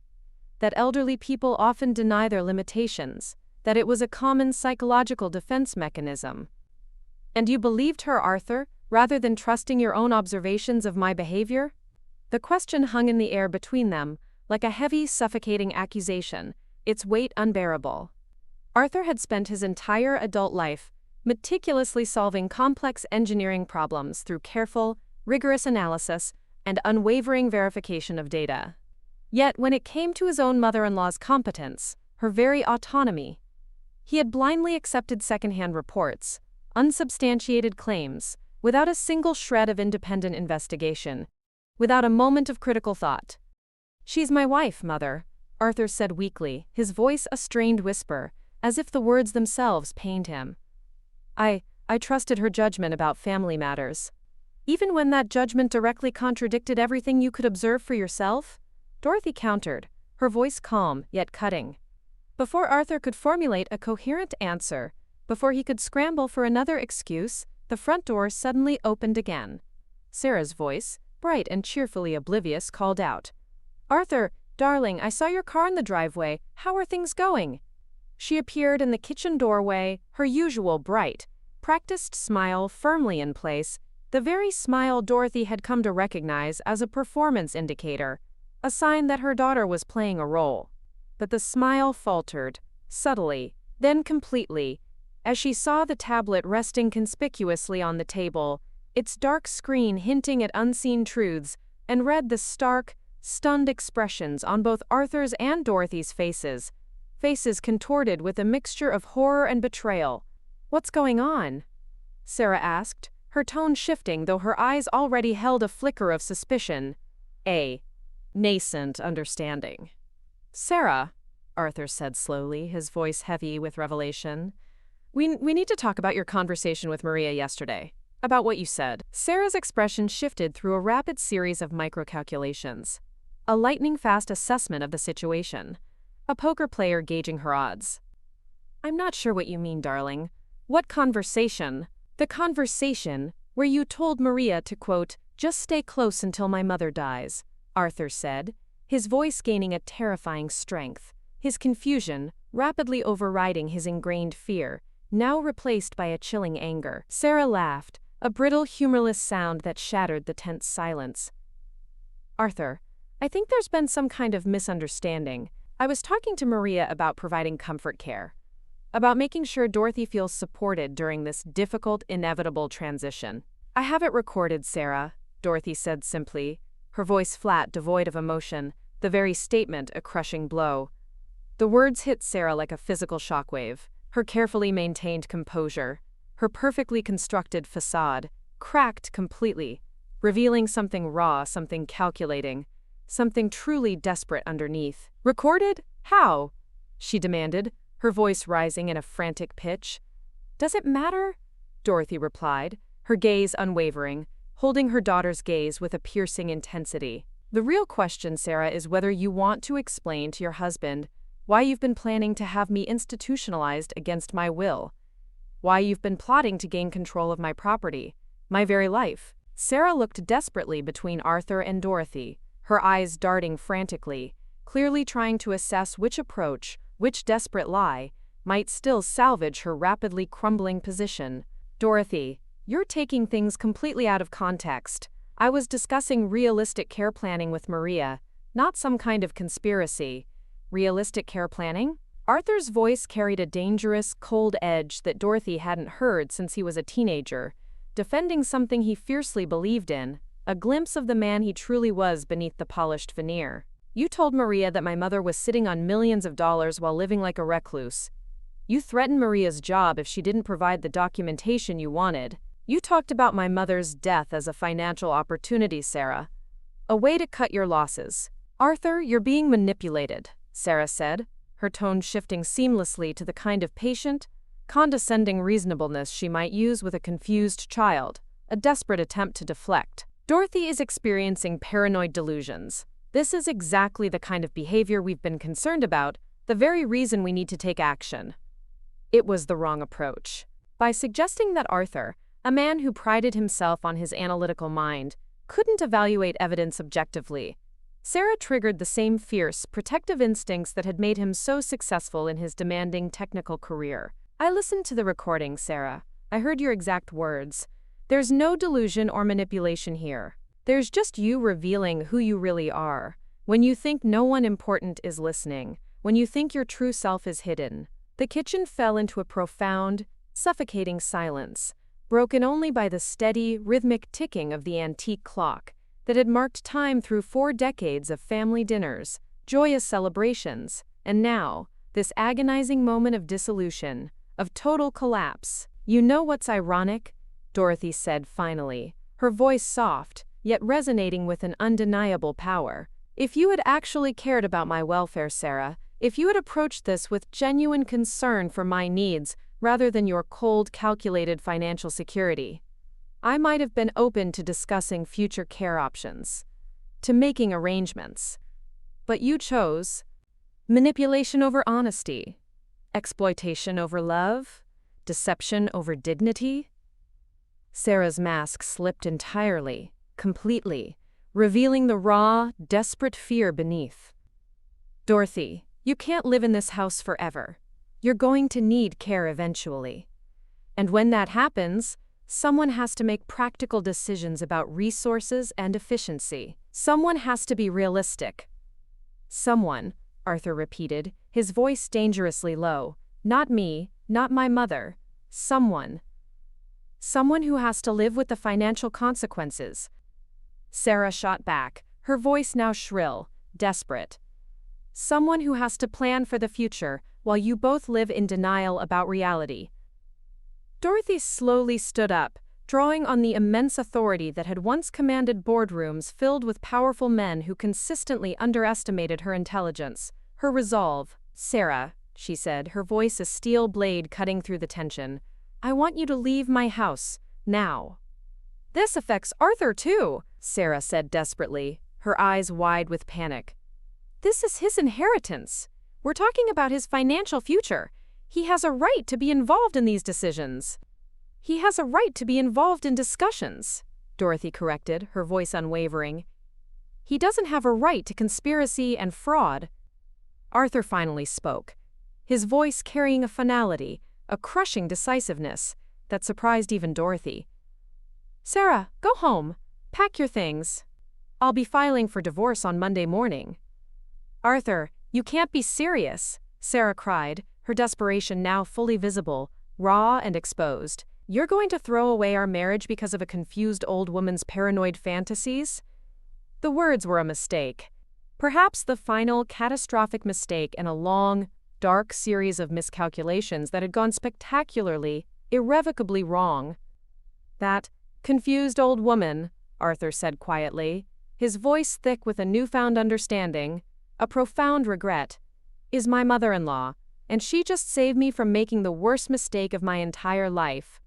that elderly people often deny their limitations, that it was a common psychological defense mechanism. And you believed her, Arthur, rather than trusting your own observations of my behavior? The question hung in the air between them, like a heavy, suffocating accusation, its weight unbearable. Arthur had spent his entire adult life meticulously solving complex engineering problems through careful, rigorous analysis and unwavering verification of data. Yet, when it came to his own mother-in-law's competence, her very autonomy, he had blindly accepted second-hand reports, unsubstantiated claims, without a single shred of independent investigation, without a moment of critical thought. "She's my wife, Mother," Arthur said weakly, his voice a strained whisper, as if the words themselves pained him. I trusted her judgment about family matters. Even when that judgment directly contradicted everything you could observe for yourself? Dorothy countered, her voice calm yet cutting. Before Arthur could formulate a coherent answer, before he could scramble for another excuse, the front door suddenly opened again. Sarah's voice, bright and cheerfully oblivious, called out, "Arthur, darling, I saw your car in the driveway. How are things going?" She appeared in the kitchen doorway, her usual bright, practiced smile firmly in place, the very smile Dorothy had come to recognize as a performance indicator, a sign that her daughter was playing a role. But the smile faltered, subtly, then completely, as she saw the tablet resting conspicuously on the table, its dark screen hinting at unseen truths, and read the stark, stunned expressions on both Arthur's and Dorothy's faces contorted with a mixture of horror and betrayal. "What's going on?" Sarah asked, her tone shifting though her eyes already held a flicker of suspicion. A nascent understanding. "Sarah," Arthur said slowly, his voice heavy with revelation, we need to talk about your conversation with Maria yesterday, about what you said." Sarah's expression shifted through a rapid series of microcalculations, a lightning-fast assessment of the situation, a poker player gauging her odds. "I'm not sure what you mean, darling. What conversation?" "The conversation where you told Maria to, quote, just stay close until my mother dies," Arthur said, his voice gaining a terrifying strength, his confusion rapidly overriding his ingrained fear, now replaced by a chilling anger. Sarah laughed, a brittle, humorless sound that shattered the tense silence. "Arthur, I think there's been some kind of misunderstanding. I was talking to Maria about providing comfort care, about making sure Dorothy feels supported during this difficult, inevitable transition." "I have it recorded, Sarah," Dorothy said simply, her voice flat, devoid of emotion, the very statement a crushing blow. The words hit Sarah like a physical shockwave, her carefully maintained composure, her perfectly constructed facade, cracked completely, revealing something raw, something calculating, something truly desperate underneath. "Recorded? How?" she demanded, her voice rising in a frantic pitch. "Does it matter?" Dorothy replied, her gaze unwavering, holding her daughter's gaze with a piercing intensity. "The real question, Sarah, is whether you want to explain to your husband why you've been planning to have me institutionalized against my will, why you've been plotting to gain control of my property, my very life." Sarah looked desperately between Arthur and Dorothy, her eyes darting frantically, clearly trying to assess which approach, which desperate lie, might still salvage her rapidly crumbling position. "Dorothy, you're taking things completely out of context. I was discussing realistic care planning with Maria, not some kind of conspiracy." "Realistic care planning?" Arthur's voice carried a dangerous, cold edge that Dorothy hadn't heard since he was a teenager, defending something he fiercely believed in, a glimpse of the man he truly was beneath the polished veneer. "You told Maria that my mother was sitting on millions of dollars while living like a recluse. You threatened Maria's job if she didn't provide the documentation you wanted. You talked about my mother's death as a financial opportunity, Sarah. A way to cut your losses." "Arthur, you're being manipulated," Sarah said, her tone shifting seamlessly to the kind of patient, condescending reasonableness she might use with a confused child, a desperate attempt to deflect. "Dorothy is experiencing paranoid delusions. This is exactly the kind of behavior we've been concerned about, the very reason we need to take action. It was the wrong approach. By suggesting that Arthur, a man who prided himself on his analytical mind, couldn't evaluate evidence objectively, Sarah triggered the same fierce, protective instincts that had made him so successful in his demanding technical career. I listened to the recording, Sarah. I heard your exact words. There's no delusion or manipulation here. There's just you revealing who you really are. When you think no one important is listening, when you think your true self is hidden. The kitchen fell into a profound, suffocating silence, broken only by the steady, rhythmic ticking of the antique clock that had marked time through 4 decades of family dinners, joyous celebrations, and now, this agonizing moment of dissolution, of total collapse. You know what's ironic? Dorothy said finally, her voice soft, yet resonating with an undeniable power. If you had actually cared about my welfare, Sarah, if you had approached this with genuine concern for my needs rather than your cold, calculated financial security, I might have been open to discussing future care options, to making arrangements. But you chose manipulation over honesty, exploitation over love, deception over dignity. Sarah's mask slipped entirely, completely, revealing the raw, desperate fear beneath. Dorothy, you can't live in this house forever. You're going to need care eventually. And when that happens, someone has to make practical decisions about resources and efficiency. Someone has to be realistic. Someone, Arthur repeated, his voice dangerously low. Not me, not my mother. Someone. Someone who has to live with the financial consequences. Sarah shot back, her voice now shrill, desperate. Someone who has to plan for the future while you both live in denial about reality. Dorothy slowly stood up, drawing on the immense authority that had once commanded boardrooms filled with powerful men who consistently underestimated her intelligence. Her resolve. Sarah, she said, her voice a steel blade cutting through the tension, I want you to leave my house, now. This affects Arthur too, Sarah said desperately, her eyes wide with panic. This is his inheritance. We're talking about his financial future. He has a right to be involved in these decisions. He has a right to be involved in discussions, Dorothy corrected, her voice unwavering. He doesn't have a right to conspiracy and fraud. Arthur finally spoke, his voice carrying a finality, a crushing decisiveness that surprised even Dorothy. Sarah, go home. Pack your things. I'll be filing for divorce on Monday morning. Arthur, you can't be serious, Sarah cried, her desperation now fully visible, raw and exposed. You're going to throw away our marriage because of a confused old woman's paranoid fantasies? The words were a mistake. Perhaps the final catastrophic mistake in a long, dark series of miscalculations that had gone spectacularly, irrevocably wrong. That confused old woman, Arthur said quietly, his voice thick with a newfound understanding, a profound regret, is my mother-in-law, and she just saved me from making the worst mistake of my entire life.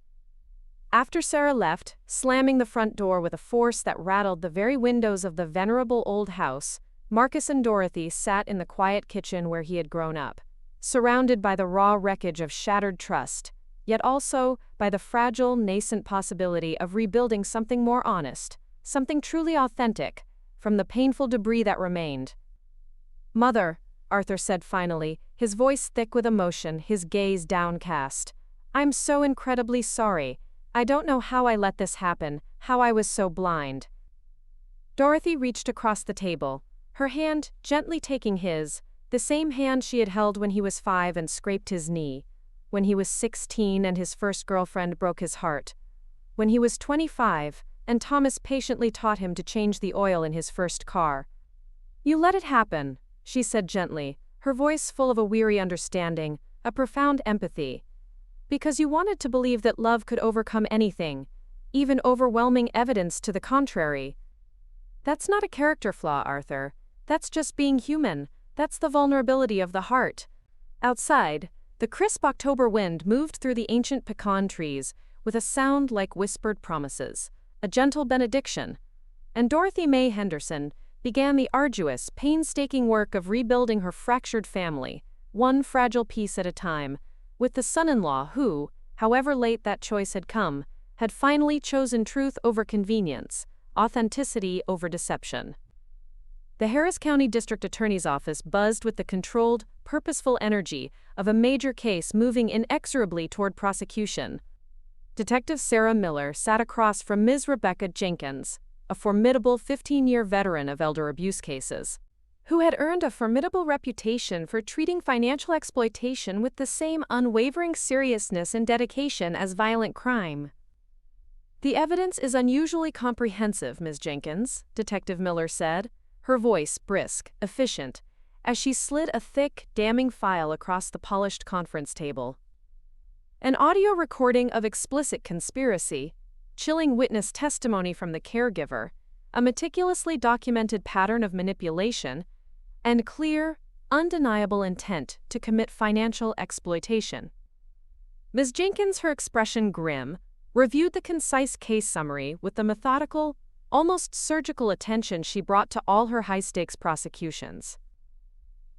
After Sarah left, slamming the front door with a force that rattled the very windows of the venerable old house, Marcus and Dorothy sat in the quiet kitchen where he had grown up, surrounded by the raw wreckage of shattered trust, yet also by the fragile, nascent possibility of rebuilding something more honest, something truly authentic, from the painful debris that remained. Mother, Arthur said finally, his voice thick with emotion, his gaze downcast. I'm so incredibly sorry. I don't know how I let this happen, how I was so blind. Dorothy reached across the table, her hand gently taking his, the same hand she had held when he was 5 and scraped his knee, when he was 16 and his first girlfriend broke his heart, when he was 25 and Thomas patiently taught him to change the oil in his first car. You let it happen, she said gently, her voice full of a weary understanding, a profound empathy. Because you wanted to believe that love could overcome anything, even overwhelming evidence to the contrary. That's not a character flaw, Arthur. That's just being human. That's the vulnerability of the heart. Outside, the crisp October wind moved through the ancient pecan trees with a sound like whispered promises, a gentle benediction. And Dorothy Mae Henderson began the arduous, painstaking work of rebuilding her fractured family, one fragile piece at a time, with the son-in-law who, however late that choice had come, had finally chosen truth over convenience, authenticity over deception. The Harris County District Attorney's Office buzzed with the controlled, purposeful energy of a major case moving inexorably toward prosecution. Detective Sarah Miller sat across from Ms. Rebecca Jenkins, a formidable 15-year veteran of elder abuse cases, who had earned a formidable reputation for treating financial exploitation with the same unwavering seriousness and dedication as violent crime. "The evidence is unusually comprehensive, Ms. Jenkins," Detective Miller said, her voice brisk, efficient, as she slid a thick, damning file across the polished conference table. An audio recording of explicit conspiracy, chilling witness testimony from the caregiver, a meticulously documented pattern of manipulation, and clear, undeniable intent to commit financial exploitation. Ms. Jenkins, her expression grim, reviewed the concise case summary with the methodical, almost surgical attention she brought to all her high-stakes prosecutions.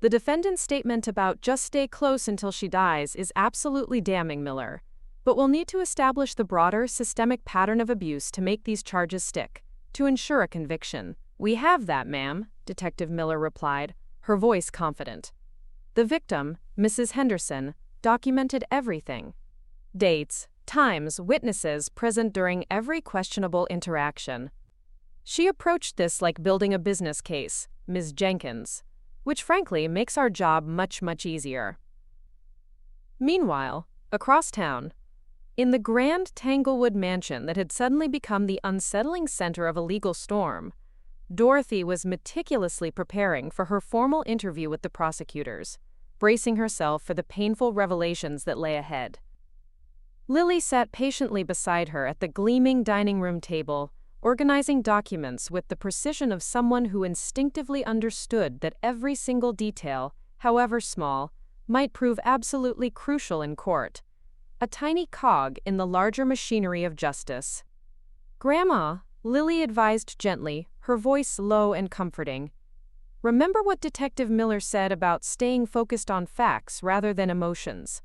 "The defendant's statement about just stay close until she dies is absolutely damning, Miller, but we'll need to establish the broader, systemic pattern of abuse to make these charges stick, to ensure a conviction." "We have that, ma'am," Detective Miller replied, her voice confident. "The victim, Mrs. Henderson, documented everything. Dates, times, witnesses present during every questionable interaction. She approached this like building a business case, Ms. Jenkins, which frankly makes our job much, much easier." Meanwhile, across town, in the grand Tanglewood mansion that had suddenly become the unsettling center of a legal storm, Dorothy was meticulously preparing for her formal interview with the prosecutors, bracing herself for the painful revelations that lay ahead. Lily sat patiently beside her at the gleaming dining room table, organizing documents with the precision of someone who instinctively understood that every single detail, however small, might prove absolutely crucial in court, a tiny cog in the larger machinery of justice. "Grandma," Lily advised gently, her voice low and comforting, "remember what Detective Miller said about staying focused on facts rather than emotions.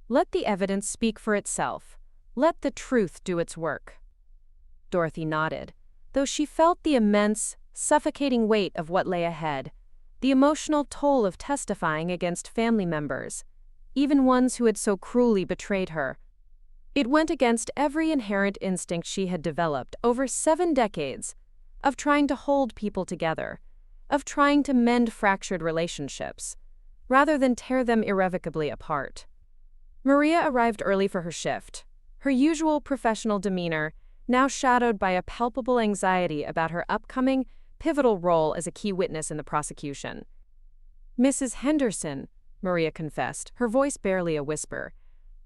Let the evidence speak for itself. Let the truth do its work." Dorothy nodded, though she felt the immense, suffocating weight of what lay ahead, the emotional toll of testifying against family members, even ones who had so cruelly betrayed her. It went against every inherent instinct she had developed over 7 decades of trying to hold people together, of trying to mend fractured relationships, rather than tear them irrevocably apart. Maria arrived early for her shift, her usual professional demeanor now shadowed by a palpable anxiety about her upcoming, pivotal role as a key witness in the prosecution. "Mrs. Henderson," Maria confessed, her voice barely a whisper,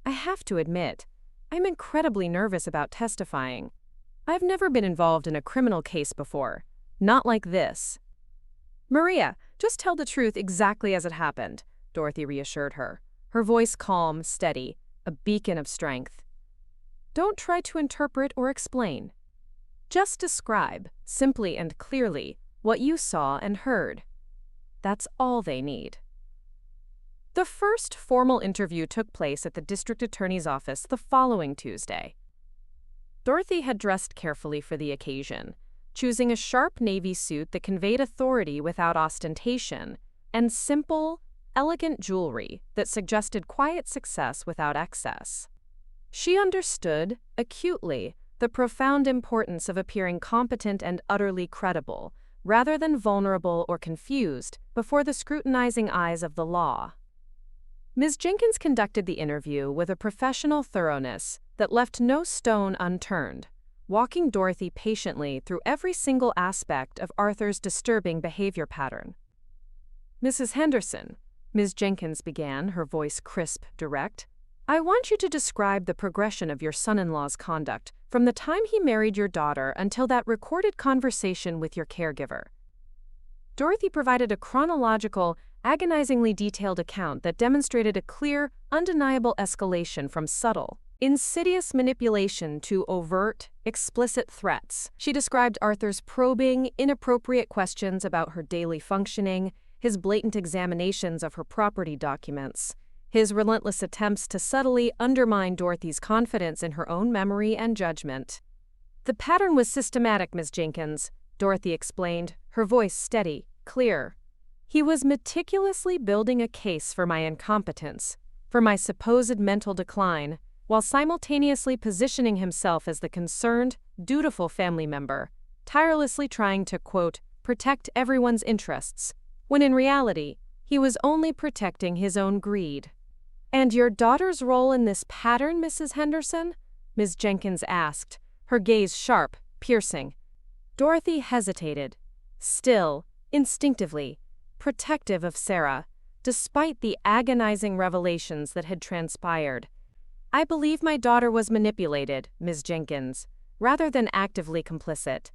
"I have to admit, I'm incredibly nervous about testifying. I've never been involved in a criminal case before, not like this." "Maria, just tell the truth exactly as it happened," Dorothy reassured her, her voice calm, steady, a beacon of strength. "Don't try to interpret or explain. Just describe, simply and clearly, what you saw and heard. That's all they need." The first formal interview took place at the district attorney's office the following Tuesday. Dorothy had dressed carefully for the occasion, choosing a sharp navy suit that conveyed authority without ostentation, and simple, elegant jewelry that suggested quiet success without excess. She understood, acutely, the profound importance of appearing competent and utterly credible, rather than vulnerable or confused, before the scrutinizing eyes of the law. Ms. Jenkins conducted the interview with a professional thoroughness that left no stone unturned, walking Dorothy patiently through every single aspect of Arthur's disturbing behavior pattern. "Mrs. Henderson," Ms. Jenkins began, her voice crisp, direct, "I want you to describe the progression of your son-in-law's conduct from the time he married your daughter until that recorded conversation with your caregiver." Dorothy provided a chronological, agonizingly detailed account that demonstrated a clear, undeniable escalation from subtle, insidious manipulation to overt, explicit threats. She described Arthur's probing, inappropriate questions about her daily functioning, his blatant examinations of her property documents, his relentless attempts to subtly undermine Dorothy's confidence in her own memory and judgment. "The pattern was systematic, Miss Jenkins," Dorothy explained, her voice steady, clear. "He was meticulously building a case for my incompetence, for my supposed mental decline, while simultaneously positioning himself as the concerned, dutiful family member, tirelessly trying to, quote, protect everyone's interests, when in reality, he was only protecting his own greed." "And your daughter's role in this pattern, Mrs. Henderson?" Ms. Jenkins asked, her gaze sharp, piercing. Dorothy hesitated, still, instinctively, protective of Sarah, despite the agonizing revelations that had transpired. "I believe my daughter was manipulated, Ms. Jenkins, rather than actively complicit.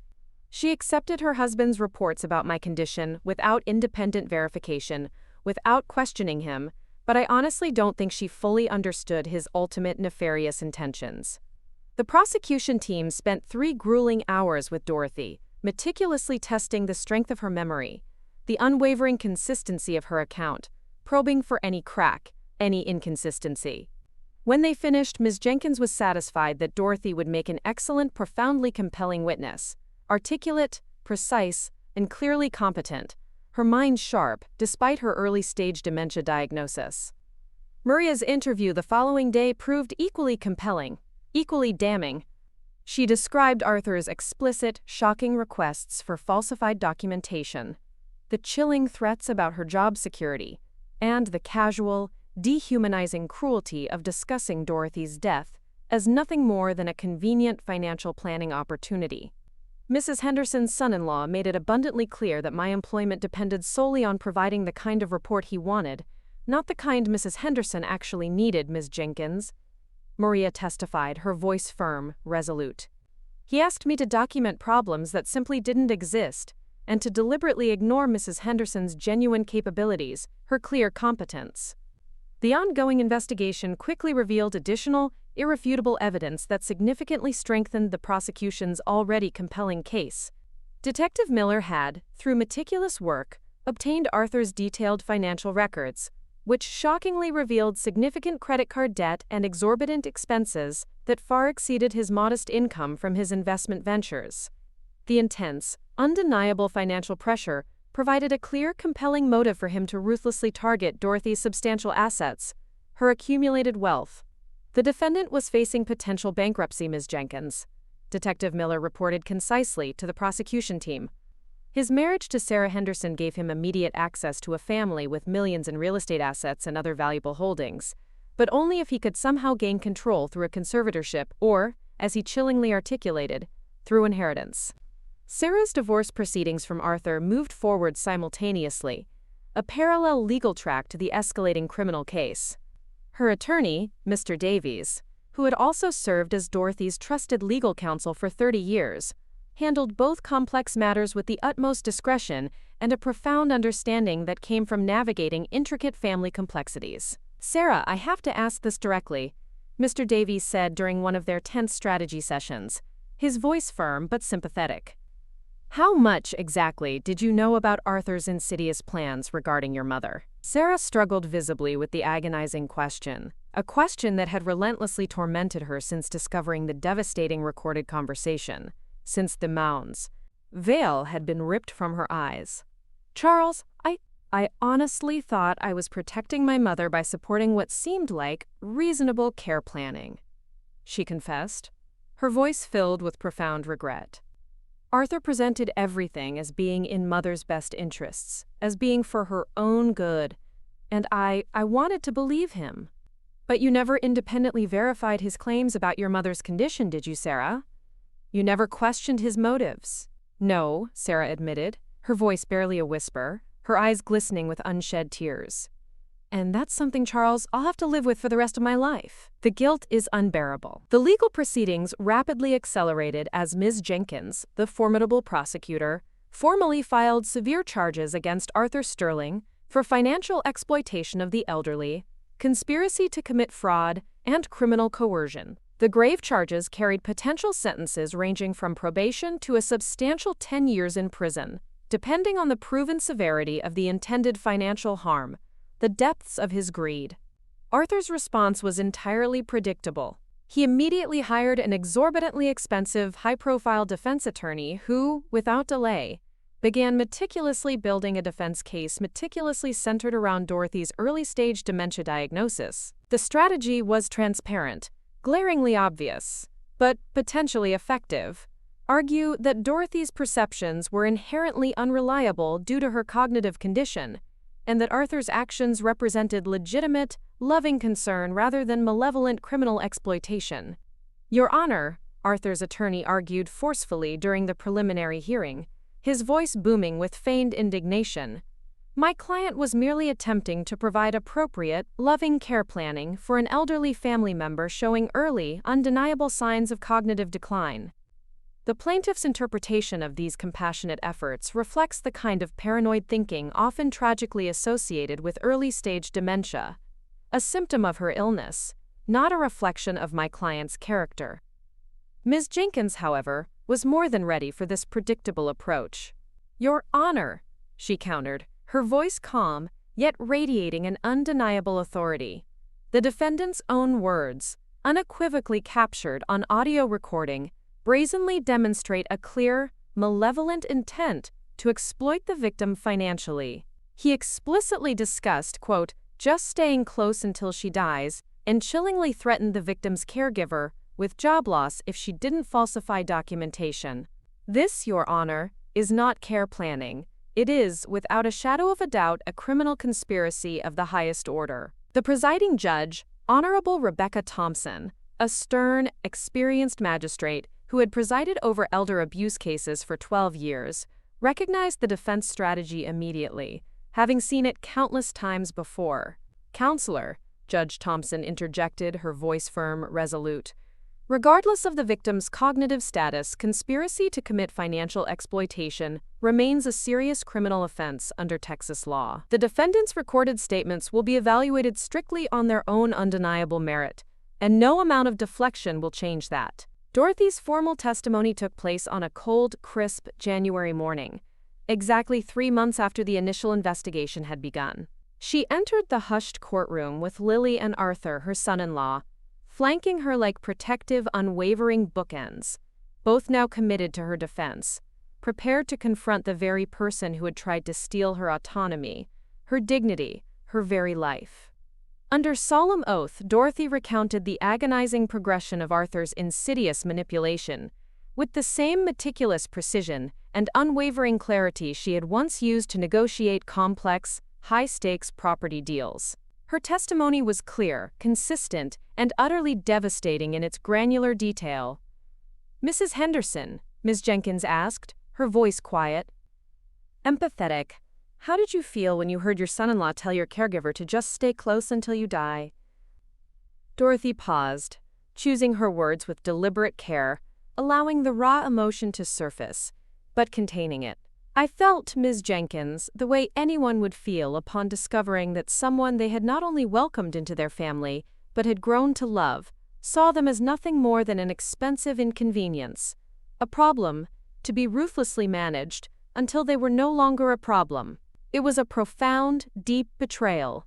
She accepted her husband's reports about my condition without independent verification, without questioning him, but I honestly don't think she fully understood his ultimate nefarious intentions." The prosecution team spent 3 grueling hours with Dorothy, meticulously testing the strength of her memory, the unwavering consistency of her account, probing for any crack, any inconsistency. When they finished, Ms. Jenkins was satisfied that Dorothy would make an excellent, profoundly compelling witness, articulate, precise, and clearly competent, her mind sharp despite her early-stage dementia diagnosis. Maria's interview the following day proved equally compelling, equally damning. She described Arthur's explicit, shocking requests for falsified documentation, the chilling threats about her job security, and the casual, dehumanizing cruelty of discussing Dorothy's death as nothing more than a convenient financial planning opportunity. Mrs. Henderson's son-in-law made it abundantly clear that my employment depended solely on providing the kind of report he wanted, not the kind Mrs. Henderson actually needed, Ms. Jenkins. Maria testified, her voice firm, resolute. "He asked me to document problems that simply didn't exist, and to deliberately ignore Mrs. Henderson's genuine capabilities, her clear competence." The ongoing investigation quickly revealed additional, irrefutable evidence that significantly strengthened the prosecution's already compelling case. Detective Miller had, through meticulous work, obtained Arthur's detailed financial records, which shockingly revealed significant credit card debt and exorbitant expenses that far exceeded his modest income from his investment ventures. The intense, undeniable financial pressure provided a clear, compelling motive for him to ruthlessly target Dorothy's substantial assets, her accumulated wealth. "The defendant was facing potential bankruptcy, Ms. Jenkins," Detective Miller reported concisely to the prosecution team. "His marriage to Sarah Henderson gave him immediate access to a family with millions in real estate assets and other valuable holdings, but only if he could somehow gain control through a conservatorship or, as he chillingly articulated, through inheritance." Sarah's divorce proceedings from Arthur moved forward simultaneously, a parallel legal track to the escalating criminal case. Her attorney, Mr. Davies, who had also served as Dorothy's trusted legal counsel for 30 years, handled both complex matters with the utmost discretion and a profound understanding that came from navigating intricate family complexities. "Sarah, I have to ask this directly," Mr. Davies said during one of their tense strategy sessions, his voice firm but sympathetic. "How much, exactly, did you know about Arthur's insidious plans regarding your mother?" Sarah struggled visibly with the agonizing question, a question that had relentlessly tormented her since discovering the devastating recorded conversation, since the Mound's veil had been ripped from her eyes. "Charles, I honestly thought I was protecting my mother by supporting what seemed like reasonable care planning," she confessed, her voice filled with profound regret. "Arthur presented everything as being in Mother's best interests, as being for her own good, and I wanted to believe him." "But you never independently verified his claims about your mother's condition, did you, Sarah? You never questioned his motives?" "No," Sarah admitted, her voice barely a whisper, her eyes glistening with unshed tears. "And that's something, Charles, I'll have to live with for the rest of my life. The guilt is unbearable." The legal proceedings rapidly accelerated as Ms. Jenkins, the formidable prosecutor, formally filed severe charges against Arthur Sterling for financial exploitation of the elderly, conspiracy to commit fraud, and criminal coercion. The grave charges carried potential sentences ranging from probation to a substantial 10 years in prison, depending on the proven severity of the intended financial harm, the depths of his greed. Arthur's response was entirely predictable. He immediately hired an exorbitantly expensive, high-profile defense attorney who, without delay, began meticulously building a defense case meticulously centered around Dorothy's early-stage dementia diagnosis. The strategy was transparent, glaringly obvious, but potentially effective. Argue that Dorothy's perceptions were inherently unreliable due to her cognitive condition, and that Arthur's actions represented legitimate, loving concern rather than malevolent criminal exploitation. "Your Honor," Arthur's attorney argued forcefully during the preliminary hearing, his voice booming with feigned indignation, "my client was merely attempting to provide appropriate, loving care planning for an elderly family member showing early, undeniable signs of cognitive decline." The plaintiff's interpretation of these compassionate efforts reflects the kind of paranoid thinking often tragically associated with early-stage dementia, a symptom of her illness, not a reflection of my client's character. Ms. Jenkins, however, was more than ready for this predictable approach. "Your Honor," she countered, her voice calm, yet radiating an undeniable authority. The defendant's own words, unequivocally captured on audio recording, brazenly demonstrate a clear, malevolent intent to exploit the victim financially. He explicitly discussed, quote, "just staying close until she dies," and chillingly threatened the victim's caregiver with job loss if she didn't falsify documentation. This, Your Honor, is not care planning. It is, without a shadow of a doubt, a criminal conspiracy of the highest order. The presiding judge, Honorable Rebecca Thompson, a stern, experienced magistrate who had presided over elder abuse cases for 12 years, recognized the defense strategy immediately, having seen it countless times before. "Counselor," Judge Thompson interjected, her voice firm, resolute, "regardless of the victim's cognitive status, conspiracy to commit financial exploitation remains a serious criminal offense under Texas law. The defendant's recorded statements will be evaluated strictly on their own undeniable merit, and no amount of deflection will change that." Dorothy's formal testimony took place on a cold, crisp January morning, exactly 3 months after the initial investigation had begun. She entered the hushed courtroom with Lily and Arthur, her son-in-law, flanking her like protective, unwavering bookends, both now committed to her defense, prepared to confront the very person who had tried to steal her autonomy, her dignity, her very life. Under solemn oath, Dorothy recounted the agonizing progression of Arthur's insidious manipulation, with the same meticulous precision and unwavering clarity she had once used to negotiate complex, high-stakes property deals. Her testimony was clear, consistent, and utterly devastating in its granular detail. "Mrs. Henderson," Ms. Jenkins asked, her voice quiet, empathetic, "how did you feel when you heard your son-in-law tell your caregiver to just stay close until you die?" Dorothy paused, choosing her words with deliberate care, allowing the raw emotion to surface, but containing it. "I felt, Ms. Jenkins, the way anyone would feel upon discovering that someone they had not only welcomed into their family, but had grown to love, saw them as nothing more than an expensive inconvenience, a problem, to be ruthlessly managed, until they were no longer a problem. It was a profound, deep betrayal."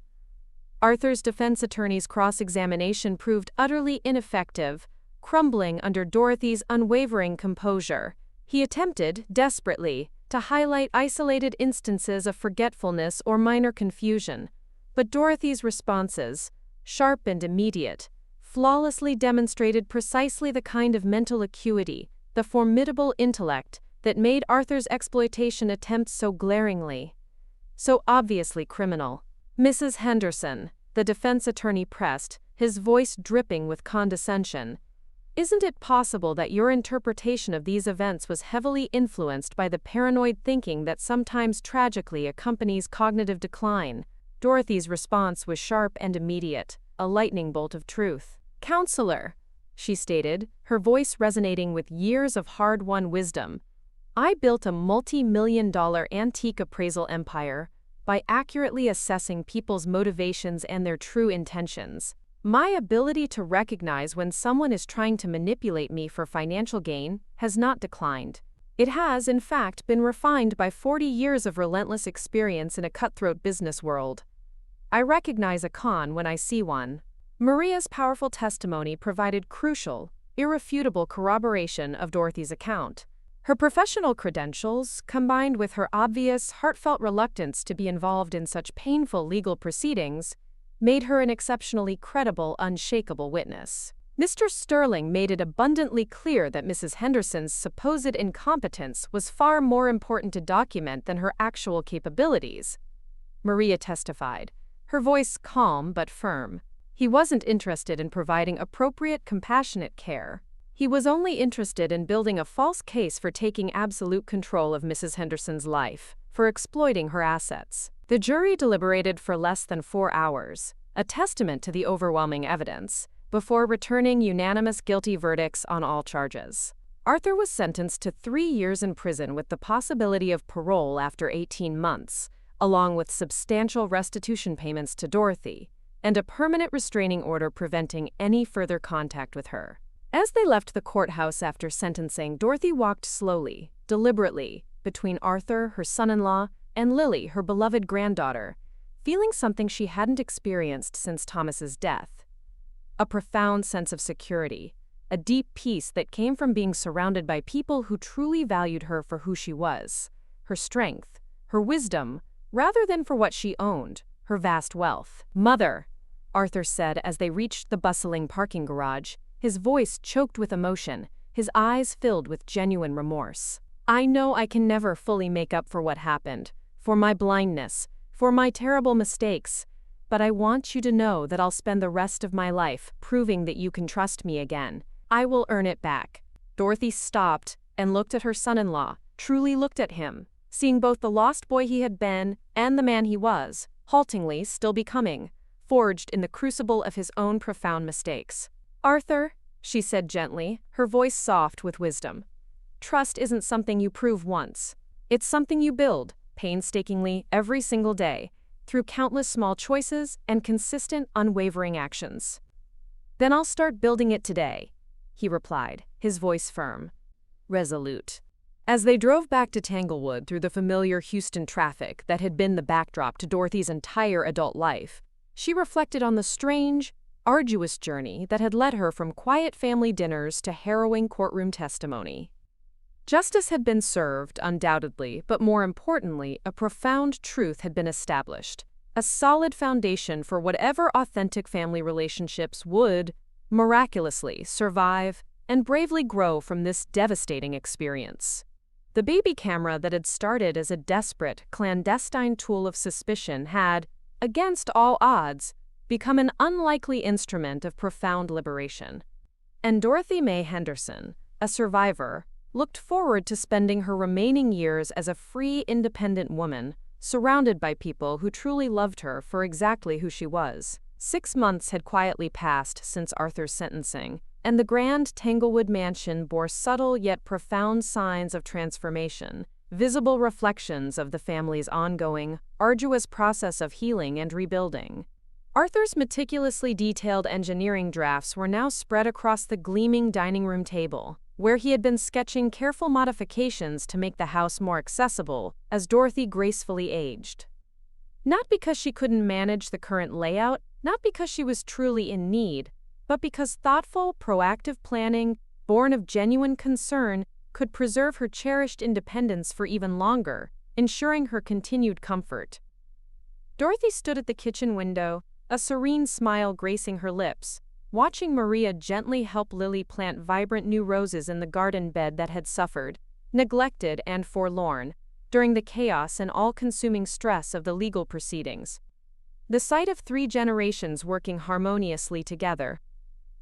Arthur's defense attorney's cross-examination proved utterly ineffective, crumbling under Dorothy's unwavering composure. He attempted, desperately, to highlight isolated instances of forgetfulness or minor confusion, but Dorothy's responses, sharp and immediate, flawlessly demonstrated precisely the kind of mental acuity, the formidable intellect, that made Arthur's exploitation attempt so glaringly, so obviously criminal. "Mrs. Henderson," the defense attorney pressed, his voice dripping with condescension, "isn't it possible that your interpretation of these events was heavily influenced by the paranoid thinking that sometimes tragically accompanies cognitive decline?" Dorothy's response was sharp and immediate, a lightning bolt of truth. "Counselor," she stated, her voice resonating with years of hard-won wisdom, "I built a multi-million-dollar antique appraisal empire by accurately assessing people's motivations and their true intentions. My ability to recognize when someone is trying to manipulate me for financial gain has not declined. It has, in fact, been refined by 40 years of relentless experience in a cutthroat business world." I recognize a con when I see one. Maria's powerful testimony provided crucial, irrefutable corroboration of Dorothy's account. Her professional credentials, combined with her obvious, heartfelt reluctance to be involved in such painful legal proceedings, made her an exceptionally credible, unshakable witness. Mr. Sterling made it abundantly clear that Mrs. Henderson's supposed incompetence was far more important to document than her actual capabilities. Maria testified, her voice calm but firm. He wasn't interested in providing appropriate, compassionate care. He was only interested in building a false case for taking absolute control of Mrs. Henderson's life, for exploiting her assets. The jury deliberated for less than 4 hours, a testament to the overwhelming evidence, before returning unanimous guilty verdicts on all charges. Arthur was sentenced to 3 years in prison with the possibility of parole after 18 months, along with substantial restitution payments to Dorothy, and a permanent restraining order preventing any further contact with her. As they left the courthouse after sentencing, Dorothy walked slowly, deliberately, between Arthur, her son-in-law, and Lily, her beloved granddaughter, feeling something she hadn't experienced since Thomas's death. A profound sense of security, a deep peace that came from being surrounded by people who truly valued her for who she was, her strength, her wisdom, rather than for what she owned, her vast wealth. "Mother," Arthur said as they reached the bustling parking garage, his voice choked with emotion, his eyes filled with genuine remorse. "I know I can never fully make up for what happened, for my blindness, for my terrible mistakes, but I want you to know that I'll spend the rest of my life proving that you can trust me again. I will earn it back." Dorothy stopped and looked at her son-in-law, truly looked at him, seeing both the lost boy he had been and the man he was, haltingly still becoming, forged in the crucible of his own profound mistakes. "Arthur," she said gently, her voice soft with wisdom, "trust isn't something you prove once. It's something you build, painstakingly, every single day, through countless small choices and consistent, unwavering actions." "Then I'll start building it today," he replied, his voice firm, resolute. As they drove back to Tanglewood through the familiar Houston traffic that had been the backdrop to Dorothy's entire adult life, she reflected on the strange, arduous journey that had led her from quiet family dinners to harrowing courtroom testimony. Justice had been served, undoubtedly, but more importantly, a profound truth had been established, a solid foundation for whatever authentic family relationships would, miraculously, survive and bravely grow from this devastating experience. The baby camera that had started as a desperate, clandestine tool of suspicion had, against all odds, become an unlikely instrument of profound liberation. And Dorothy Mae Henderson, a survivor, looked forward to spending her remaining years as a free, independent woman, surrounded by people who truly loved her for exactly who she was. 6 months had quietly passed since Arthur's sentencing, and the grand Tanglewood mansion bore subtle yet profound signs of transformation, visible reflections of the family's ongoing, arduous process of healing and rebuilding. Arthur's meticulously detailed engineering drafts were now spread across the gleaming dining room table, where he had been sketching careful modifications to make the house more accessible as Dorothy gracefully aged. Not because she couldn't manage the current layout, not because she was truly in need, but because thoughtful, proactive planning, born of genuine concern, could preserve her cherished independence for even longer, ensuring her continued comfort. Dorothy stood at the kitchen window, a serene smile gracing her lips, watching Maria gently help Lily plant vibrant new roses in the garden bed that had suffered, neglected and forlorn, during the chaos and all-consuming stress of the legal proceedings. The sight of 3 generations working harmoniously together,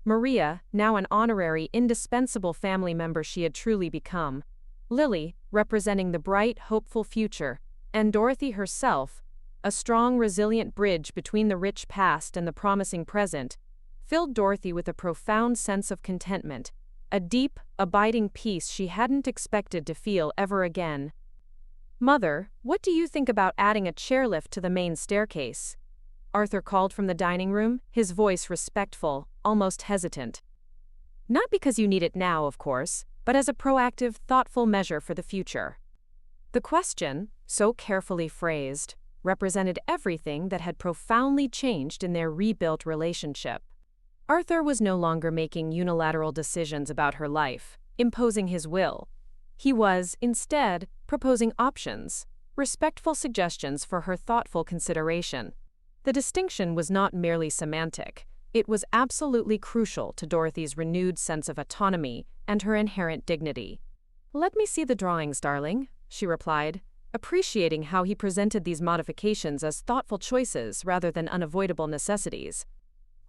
Maria, now an honorary, indispensable family member she had truly become, Lily, representing the bright, hopeful future, and Dorothy herself, a strong, resilient bridge between the rich past and the promising present, filled Dorothy with a profound sense of contentment, a deep, abiding peace she hadn't expected to feel ever again. "Mother, what do you think about adding a chairlift to the main staircase?" Arthur called from the dining room, his voice respectful, almost hesitant. "Not because you need it now, of course, but as a proactive, thoughtful measure for the future." The question, so carefully phrased, represented everything that had profoundly changed in their rebuilt relationship. Arthur was no longer making unilateral decisions about her life, imposing his will. He was, instead, proposing options, respectful suggestions for her thoughtful consideration. The distinction was not merely semantic. It was absolutely crucial to Dorothy's renewed sense of autonomy and her inherent dignity. "Let me see the drawings, darling," she replied, appreciating how he presented these modifications as thoughtful choices rather than unavoidable necessities.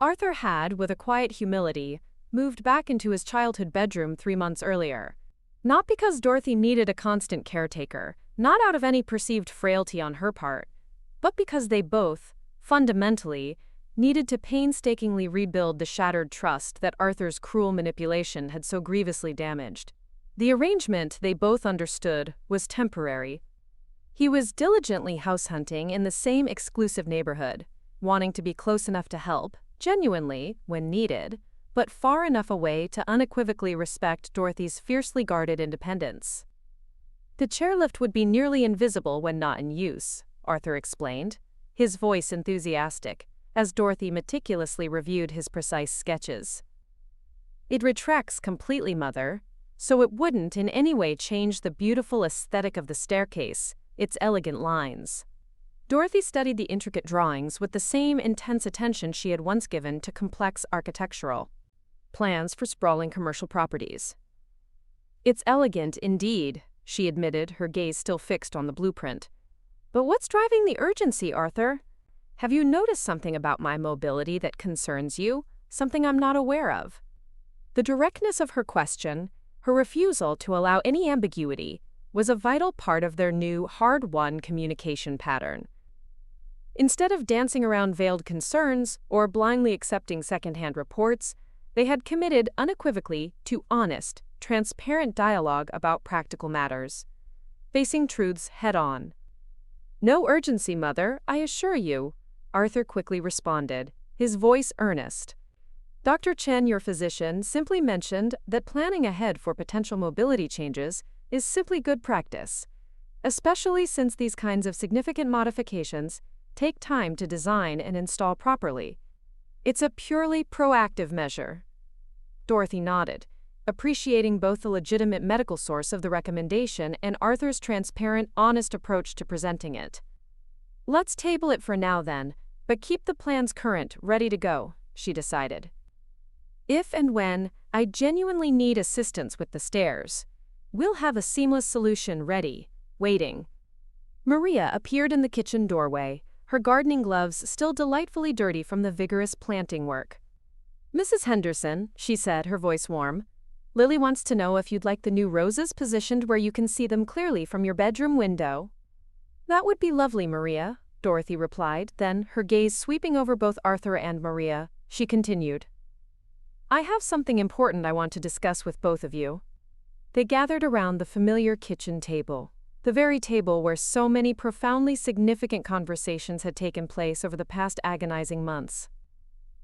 Arthur had, with a quiet humility, moved back into his childhood bedroom 3 months earlier. Not because Dorothy needed a constant caretaker, not out of any perceived frailty on her part, but because they both, fundamentally, needed to painstakingly rebuild the shattered trust that Arthur's cruel manipulation had so grievously damaged. The arrangement, they both understood, was temporary. He was diligently house hunting in the same exclusive neighborhood, wanting to be close enough to help, genuinely, when needed, but far enough away to unequivocally respect Dorothy's fiercely guarded independence. The chairlift would be nearly invisible when not in use, Arthur explained, his voice enthusiastic, as Dorothy meticulously reviewed his precise sketches. "It retracts completely, Mother, so it wouldn't in any way change the beautiful aesthetic of the staircase, its elegant lines." Dorothy studied the intricate drawings with the same intense attention she had once given to complex architectural plans for sprawling commercial properties. "It's elegant indeed," she admitted, her gaze still fixed on the blueprint. "But what's driving the urgency, Arthur? Have you noticed something about my mobility that concerns you, something I'm not aware of?" The directness of her question, her refusal to allow any ambiguity, was a vital part of their new, hard-won communication pattern. Instead of dancing around veiled concerns or blindly accepting second-hand reports, they had committed unequivocally to honest, transparent dialogue about practical matters, facing truths head-on. "No urgency, Mother, I assure you," Arthur quickly responded, his voice earnest. "Dr. Chen, your physician, simply mentioned that planning ahead for potential mobility changes is simply good practice, especially since these kinds of significant modifications take time to design and install properly. It's a purely proactive measure." Dorothy nodded, appreciating both the legitimate medical source of the recommendation and Arthur's transparent, honest approach to presenting it. "Let's table it for now then, but keep the plans current, ready to go," she decided. "If and when I genuinely need assistance with the stairs, we'll have a seamless solution ready, waiting." Maria appeared in the kitchen doorway, her gardening gloves still delightfully dirty from the vigorous planting work. "Mrs. Henderson," she said, her voice warm, "Lily wants to know if you'd like the new roses positioned where you can see them clearly from your bedroom window." "That would be lovely, Maria," Dorothy replied, then, her gaze sweeping over both Arthur and Maria, she continued, "I have something important I want to discuss with both of you." They gathered around the familiar kitchen table, the very table where so many profoundly significant conversations had taken place over the past agonizing months.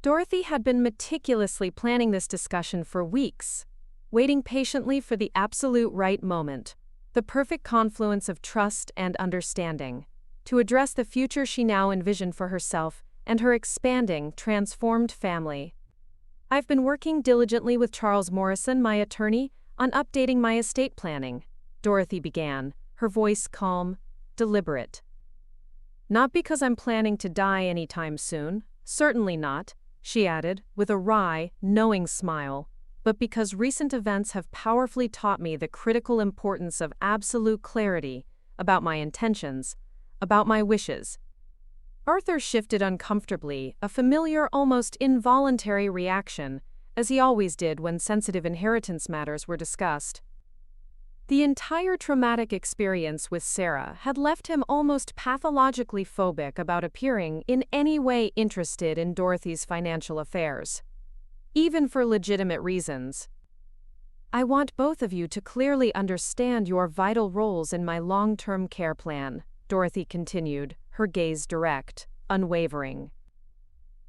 Dorothy had been meticulously planning this discussion for weeks, waiting patiently for the absolute right moment, the perfect confluence of trust and understanding, to address the future she now envisioned for herself and her expanding, transformed family. "I've been working diligently with Charles Morrison, my attorney, on updating my estate planning," Dorothy began, her voice calm, deliberate. "Not because I'm planning to die anytime soon, certainly not," she added, with a wry, knowing smile, "but because recent events have powerfully taught me the critical importance of absolute clarity about my intentions, about my wishes." Arthur shifted uncomfortably, a familiar, almost involuntary reaction, as he always did when sensitive inheritance matters were discussed. The entire traumatic experience with Sarah had left him almost pathologically phobic about appearing in any way interested in Dorothy's financial affairs, even for legitimate reasons. "I want both of you to clearly understand your vital roles in my long-term care plan," Dorothy continued, her gaze direct, unwavering.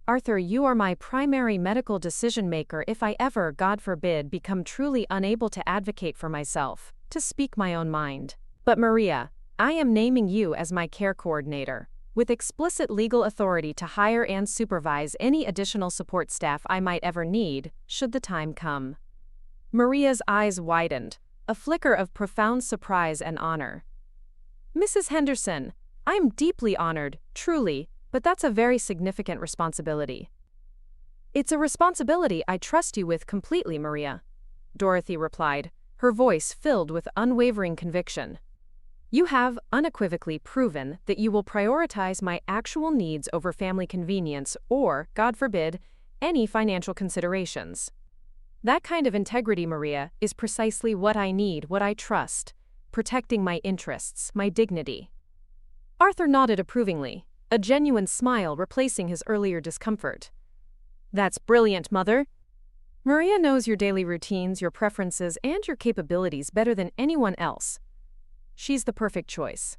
"Arthur, you are my primary medical decision-maker if I ever, God forbid, become truly unable to advocate for myself, to speak my own mind. But Maria, I am naming you as my care coordinator. with explicit legal authority to hire and supervise any additional support staff I might ever need, should the time come. Maria's eyes widened, a flicker of profound surprise and honor. Mrs. Henderson, I'm deeply honored, truly, but that's a very significant responsibility. It's a responsibility I trust you with completely, Maria, Dorothy replied, her voice filled with unwavering conviction. You have unequivocally proven that you will prioritize my actual needs over family convenience or, God forbid, any financial considerations. That kind of integrity, Maria, is precisely what I need, what I trust, protecting my interests, my dignity. Arthur nodded approvingly, a genuine smile replacing his earlier discomfort. That's brilliant, Mother. Maria knows your daily routines, your preferences, and your capabilities better than anyone else. She's the perfect choice.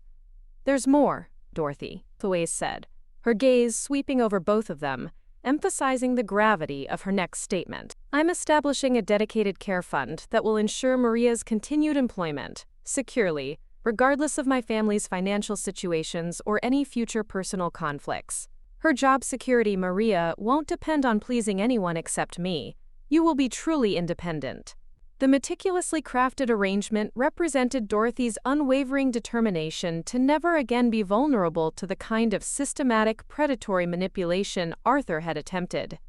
There's more, Dorothy, Thwaites said, her gaze sweeping over both of them, emphasizing the gravity of her next statement. I'm establishing a dedicated care fund that will ensure Maria's continued employment, securely, regardless of my family's financial situations or any future personal conflicts. Her job security, Maria, won't depend on pleasing anyone except me. You will be truly independent. The meticulously crafted arrangement represented Dorothy's unwavering determination to never again be vulnerable to the kind of systematic predatory manipulation Arthur had attempted.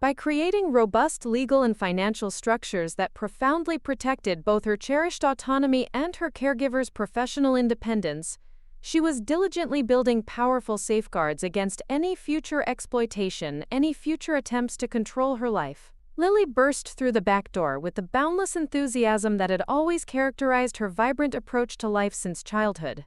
By creating robust legal and financial structures that profoundly protected both her cherished autonomy and her caregiver's professional independence, she was diligently building powerful safeguards against any future exploitation, any future attempts to control her life. Lily burst through the back door with the boundless enthusiasm that had always characterized her vibrant approach to life since childhood.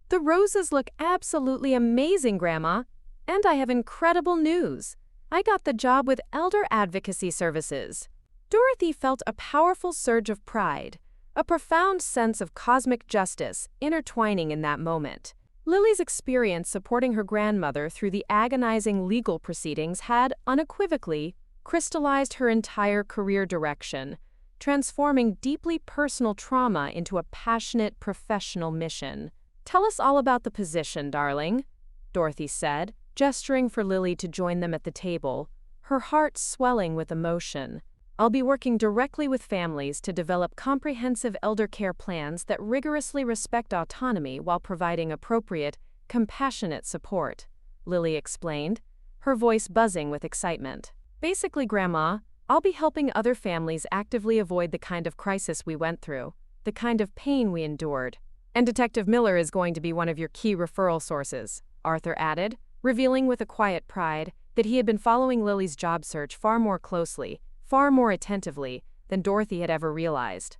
The roses look absolutely amazing, Grandma, and I have incredible news. I got the job with Elder Advocacy Services. Dorothy felt a powerful surge of pride, a profound sense of cosmic justice intertwining in that moment. Lily's experience supporting her grandmother through the agonizing legal proceedings had, unequivocally, crystallized her entire career direction, transforming deeply personal trauma into a passionate professional mission. Tell us all about the position, darling, Dorothy said, gesturing for Lily to join them at the table, her heart swelling with emotion. I'll be working directly with families to develop comprehensive elder care plans that rigorously respect autonomy while providing appropriate, compassionate support, Lily explained, her voice buzzing with excitement. Basically, Grandma, I'll be helping other families actively avoid the kind of crisis we went through, the kind of pain we endured. And Detective Miller is going to be one of your key referral sources, Arthur added, revealing with a quiet pride that he had been following Lily's job search far more closely, far more attentively, than Dorothy had ever realized.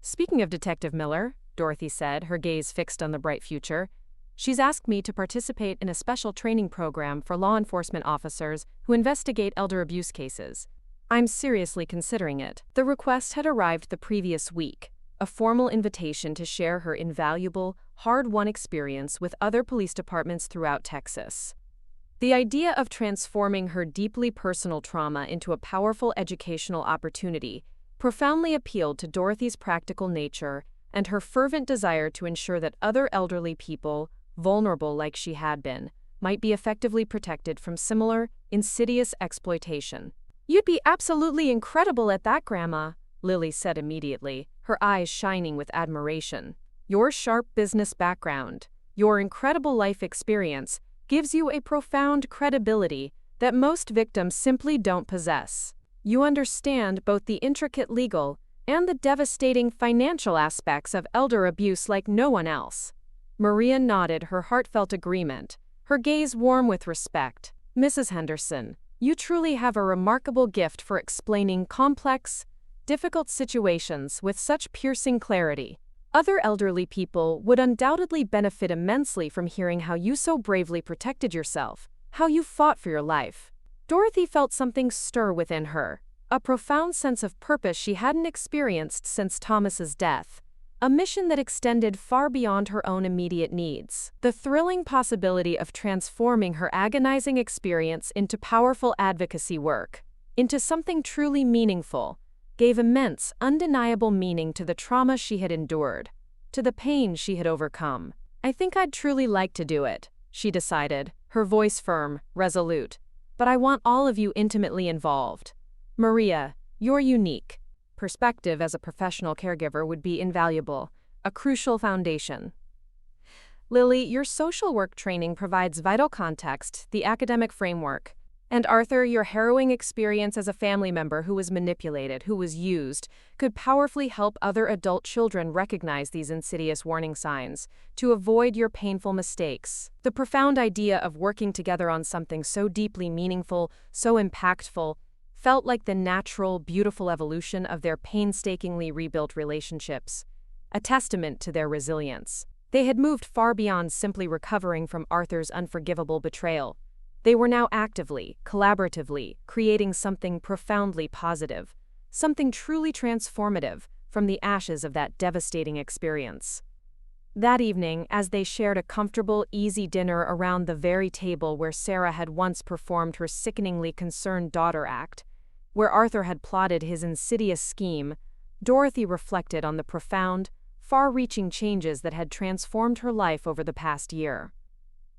Speaking of Detective Miller, Dorothy said, her gaze fixed on the bright future, she's asked me to participate in a special training program for law enforcement officers who investigate elder abuse cases. I'm seriously considering it. The request had arrived the previous week, a formal invitation to share her invaluable, hard-won experience with other police departments throughout Texas. The idea of transforming her deeply personal trauma into a powerful educational opportunity profoundly appealed to Dorothy's practical nature and her fervent desire to ensure that other elderly people, vulnerable like she had been, might be effectively protected from similar, insidious exploitation. You'd be absolutely incredible at that, Grandma, Lily said immediately, her eyes shining with admiration. Your sharp business background, your incredible life experience, gives you a profound credibility that most victims simply don't possess. You understand both the intricate legal and the devastating financial aspects of elder abuse like no one else. Maria nodded her heartfelt agreement, her gaze warm with respect. Mrs. Henderson, you truly have a remarkable gift for explaining complex, difficult situations with such piercing clarity. Other elderly people would undoubtedly benefit immensely from hearing how you so bravely protected yourself, how you fought for your life. Dorothy felt something stir within her, a profound sense of purpose she hadn't experienced since Thomas's death, a mission that extended far beyond her own immediate needs. The thrilling possibility of transforming her agonizing experience into powerful advocacy work, into something truly meaningful, gave immense, undeniable meaning to the trauma she had endured, to the pain she had overcome. I think I'd truly like to do it, she decided, her voice firm, resolute. "But I want all of you intimately involved. Maria, you're unique. Perspective as a professional caregiver would be invaluable, a crucial foundation. Lily, your social work training provides vital context, the academic framework. And Arthur, your harrowing experience as a family member who was manipulated, who was used, could powerfully help other adult children recognize these insidious warning signs, to avoid your painful mistakes." The profound idea of working together on something so deeply meaningful, so impactful, felt like the natural, beautiful evolution of their painstakingly rebuilt relationships, a testament to their resilience. They had moved far beyond simply recovering from Arthur's unforgivable betrayal. They were now actively, collaboratively, creating something profoundly positive, something truly transformative from the ashes of that devastating experience. That evening, as they shared a comfortable, easy dinner around the very table where Sarah had once performed her sickeningly concerned daughter act, where Arthur had plotted his insidious scheme, Dorothy reflected on the profound, far-reaching changes that had transformed her life over the past year.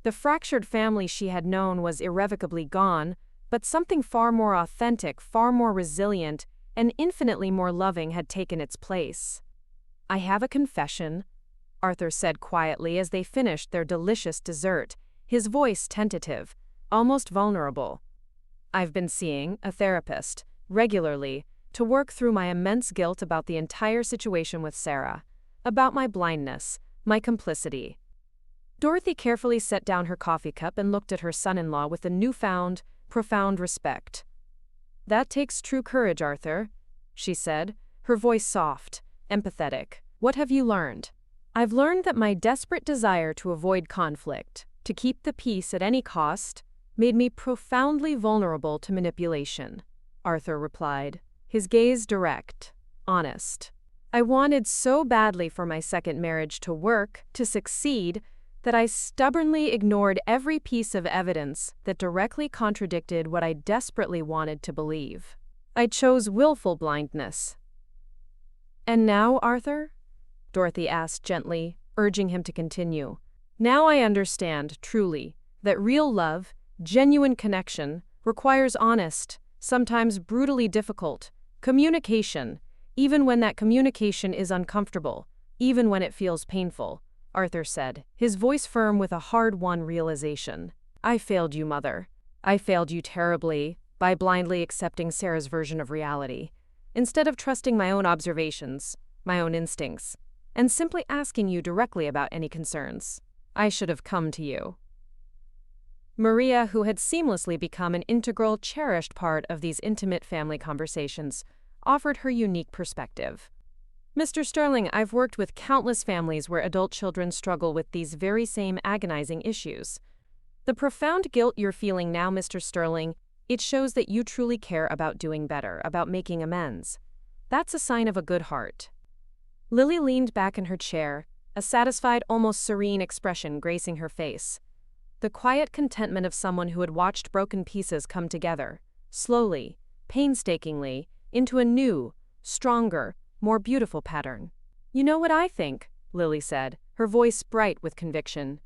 The fractured family she had known was irrevocably gone, but something far more authentic, far more resilient, and infinitely more loving had taken its place. "I have a confession," Arthur said quietly as they finished their delicious dessert, his voice tentative, almost vulnerable. "I've been seeing a therapist, regularly, to work through my immense guilt about the entire situation with Sarah, about my blindness, my complicity." Dorothy carefully set down her coffee cup and looked at her son-in-law with a newfound, profound respect. "That takes true courage, Arthur," she said, her voice soft, empathetic. "What have you learned?" "I've learned that my desperate desire to avoid conflict, to keep the peace at any cost, made me profoundly vulnerable to manipulation," Arthur replied, his gaze direct, honest. "I wanted so badly for my second marriage to work, to succeed, that I stubbornly ignored every piece of evidence that directly contradicted what I desperately wanted to believe. I chose willful blindness." "And now, Arthur?" Dorothy asked gently, urging him to continue. "Now I understand, truly, that real love, genuine connection, requires honest, sometimes brutally difficult, communication, even when that communication is uncomfortable, even when it feels painful," Arthur said, his voice firm with a hard-won realization. "I failed you, Mother. I failed you terribly by blindly accepting Sarah's version of reality, instead of trusting my own observations, my own instincts, and simply asking you directly about any concerns. I should have come to you." Maria, who had seamlessly become an integral, cherished part of these intimate family conversations, offered her unique perspective. "Mr. Sterling, I've worked with countless families where adult children struggle with these very same agonizing issues. The profound guilt you're feeling now, Mr. Sterling, it shows that you truly care about doing better, about making amends. That's a sign of a good heart." Lily leaned back in her chair, a satisfied, almost serene expression gracing her face. The quiet contentment of someone who had watched broken pieces come together, slowly, painstakingly, into a new, stronger, more beautiful pattern. "You know what I think?" Lily said, her voice bright with conviction.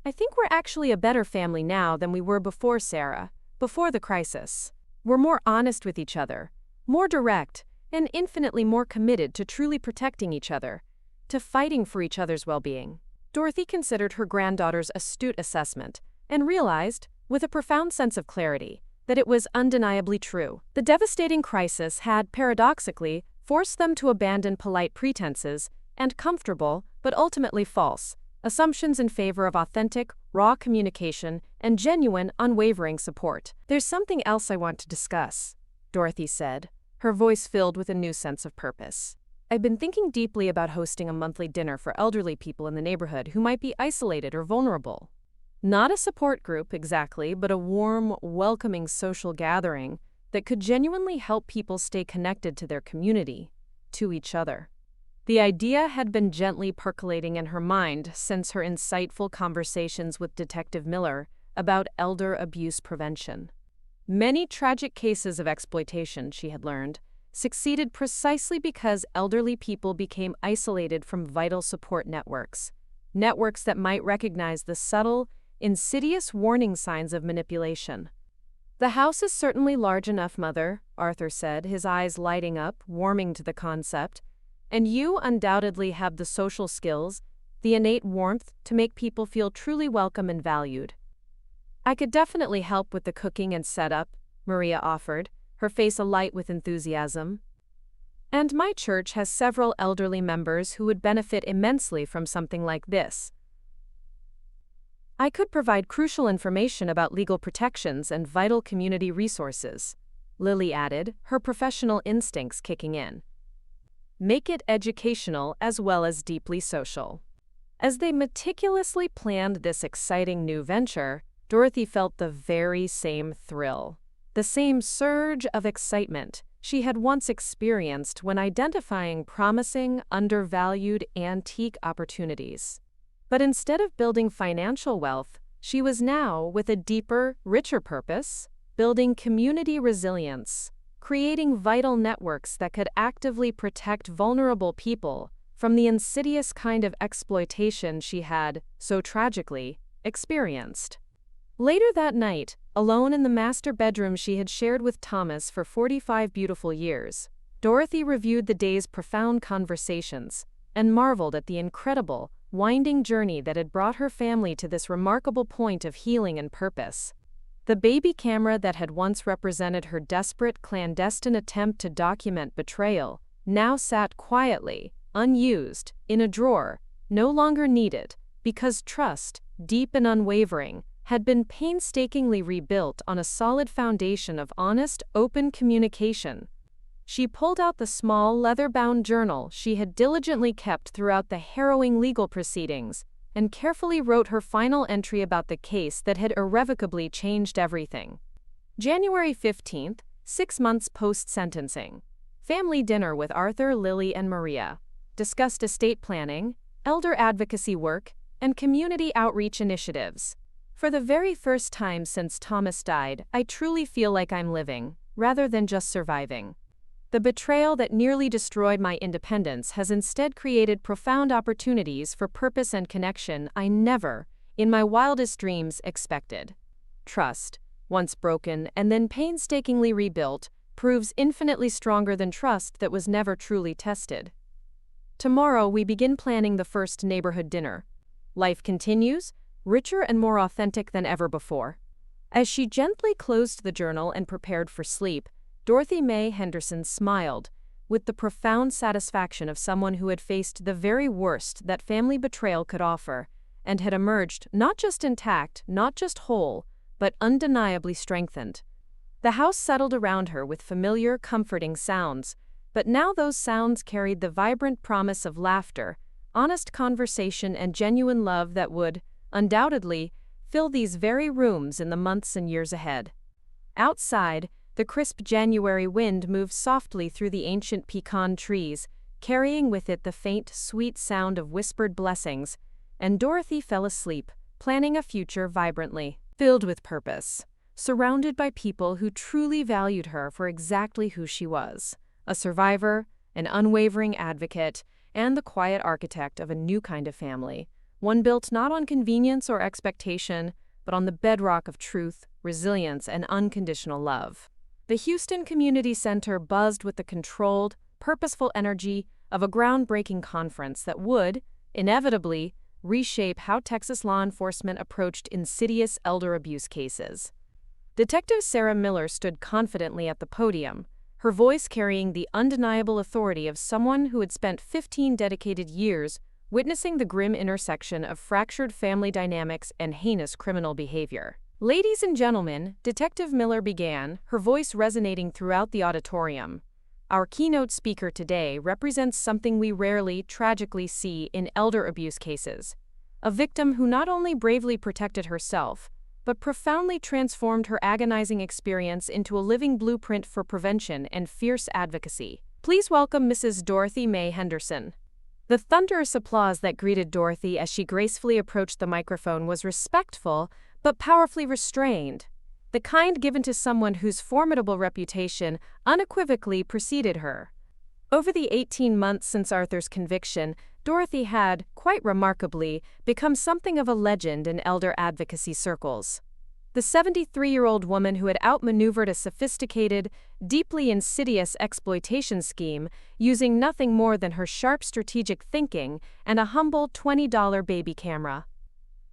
"I think we're actually a better family now than we were before Sarah, before the crisis. We're more honest with each other, more direct, and infinitely more committed to truly protecting each other, to fighting for each other's well-being." Dorothy considered her granddaughter's astute assessment and realized, with a profound sense of clarity, that it was undeniably true. The devastating crisis had, paradoxically, forced them to abandon polite pretenses and comfortable, but ultimately false, assumptions in favor of authentic, raw communication and genuine, unwavering support. "There's something else I want to discuss," Dorothy said, her voice filled with a new sense of purpose. "I've been thinking deeply about hosting a monthly dinner for elderly people in the neighborhood who might be isolated or vulnerable. Not a support group, exactly, but a warm, welcoming social gathering that could genuinely help people stay connected to their community, to each other." The idea had been gently percolating in her mind since her insightful conversations with Detective Miller about elder abuse prevention. Many tragic cases of exploitation, she had learned, succeeded precisely because elderly people became isolated from vital support networks, networks that might recognize the subtle, insidious warning signs of manipulation. "The house is certainly large enough, Mother," Arthur said, his eyes lighting up, warming to the concept. "And you undoubtedly have the social skills, the innate warmth to make people feel truly welcome and valued." "I could definitely help with the cooking and setup," Maria offered, her face alight with enthusiasm. "And my church has several elderly members who would benefit immensely from something like this. I could provide crucial information about legal protections and vital community resources," Lily added, her professional instincts kicking in. "Make it educational as well as deeply social." As they meticulously planned this exciting new venture, Dorothy felt the very same thrill, the same surge of excitement she had once experienced when identifying promising, undervalued antique opportunities. But instead of building financial wealth, she was now, with a deeper, richer purpose, building community resilience, creating vital networks that could actively protect vulnerable people from the insidious kind of exploitation she had, so tragically, experienced. Later that night, alone in the master bedroom she had shared with Thomas for 45 beautiful years, Dorothy reviewed the day's profound conversations and marveled at the incredible, winding journey that had brought her family to this remarkable point of healing and purpose. The baby camera that had once represented her desperate, clandestine attempt to document betrayal now sat quietly, unused, in a drawer, no longer needed, because trust, deep and unwavering, had been painstakingly rebuilt on a solid foundation of honest, open communication. She pulled out the small, leather-bound journal she had diligently kept throughout the harrowing legal proceedings and carefully wrote her final entry about the case that had irrevocably changed everything. January 15th, 6 months post-sentencing. Family dinner with Arthur, Lily, and Maria. Discussed estate planning, elder advocacy work, and community outreach initiatives. "For the very first time since Thomas died, I truly feel like I'm living, rather than just surviving. The betrayal that nearly destroyed my independence has instead created profound opportunities for purpose and connection I never, in my wildest dreams, expected. Trust, once broken and then painstakingly rebuilt, proves infinitely stronger than trust that was never truly tested. Tomorrow we begin planning the first neighborhood dinner. Life continues, richer and more authentic than ever before." As she gently closed the journal and prepared for sleep, Dorothy Mae Henderson smiled, with the profound satisfaction of someone who had faced the very worst that family betrayal could offer, and had emerged not just intact, not just whole, but undeniably strengthened. The house settled around her with familiar, comforting sounds, but now those sounds carried the vibrant promise of laughter, honest conversation, and genuine love that would, undoubtedly, fill these very rooms in the months and years ahead. Outside, the crisp January wind moved softly through the ancient pecan trees, carrying with it the faint, sweet sound of whispered blessings, and Dorothy fell asleep, planning a future vibrantly, filled with purpose, surrounded by people who truly valued her for exactly who she was, a survivor, an unwavering advocate, and the quiet architect of a new kind of family, one built not on convenience or expectation, but on the bedrock of truth, resilience, and unconditional love. The Houston Community Center buzzed with the controlled, purposeful energy of a groundbreaking conference that would, inevitably, reshape how Texas law enforcement approached insidious elder abuse cases. Detective Sarah Miller stood confidently at the podium, her voice carrying the undeniable authority of someone who had spent 15 dedicated years witnessing the grim intersection of fractured family dynamics and heinous criminal behavior. "Ladies and gentlemen," Detective Miller began, her voice resonating throughout the auditorium. "Our keynote speaker today represents something we rarely, tragically see in elder abuse cases. A victim who not only bravely protected herself, but profoundly transformed her agonizing experience into a living blueprint for prevention and fierce advocacy. Please welcome Mrs. Dorothy Mae Henderson." The thunderous applause that greeted Dorothy as she gracefully approached the microphone was respectful, but powerfully restrained, the kind given to someone whose formidable reputation unequivocally preceded her. Over the 18 months since Arthur's conviction, Dorothy had, quite remarkably, become something of a legend in elder advocacy circles. The 73-year-old woman who had outmaneuvered a sophisticated, deeply insidious exploitation scheme using nothing more than her sharp strategic thinking and a humble $20 baby camera.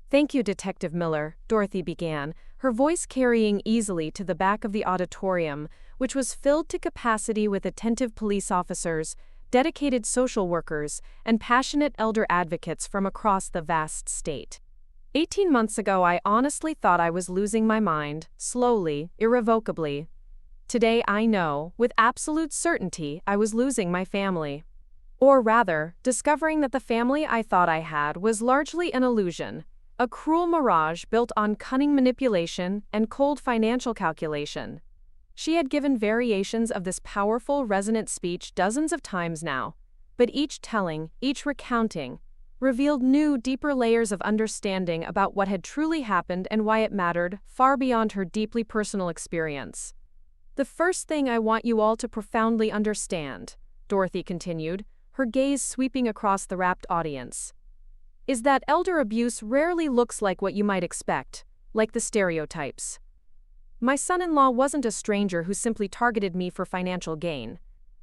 "Thank you, Detective Miller," Dorothy began, her voice carrying easily to the back of the auditorium, which was filled to capacity with attentive police officers, dedicated social workers, and passionate elder advocates from across the vast state. 18 months ago, I honestly thought I was losing my mind, slowly, irrevocably. Today, I know, with absolute certainty, I was losing my family. Or rather, discovering that the family I thought I had was largely an illusion, a cruel mirage built on cunning manipulation and cold financial calculation. She had given variations of this powerful, resonant speech dozens of times now, but each telling, each recounting, revealed new, deeper layers of understanding about what had truly happened and why it mattered, far beyond her deeply personal experience. "The first thing I want you all to profoundly understand," Dorothy continued, her gaze sweeping across the rapt audience, "is that elder abuse rarely looks like what you might expect, like the stereotypes. My son-in-law wasn't a stranger who simply targeted me for financial gain.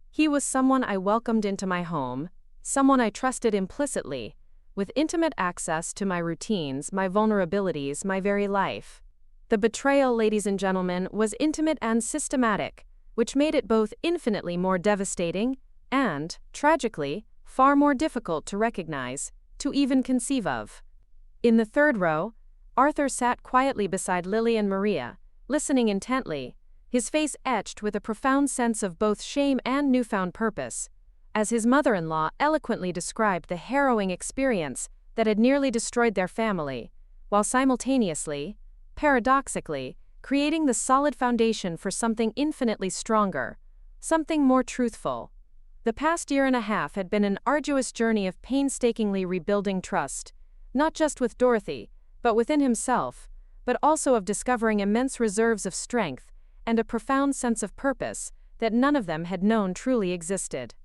He was someone I welcomed into my home, someone I trusted implicitly, with intimate access to my routines, my vulnerabilities, my very life. The betrayal, ladies and gentlemen, was intimate and systematic, which made it both infinitely more devastating and, tragically, far more difficult to recognize, to even conceive of." In the third row, Arthur sat quietly beside Lily and Maria, listening intently, his face etched with a profound sense of both shame and newfound purpose, as his mother-in-law eloquently described the harrowing experience that had nearly destroyed their family, while simultaneously, paradoxically, creating the solid foundation for something infinitely stronger, something more truthful. The past year and a half had been an arduous journey of painstakingly rebuilding trust, not just with Dorothy, but within himself, but also of discovering immense reserves of strength and a profound sense of purpose that none of them had known truly existed.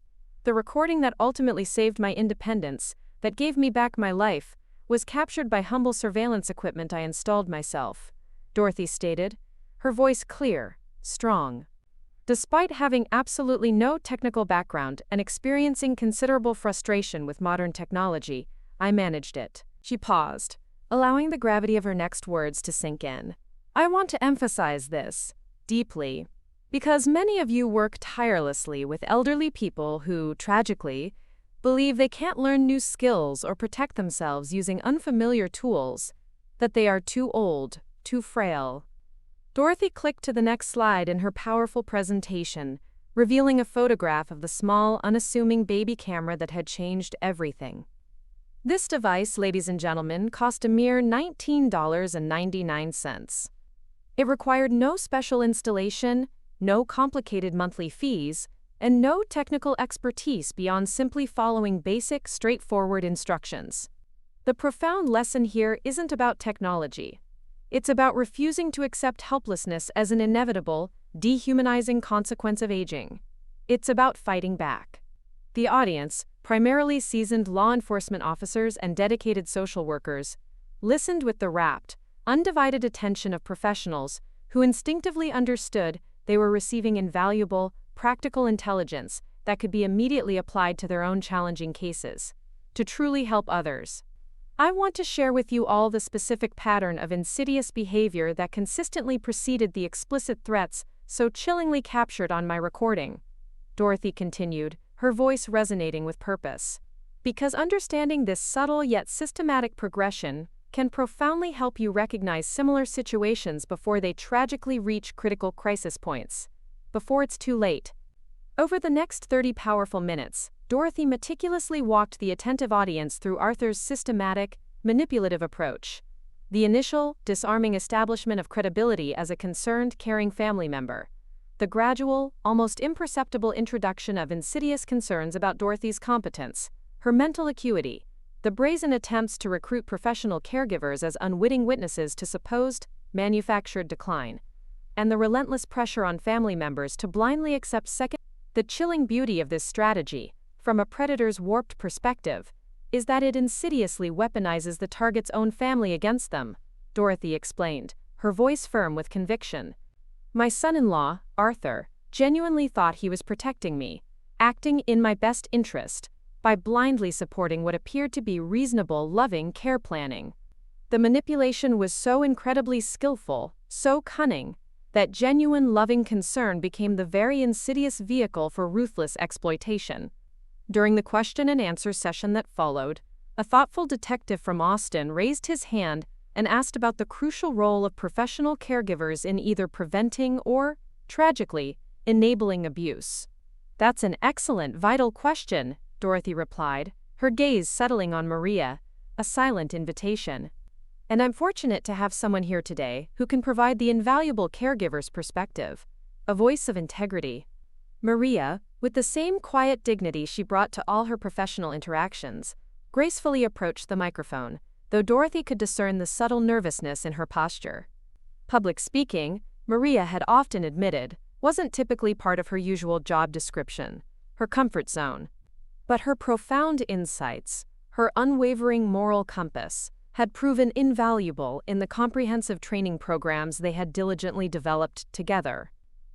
"The recording that ultimately saved my independence, that gave me back my life, was captured by humble surveillance equipment I installed myself," Dorothy stated, her voice clear, strong. "Despite having absolutely no technical background and experiencing considerable frustration with modern technology, I managed it." She paused, allowing the gravity of her next words to sink in. "I want to emphasize this, deeply, because many of you work tirelessly with elderly people who, tragically, believe they can't learn new skills or protect themselves using unfamiliar tools, that they are too old, too frail." Dorothy clicked to the next slide in her powerful presentation, revealing a photograph of the small, unassuming baby camera that had changed everything. This device, ladies and gentlemen, cost a mere $19.99. It required no special installation, no complicated monthly fees, and no technical expertise beyond simply following basic, straightforward instructions. The profound lesson here isn't about technology. It's about refusing to accept helplessness as an inevitable, dehumanizing consequence of aging. It's about fighting back. The audience, primarily seasoned law enforcement officers and dedicated social workers, listened with the rapt, undivided attention of professionals who instinctively understood they were receiving invaluable, practical intelligence that could be immediately applied to their own challenging cases, to truly help others. I want to share with you all the specific pattern of insidious behavior that consistently preceded the explicit threats so chillingly captured on my recording," Dorothy continued, her voice resonating with purpose. "Because understanding this subtle yet systematic progression can profoundly help you recognize similar situations before they tragically reach critical crisis points, before it's too late." Over the next 30 powerful minutes, Dorothy meticulously walked the attentive audience through Arthur's systematic, manipulative approach. The initial, disarming establishment of credibility as a concerned, caring family member. The gradual, almost imperceptible introduction of insidious concerns about Dorothy's competence, her mental acuity, the brazen attempts to recruit professional caregivers as unwitting witnesses to supposed, manufactured decline, and the relentless pressure on family members to blindly accept the chilling beauty of this strategy, from a predator's warped perspective, is that it insidiously weaponizes the target's own family against them, Dorothy explained, her voice firm with conviction. My son-in-law, Arthur, genuinely thought he was protecting me, acting in my best interest, by blindly supporting what appeared to be reasonable, loving care planning. The manipulation was so incredibly skillful, so cunning, that genuine loving concern became the very insidious vehicle for ruthless exploitation. During the question and answer session that followed, a thoughtful detective from Austin raised his hand and asked about the crucial role of professional caregivers in either preventing or, tragically, enabling abuse. That's an excellent, vital question, Dorothy replied, her gaze settling on Maria, a silent invitation. And I'm fortunate to have someone here today who can provide the invaluable caregiver's perspective, a voice of integrity. Maria, with the same quiet dignity she brought to all her professional interactions, gracefully approached the microphone, though Dorothy could discern the subtle nervousness in her posture. Public speaking, Maria had often admitted, wasn't typically part of her usual job description, her comfort zone. But her profound insights, her unwavering moral compass, had proven invaluable in the comprehensive training programs they had diligently developed together.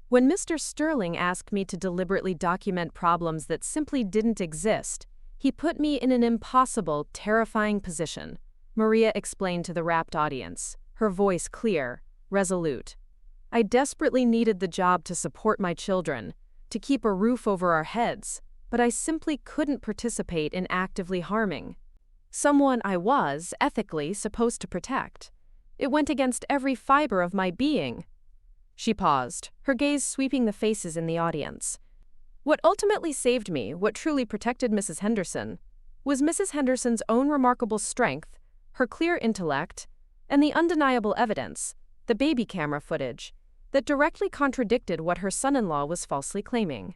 When Mr. Sterling asked me to deliberately document problems that simply didn't exist, he put me in an impossible, terrifying position, Maria explained to the rapt audience, her voice clear, resolute. I desperately needed the job to support my children, to keep a roof over our heads, but I simply couldn't participate in actively harming someone I was, ethically, supposed to protect. It went against every fiber of my being. She paused, her gaze sweeping the faces in the audience. What ultimately saved me, what truly protected Mrs. Henderson, was Mrs. Henderson's own remarkable strength, her clear intellect, and the undeniable evidence, the baby camera footage, that directly contradicted what her son-in-law was falsely claiming.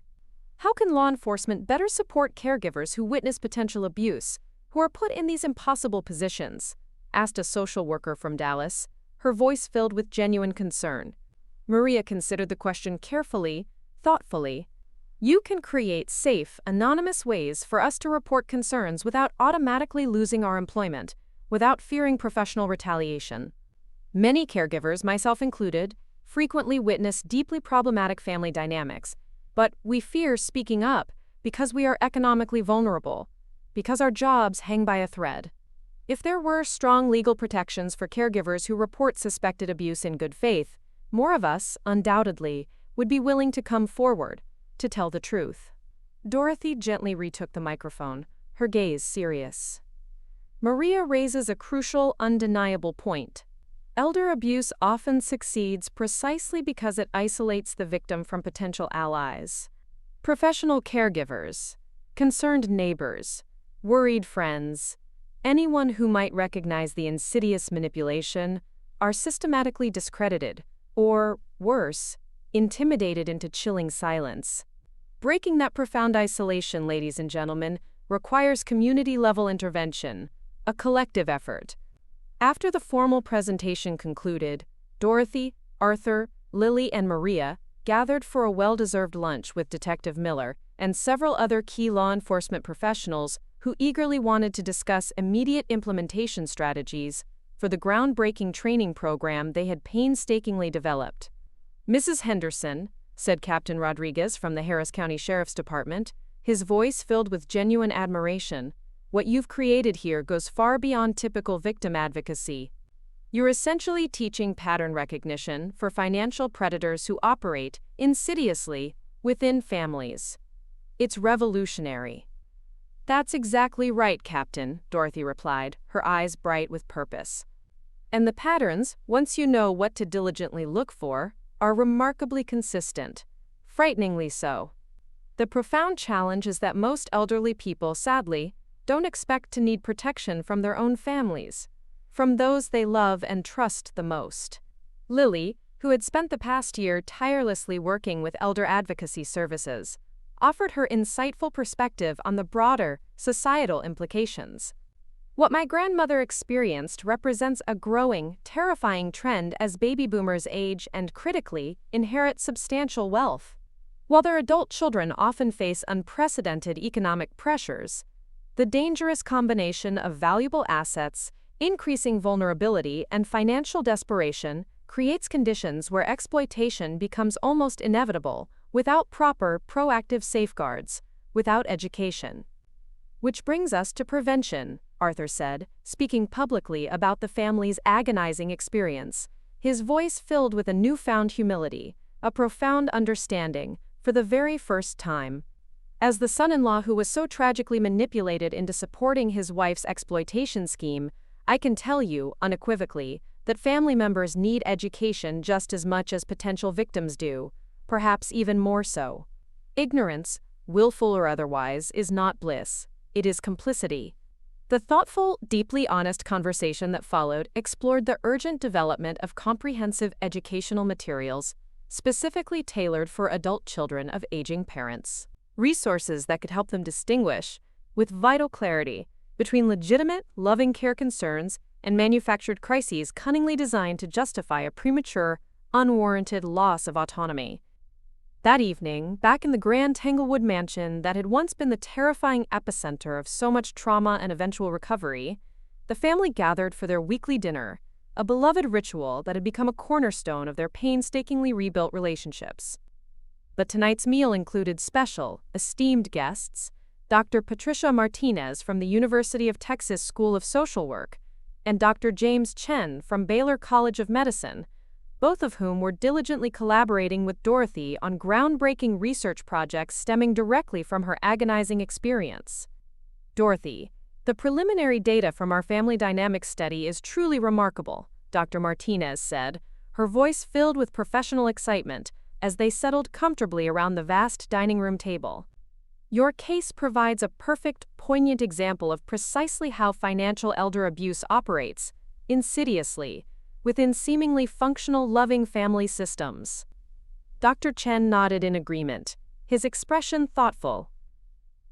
How can law enforcement better support caregivers who witness potential abuse, who are put in these impossible positions? Asked a social worker from Dallas, her voice filled with genuine concern. Maria considered the question carefully, thoughtfully. You can create safe, anonymous ways for us to report concerns without automatically losing our employment, without fearing professional retaliation. Many caregivers, myself included, frequently witness deeply problematic family dynamics, but we fear speaking up because we are economically vulnerable, because our jobs hang by a thread. If there were strong legal protections for caregivers who report suspected abuse in good faith, more of us, undoubtedly, would be willing to come forward, to tell the truth. Dorothy gently retook the microphone, her gaze serious. Maria raises a crucial, undeniable point. Elder abuse often succeeds precisely because it isolates the victim from potential allies. Professional caregivers, concerned neighbors, worried friends, anyone who might recognize the insidious manipulation, are systematically discredited, or, worse, intimidated into chilling silence. Breaking that profound isolation, ladies and gentlemen, requires community-level intervention, a collective effort. After the formal presentation concluded, Dorothy, Arthur, Lily, and Maria gathered for a well-deserved lunch with Detective Miller and several other key law enforcement professionals who eagerly wanted to discuss immediate implementation strategies for the groundbreaking training program they had painstakingly developed. Mrs. Henderson, said Captain Rodriguez from the Harris County Sheriff's Department, his voice filled with genuine admiration, what you've created here goes far beyond typical victim advocacy. You're essentially teaching pattern recognition for financial predators who operate, insidiously, within families. It's revolutionary. That's exactly right, Captain, Dorothy replied, her eyes bright with purpose. And the patterns, once you know what to diligently look for, are remarkably consistent, frighteningly so. The profound challenge is that most elderly people, sadly, don't expect to need protection from their own families, from those they love and trust the most. Lily, who had spent the past year tirelessly working with elder advocacy services, offered her insightful perspective on the broader, societal implications. What my grandmother experienced represents a growing, terrifying trend as baby boomers age and, critically, inherit substantial wealth. While their adult children often face unprecedented economic pressures, The dangerous combination of valuable assets, increasing vulnerability, and financial desperation creates conditions where exploitation becomes almost inevitable without proper, proactive safeguards, without education. Which brings us to prevention, Arthur said, speaking publicly about the family's agonizing experience, his voice filled with a newfound humility, a profound understanding, for the very first time. As the son-in-law who was so tragically manipulated into supporting his wife's exploitation scheme, I can tell you, unequivocally, that family members need education just as much as potential victims do, perhaps even more so. Ignorance, willful or otherwise, is not bliss. It is complicity. The thoughtful, deeply honest conversation that followed explored the urgent development of comprehensive educational materials, specifically tailored for adult children of aging parents. Resources that could help them distinguish, with vital clarity, between legitimate, loving care concerns and manufactured crises cunningly designed to justify a premature, unwarranted loss of autonomy. That evening, back in the grand Tanglewood mansion that had once been the terrifying epicenter of so much trauma and eventual recovery, the family gathered for their weekly dinner, a beloved ritual that had become a cornerstone of their painstakingly rebuilt relationships. But tonight's meal included special, esteemed guests, Dr. Patricia Martinez from the University of Texas School of Social Work, and Dr. James Chen from Baylor College of Medicine, both of whom were diligently collaborating with Dorothy on groundbreaking research projects stemming directly from her agonizing experience. Dorothy, the preliminary data from our family dynamics study is truly remarkable, Dr. Martinez said, her voice filled with professional excitement as they settled comfortably around the vast dining room table. Your case provides a perfect, poignant example of precisely how financial elder abuse operates, insidiously, within seemingly functional, loving family systems. Dr. Chen nodded in agreement, his expression thoughtful.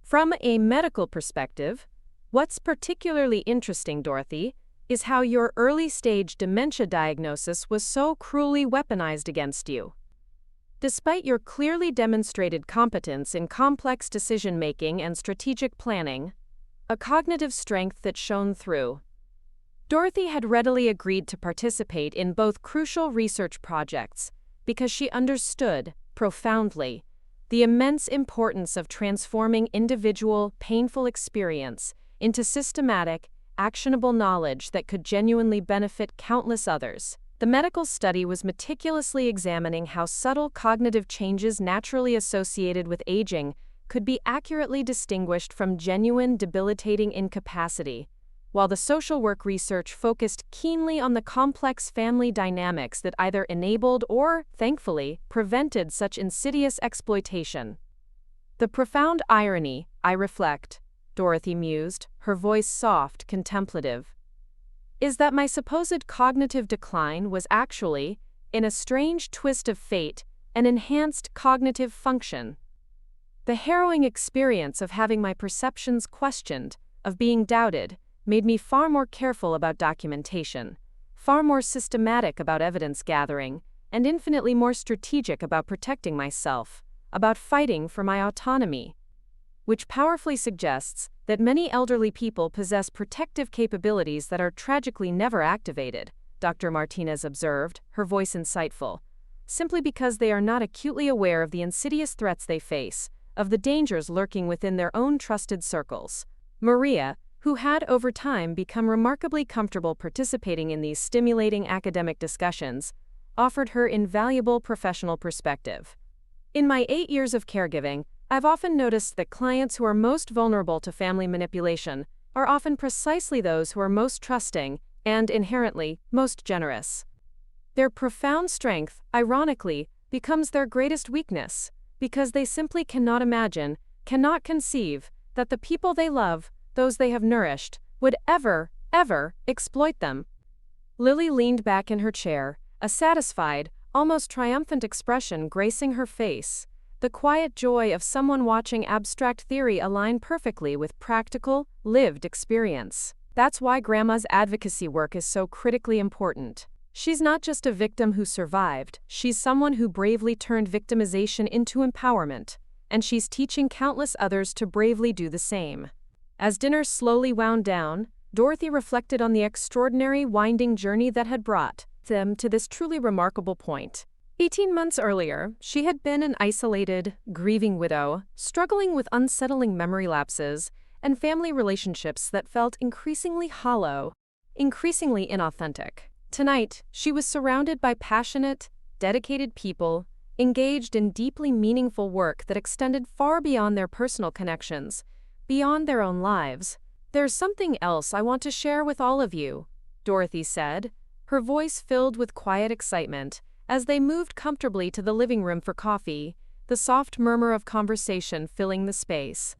From a medical perspective, what's particularly interesting, Dorothy, is how your early-stage dementia diagnosis was so cruelly weaponized against you. Despite your clearly demonstrated competence in complex decision-making and strategic planning, a cognitive strength that shone through. Dorothy had readily agreed to participate in both crucial research projects because she understood, profoundly, the immense importance of transforming individual, painful experience into systematic, actionable knowledge that could genuinely benefit countless others. The medical study was meticulously examining how subtle cognitive changes naturally associated with aging could be accurately distinguished from genuine debilitating incapacity, while the social work research focused keenly on the complex family dynamics that either enabled or, thankfully, prevented such insidious exploitation. The profound irony, I reflect, Dorothy mused, her voice soft, contemplative, is that my supposed cognitive decline was actually, in a strange twist of fate, an enhanced cognitive function. The harrowing experience of having my perceptions questioned, of being doubted, made me far more careful about documentation, far more systematic about evidence gathering, and infinitely more strategic about protecting myself, about fighting for my autonomy. Which powerfully suggests that many elderly people possess protective capabilities that are tragically never activated, Dr. Martinez observed, her voice insightful, simply because they are not acutely aware of the insidious threats they face, of the dangers lurking within their own trusted circles. Maria, who had over time become remarkably comfortable participating in these stimulating academic discussions, offered her invaluable professional perspective. In my 8 years of caregiving, I've often noticed that clients who are most vulnerable to family manipulation are often precisely those who are most trusting and, inherently, most generous. Their profound strength, ironically, becomes their greatest weakness, because they simply cannot imagine, cannot conceive, that the people they love, those they have nourished, would ever exploit them. Lily leaned back in her chair, a satisfied, almost triumphant expression gracing her face. The quiet joy of someone watching abstract theory align perfectly with practical, lived experience. That's why Grandma's advocacy work is so critically important. She's not just a victim who survived, she's someone who bravely turned victimization into empowerment, and she's teaching countless others to bravely do the same. As dinner slowly wound down, Dorothy reflected on the extraordinary winding journey that had brought them to this truly remarkable point. 18 months earlier, she had been an isolated, grieving widow, struggling with unsettling memory lapses and family relationships that felt increasingly hollow, increasingly inauthentic. Tonight, she was surrounded by passionate, dedicated people, engaged in deeply meaningful work that extended far beyond their personal connections, beyond their own lives. "There's something else I want to share with all of you," Dorothy said, her voice filled with quiet excitement, as they moved comfortably to the living room for coffee, the soft murmur of conversation filling the space.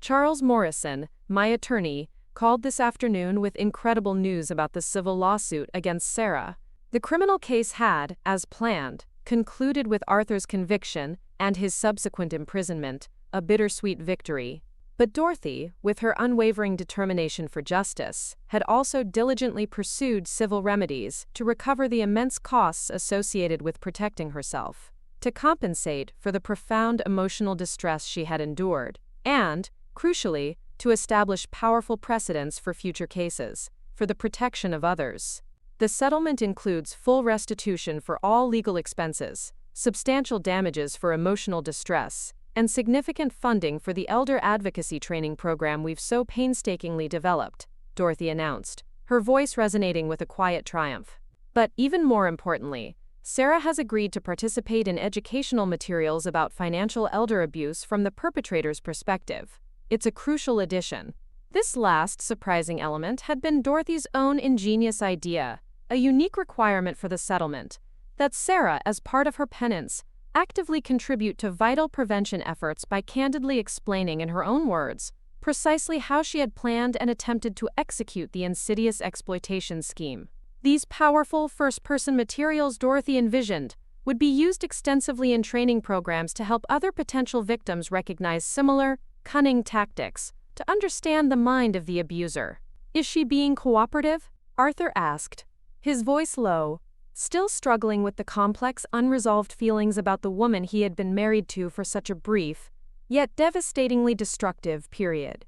"Charles Morrison, my attorney, called this afternoon with incredible news about the civil lawsuit against Sarah. The criminal case had, as planned, concluded with Arthur's conviction and his subsequent imprisonment, a bittersweet victory. But Dorothy, with her unwavering determination for justice, had also diligently pursued civil remedies to recover the immense costs associated with protecting herself, to compensate for the profound emotional distress she had endured, and, crucially, to establish powerful precedents for future cases, for the protection of others. The settlement includes full restitution for all legal expenses, substantial damages for emotional distress, and significant funding for the elder advocacy training program we've so painstakingly developed," Dorothy announced, her voice resonating with a quiet triumph. "But even more importantly, Sarah has agreed to participate in educational materials about financial elder abuse from the perpetrator's perspective. It's a crucial addition." This last surprising element had been Dorothy's own ingenious idea, a unique requirement for the settlement, that Sarah, as part of her penance, actively contribute to vital prevention efforts by candidly explaining in her own words precisely how she had planned and attempted to execute the insidious exploitation scheme. These powerful first-person materials Dorothy envisioned would be used extensively in training programs to help other potential victims recognize similar, cunning tactics, to understand the mind of the abuser. "Is she being cooperative?" Arthur asked, his voice low, still struggling with the complex, unresolved feelings about the woman he had been married to for such a brief, yet devastatingly destructive period.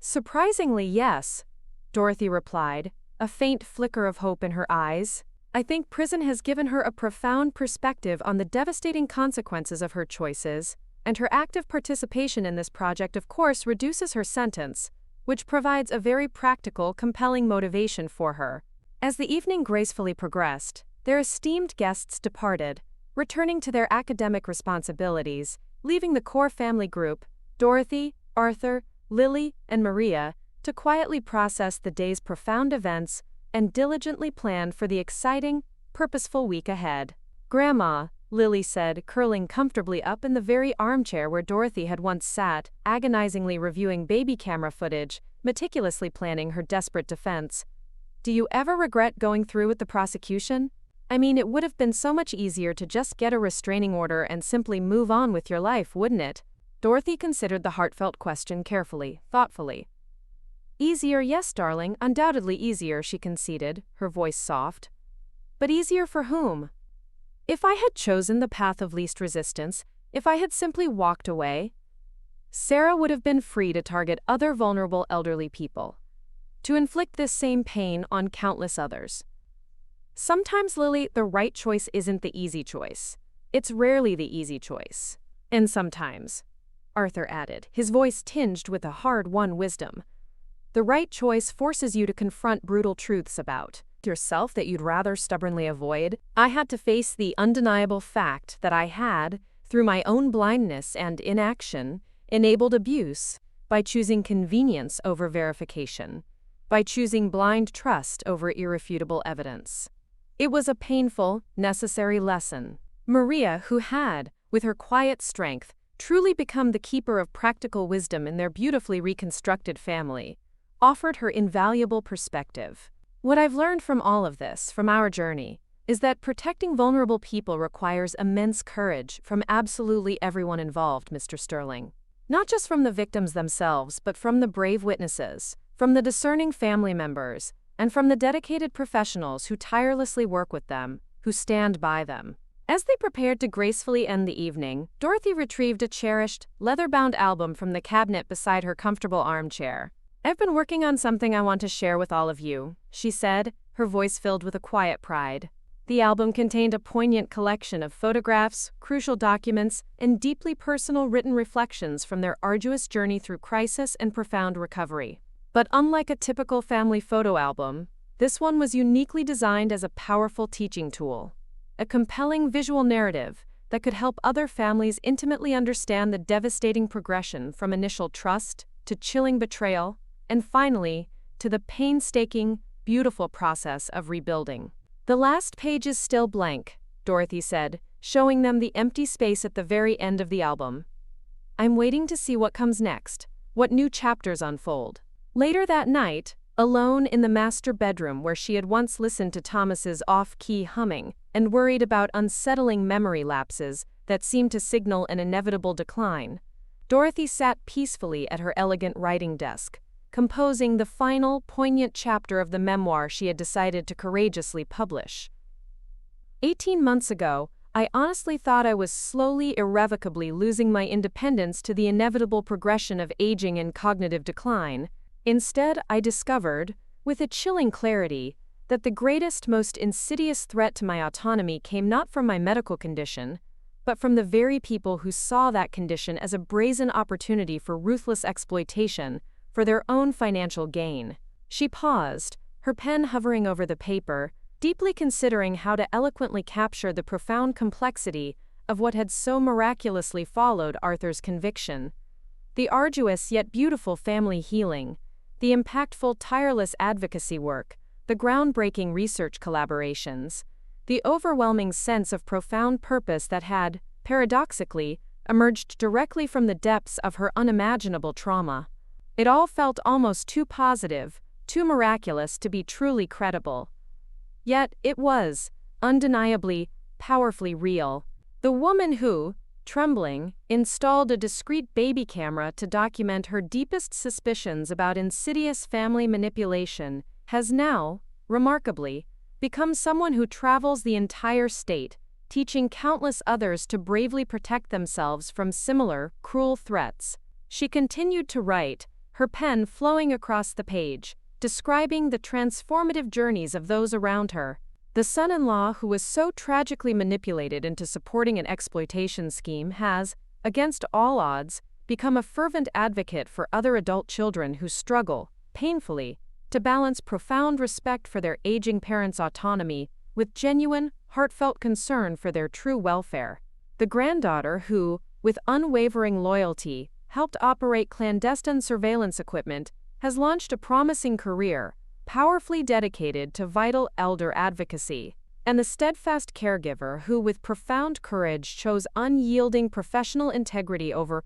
"Surprisingly, yes," Dorothy replied, a faint flicker of hope in her eyes. "I think prison has given her a profound perspective on the devastating consequences of her choices, and her active participation in this project of course reduces her sentence, which provides a very practical, compelling motivation for her." As the evening gracefully progressed, their esteemed guests departed, returning to their academic responsibilities, leaving the core family group, Dorothy, Arthur, Lily, and Maria, to quietly process the day's profound events and diligently plan for the exciting, purposeful week ahead. "Grandma," Lily said, curling comfortably up in the very armchair where Dorothy had once sat, agonizingly reviewing baby camera footage, meticulously planning her desperate defense, "do you ever regret going through with the prosecution? I mean, it would have been so much easier to just get a restraining order and simply move on with your life, wouldn't it?" Dorothy considered the heartfelt question carefully, thoughtfully. "Easier, yes, darling, undoubtedly easier," she conceded, her voice soft. "But easier for whom? If I had chosen the path of least resistance, if I had simply walked away, Sarah would have been free to target other vulnerable elderly people, to inflict this same pain on countless others. Sometimes, Lily, the right choice isn't the easy choice. It's rarely the easy choice. And sometimes," Arthur added, his voice tinged with a hard-won wisdom, "the right choice forces you to confront brutal truths about yourself that you'd rather stubbornly avoid. I had to face the undeniable fact that I had, through my own blindness and inaction, enabled abuse, by choosing convenience over verification, by choosing blind trust over irrefutable evidence. It was a painful, necessary lesson." Maria, who had, with her quiet strength, truly become the keeper of practical wisdom in their beautifully reconstructed family, offered her invaluable perspective. "What I've learned from all of this, from our journey, is that protecting vulnerable people requires immense courage from absolutely everyone involved, Mr. Sterling. Not just from the victims themselves, but from the brave witnesses, from the discerning family members, and from the dedicated professionals who tirelessly work with them, who stand by them. As they prepared to gracefully end the evening, Dorothy retrieved a cherished, leather-bound album from the cabinet beside her comfortable armchair. "I've been working on something I want to share with all of you," she said, her voice filled with a quiet pride. The album contained a poignant collection of photographs, crucial documents, and deeply personal written reflections from their arduous journey through crisis and profound recovery. But unlike a typical family photo album, this one was uniquely designed as a powerful teaching tool. A compelling visual narrative that could help other families intimately understand the devastating progression from initial trust to chilling betrayal, and finally, to the painstaking, beautiful process of rebuilding. "The last page is still blank," Dorothy said, showing them the empty space at the very end of the album. "I'm waiting to see what comes next, what new chapters unfold." Later that night, alone in the master bedroom where she had once listened to Thomas's off-key humming and worried about unsettling memory lapses that seemed to signal an inevitable decline, Dorothy sat peacefully at her elegant writing desk, composing the final, poignant chapter of the memoir she had decided to courageously publish. 18 months ago, I honestly thought I was slowly, irrevocably losing my independence to the inevitable progression of aging and cognitive decline. Instead, I discovered, with a chilling clarity, that the greatest, most insidious threat to my autonomy came not from my medical condition, but from the very people who saw that condition as a brazen opportunity for ruthless exploitation, for their own financial gain. She paused, her pen hovering over the paper, deeply considering how to eloquently capture the profound complexity of what had so miraculously followed Arthur's conviction. The arduous yet beautiful family healing, the impactful, tireless advocacy work, the groundbreaking research collaborations, the overwhelming sense of profound purpose that had, paradoxically, emerged directly from the depths of her unimaginable trauma. It all felt almost too positive, too miraculous to be truly credible. Yet it was, undeniably, powerfully real. The woman who, trembling, installed a discreet baby camera to document her deepest suspicions about insidious family manipulation has now, remarkably, become someone who travels the entire state, teaching countless others to bravely protect themselves from similar, cruel threats. She continued to write, her pen flowing across the page, describing the transformative journeys of those around her. The son-in-law who was so tragically manipulated into supporting an exploitation scheme has, against all odds, become a fervent advocate for other adult children who struggle, painfully, to balance profound respect for their aging parents' autonomy with genuine, heartfelt concern for their true welfare. The granddaughter who, with unwavering loyalty, helped operate clandestine surveillance equipment, has launched a promising career, powerfully dedicated to vital elder advocacy. And the steadfast caregiver who, with profound courage, chose unyielding professional integrity over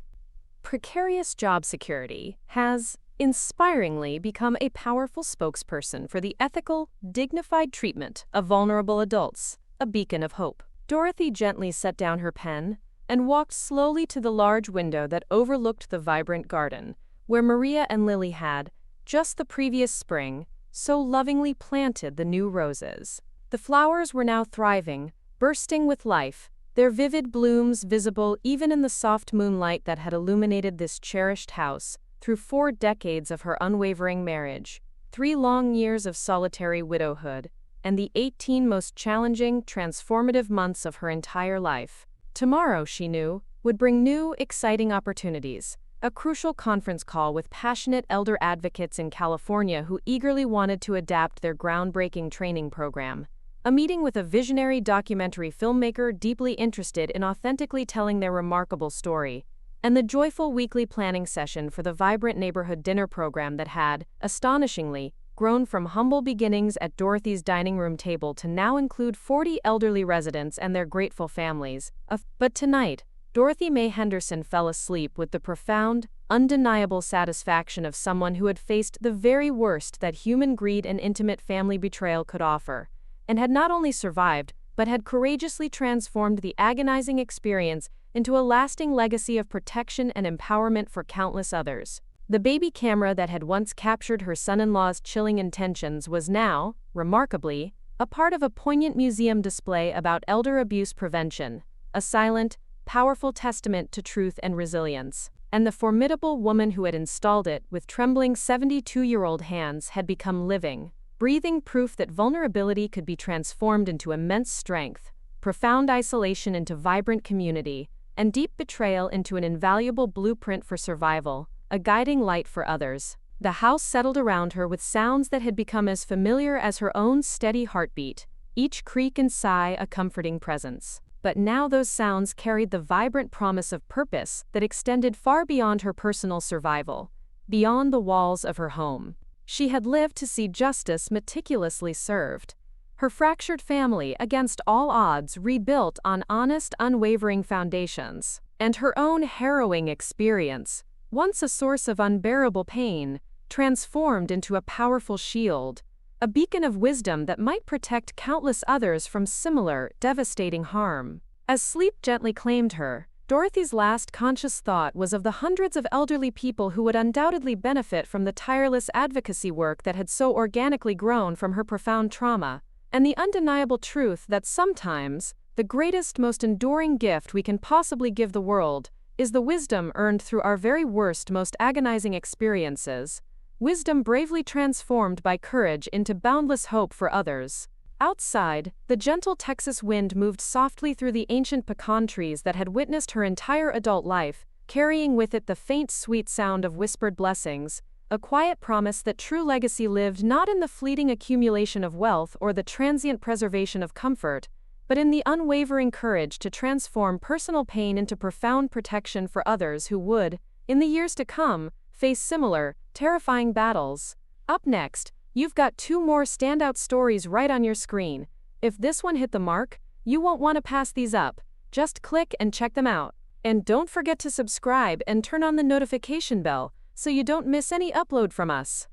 precarious job security, has, inspiringly, become a powerful spokesperson for the ethical, dignified treatment of vulnerable adults, a beacon of hope. Dorothy gently set down her pen and walked slowly to the large window that overlooked the vibrant garden, where Maria and Lily had, just the previous spring, so lovingly planted the new roses. The flowers were now thriving, bursting with life, their vivid blooms visible even in the soft moonlight that had illuminated this cherished house through 4 decades of her unwavering marriage, 3 long years of solitary widowhood, and the 18 most challenging, transformative months of her entire life. Tomorrow, she knew, would bring new, exciting opportunities. A crucial conference call with passionate elder advocates in California who eagerly wanted to adapt their groundbreaking training program. A meeting with a visionary documentary filmmaker deeply interested in authentically telling their remarkable story. And the joyful weekly planning session for the vibrant neighborhood dinner program that had, astonishingly, grown from humble beginnings at Dorothy's dining room table to now include 40 elderly residents and their grateful families. But tonight, Dorothy Mae Henderson fell asleep with the profound, undeniable satisfaction of someone who had faced the very worst that human greed and intimate family betrayal could offer, and had not only survived, but had courageously transformed the agonizing experience into a lasting legacy of protection and empowerment for countless others. The baby camera that had once captured her son-in-law's chilling intentions was now, remarkably, a part of a poignant museum display about elder abuse prevention, a silent, powerful testament to truth and resilience. And the formidable woman who had installed it, with trembling 72-year-old hands, had become living, breathing proof that vulnerability could be transformed into immense strength, profound isolation into vibrant community, and deep betrayal into an invaluable blueprint for survival, a guiding light for others. The house settled around her with sounds that had become as familiar as her own steady heartbeat, each creak and sigh a comforting presence. But now those sounds carried the vibrant promise of purpose that extended far beyond her personal survival, beyond the walls of her home. She had lived to see justice meticulously served, her fractured family, against all odds, rebuilt on honest, unwavering foundations, and her own harrowing experience, once a source of unbearable pain, transformed into a powerful shield, a beacon of wisdom that might protect countless others from similar, devastating harm. As sleep gently claimed her, Dorothy's last conscious thought was of the hundreds of elderly people who would undoubtedly benefit from the tireless advocacy work that had so organically grown from her profound trauma, and the undeniable truth that sometimes, the greatest, most enduring gift we can possibly give the world is the wisdom earned through our very worst, most agonizing experiences, wisdom bravely transformed by courage into boundless hope for others. Outside, the gentle Texas wind moved softly through the ancient pecan trees that had witnessed her entire adult life, carrying with it the faint, sweet sound of whispered blessings, a quiet promise that true legacy lived not in the fleeting accumulation of wealth or the transient preservation of comfort, but in the unwavering courage to transform personal pain into profound protection for others who would, in the years to come, face similar, terrifying battles. Up next, you've got two more standout stories right on your screen. If this one hit the mark, you won't want to pass these up. Just click and check them out. And don't forget to subscribe and turn on the notification bell so you don't miss any upload from us.